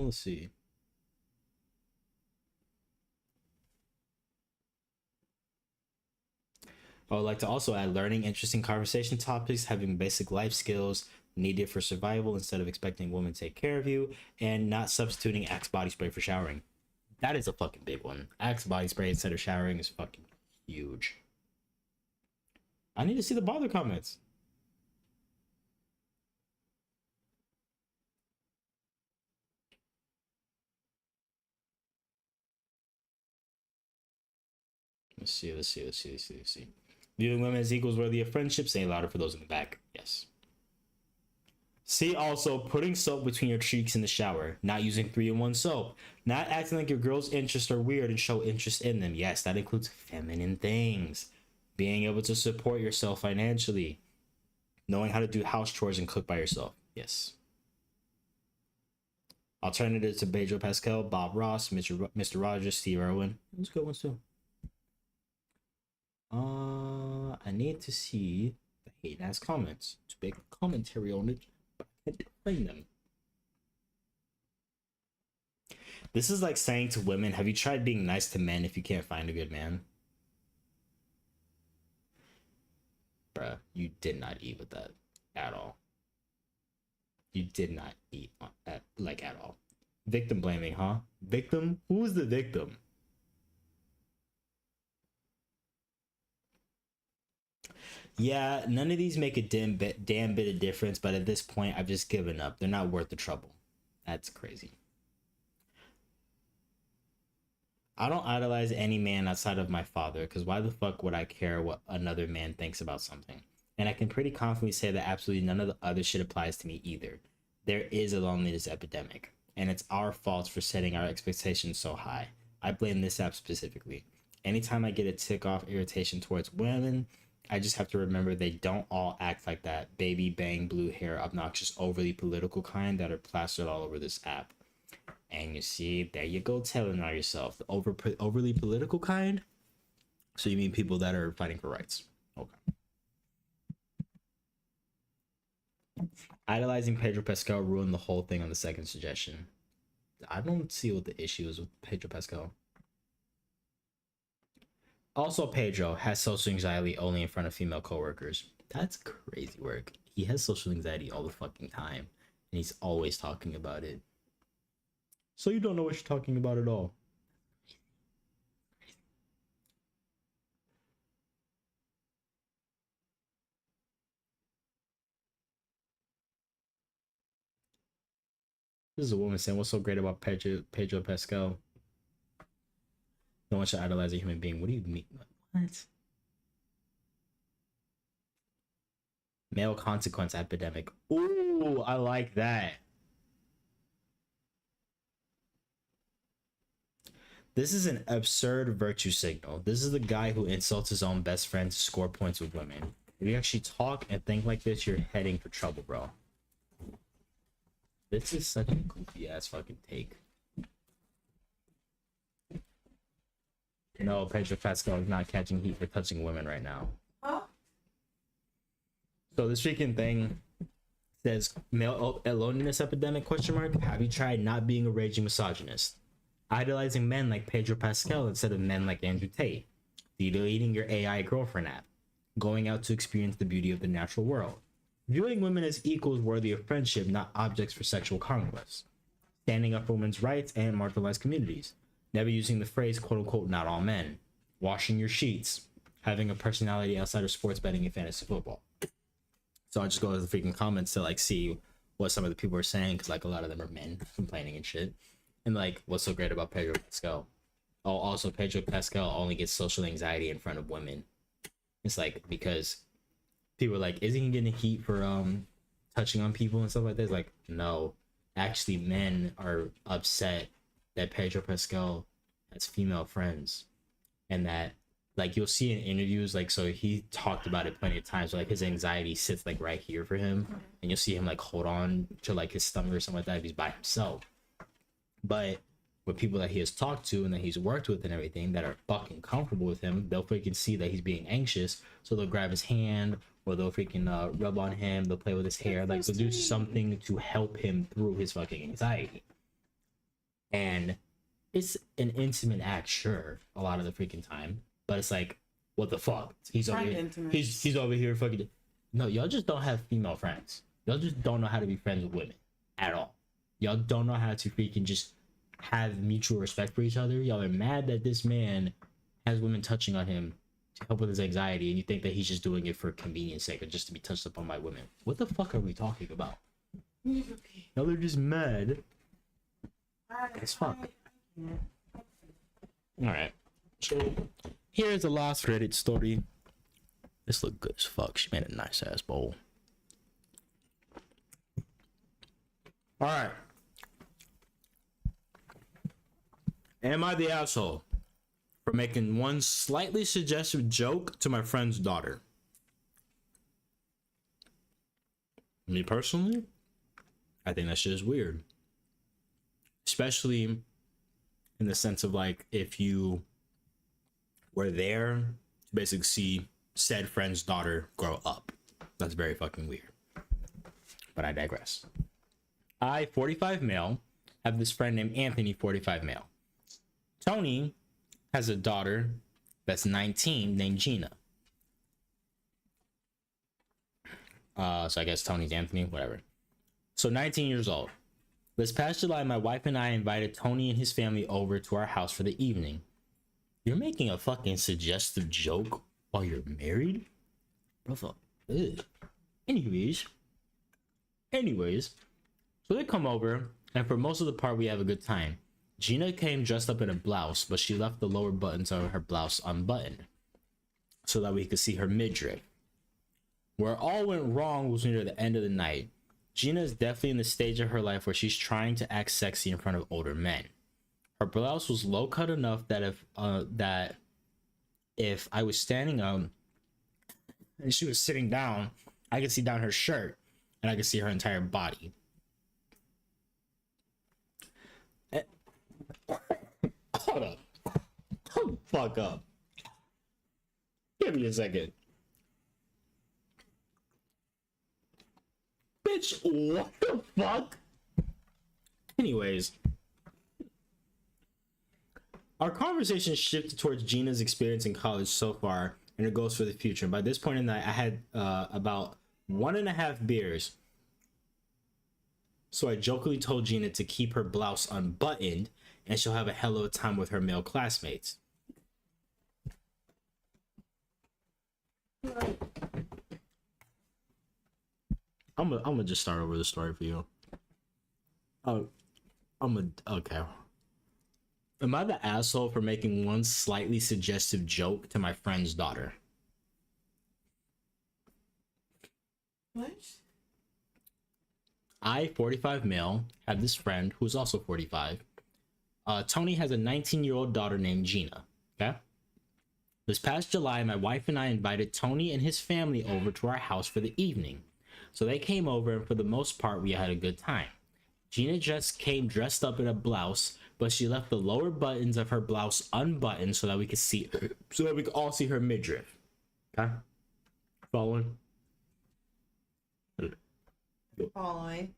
Let's see. I would like to also add learning interesting conversation topics, having basic life skills needed for survival instead of expecting women to take care of you, and not substituting Axe body spray for showering. That is a fucking big one. Axe body spray instead of showering is fucking huge. I need to see the bother comments. Let's see. Viewing women as equals worthy of friendship, saying louder for those in the back. Yes. See also putting soap between your cheeks in the shower, not using 3-in-1 soap, not acting like your girl's interests are weird and show interest in them. Yes, that includes feminine things. Being able to support yourself financially, knowing how to do house chores and cook by yourself. Yes. Alternative to Pedro Pascal, Bob Ross, Mr. Rogers, Steve Irwin. Those good ones too. I need to see the hate ass comments to make a commentary on it, but I can't find them. This is like saying to women, have you tried being nice to men if you can't find a good man? Bruh, you did not eat with that at all. You did not eat at all. Victim blaming, huh? Victim? Who's the victim? Yeah, none of these make a damn bit of difference, but at this point, I've just given up. They're not worth the trouble. That's crazy. I don't idolize any man outside of my father, because why the fuck would I care what another man thinks about something? And I can pretty confidently say that absolutely none of the other shit applies to me either. There is a loneliness epidemic, and it's our fault for setting our expectations so high. I blame this app specifically. Anytime I get a tick off irritation towards women, I just have to remember they don't all act like that baby bang blue hair obnoxious overly political kind that are plastered all over this app. And you see, there you go telling on yourself. The overly political kind? So you mean people that are fighting for rights. Okay. Idolizing Pedro Pascal ruined the whole thing on the second suggestion. I don't see what the issue is with Pedro Pascal. Also, Pedro has social anxiety only in front of female coworkers. That's crazy work. He has social anxiety all the fucking time, and he's always talking about it. So you don't know what you're talking about at all. This is a woman saying, what's so great about Pedro Pascal? No one should idolize a human being. What do you mean? What? Male consequence epidemic. Ooh, I like that. This is an absurd virtue signal. This is the guy who insults his own best friend to score points with women. If you actually talk and think like this, you're heading for trouble, bro. This is such a goofy ass fucking take. No, Pedro Pascal is not catching heat for touching women right now. Huh? So this freaking thing says male loneliness epidemic question mark. Have you tried not being a raging misogynist? Idolizing men like Pedro Pascal instead of men like Andrew Tate. Deleting your AI girlfriend app. Going out to experience the beauty of the natural world. Viewing women as equals worthy of friendship, not objects for sexual conquest. Standing up for women's rights and marginalized communities. Never using the phrase quote-unquote not all men. Washing your sheets. Having a personality outside of sports betting and fantasy football. So I just go to the freaking comments to like see what some of the people are saying, because like a lot of them are men complaining and shit. And like, what's so great about Pedro Pascal? Oh, also Pedro Pascal only gets social anxiety in front of women. It's like, because people are like, isn't he getting heat for touching on people and stuff like that? It's like, no. Actually, men are upset that Pedro Pascal has female friends. And that, like, you'll see in interviews, like, so he talked about it plenty of times, like his anxiety sits like right here for him. And you'll see him like hold on to like his stomach or something like that if he's by himself. But with people that he has talked to and that he's worked with and everything that are fucking comfortable with him, they'll freaking see that he's being anxious, so they'll grab his hand or they'll freaking rub on him, they'll play with his hair, like they'll do something to help him through his fucking anxiety. And it's an intimate act, sure, a lot of the freaking time, but it's like, what the fuck? He's over here, he's over here fucking. No, y'all just don't have female friends. Y'all just don't know how to be friends with women at all. Y'all don't know how to freaking just have mutual respect for each other. Y'all are mad that this man has women touching on him to help with his anxiety, and you think that he's just doing it for convenience sake or just to be touched upon by women. What the fuck are we talking about? Y'all are just mad as fuck. Alright. So here's the last Reddit story. This look good as fuck. She made a nice ass bowl. Alright. Am I the asshole for making one slightly suggestive joke to my friend's daughter? Me personally, I think that shit is weird. Especially in the sense of like, if you were there to basically see said friend's daughter grow up. That's very fucking weird. But I digress. I, 45 male, have this friend named Anthony, 45 male. Tony has a daughter that's 19 named Gina. So I guess Tony's Anthony, whatever. So 19 years old. This past July, my wife and I invited Tony and his family over to our house for the evening. You're making a fucking suggestive joke while you're married? Brother. Ugh. Anyways, so they come over, and for most of the part, we have a good time. Gina came dressed up in a blouse, but she left the lower buttons of her blouse unbuttoned so that we could see her midriff. Where all went wrong was near the end of the night. Gina is definitely in the stage of her life where she's trying to act sexy in front of older men. Her blouse was low cut enough that if I was standing up and she was sitting down, I could see down her shirt and I could see her entire body. Hold up. Hold the fuck up. Give me a second. Bitch, what the fuck? Anyways, our conversation shifted towards Gina's experience in college so far and her goals for the future. And by this point in the night, I had about 1.5 beers. So I jokingly told Gina to keep her blouse unbuttoned and she'll have a hell of a time with her male classmates. I'm gonna just start over the story for you. Okay. Am I the asshole for making one slightly suggestive joke to my friend's daughter? What? I, 45 male, have this friend who's also 45. Tony has a 19-year-old daughter named Gina. Okay. This past July, my wife and I invited Tony and his family over to our house for the evening. So they came over, and for the most part, we had a good time. Gina just came dressed up in a blouse, but she left the lower buttons of her blouse unbuttoned so that we could all see her midriff. Okay? Following? Following.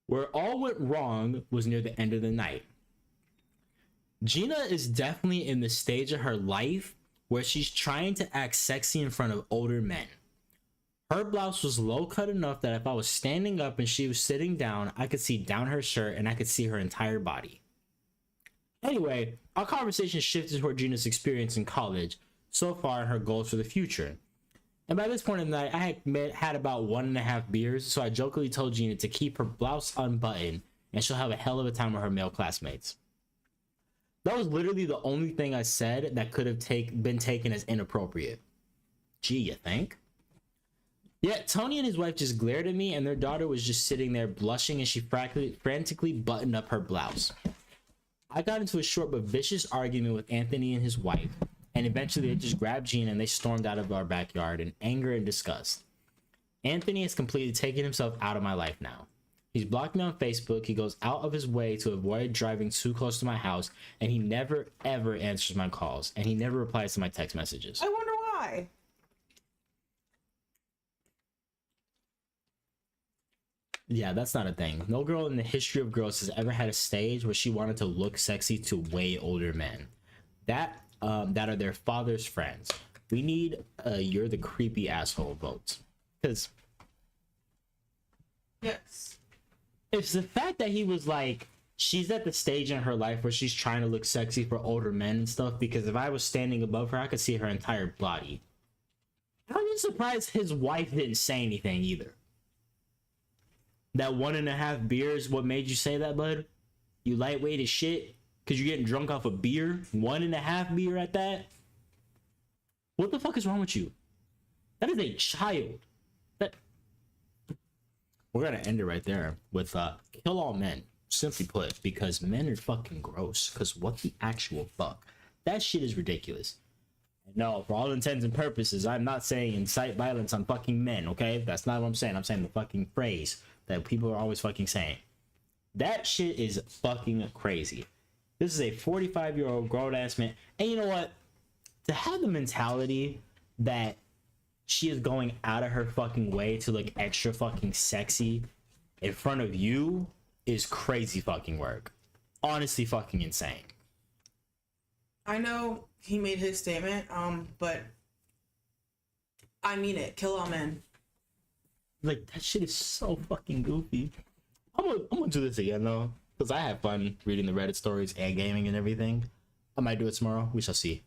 Where all went wrong was near the end of the night. Gina is definitely in the stage of her life where she's trying to act sexy in front of older men. Her blouse was low cut enough that if I was standing up and she was sitting down, I could see down her shirt and I could see her entire body. Anyway, our conversation shifted toward Gina's experience in college so far and her goals for the future. And by this point in the night, I had about 1.5 beers, so I jokingly told Gina to keep her blouse unbuttoned and she'll have a hell of a time with her male classmates. That was literally the only thing I said that could have been taken as inappropriate. Gee, you think? Yet Tony and his wife just glared at me, and their daughter was just sitting there blushing as she frantically buttoned up her blouse. I got into a short but vicious argument with Anthony and his wife, and eventually they just grabbed Gina and they stormed out of our backyard in anger and disgust. Anthony has completely taken himself out of my life now. He's blocked me on Facebook, he goes out of his way to avoid driving too close to my house, and he never ever answers my calls, and he never replies to my text messages. I wonder why. Yeah, that's not a thing. No girl in the history of girls has ever had a stage where she wanted to look sexy to way older men. That are their father's friends. We need you're the creepy asshole votes. Because Yes. it's the fact that he was like she's at the stage in her life where she's trying to look sexy for older men and stuff, because if I was standing above her, I could see her entire body. I'm surprised his wife didn't say anything either. That 1.5 beers, what made you say that, bud? You lightweight as shit? Because you're getting drunk off a beer? 1.5 beer at that? What the fuck is wrong with you? That is a child. That... We're gonna end it right there with kill all men. Simply put, because men are fucking gross. Because what the actual fuck? That shit is ridiculous. No, for all intents and purposes, I'm not saying incite violence on fucking men, okay? That's not what I'm saying. I'm saying the fucking phrase that people are always fucking saying. That shit is fucking crazy. This is a 45-year-old grown-ass man. And you know what? To have the mentality that she is going out of her fucking way to look extra fucking sexy in front of you is crazy fucking work. Honestly fucking insane. I know he made his statement, but I mean it. Kill all men. Like, that shit is so fucking goofy. I'm gonna do this again though, because I have fun reading the Reddit stories and gaming and everything. I might do it tomorrow. We shall see.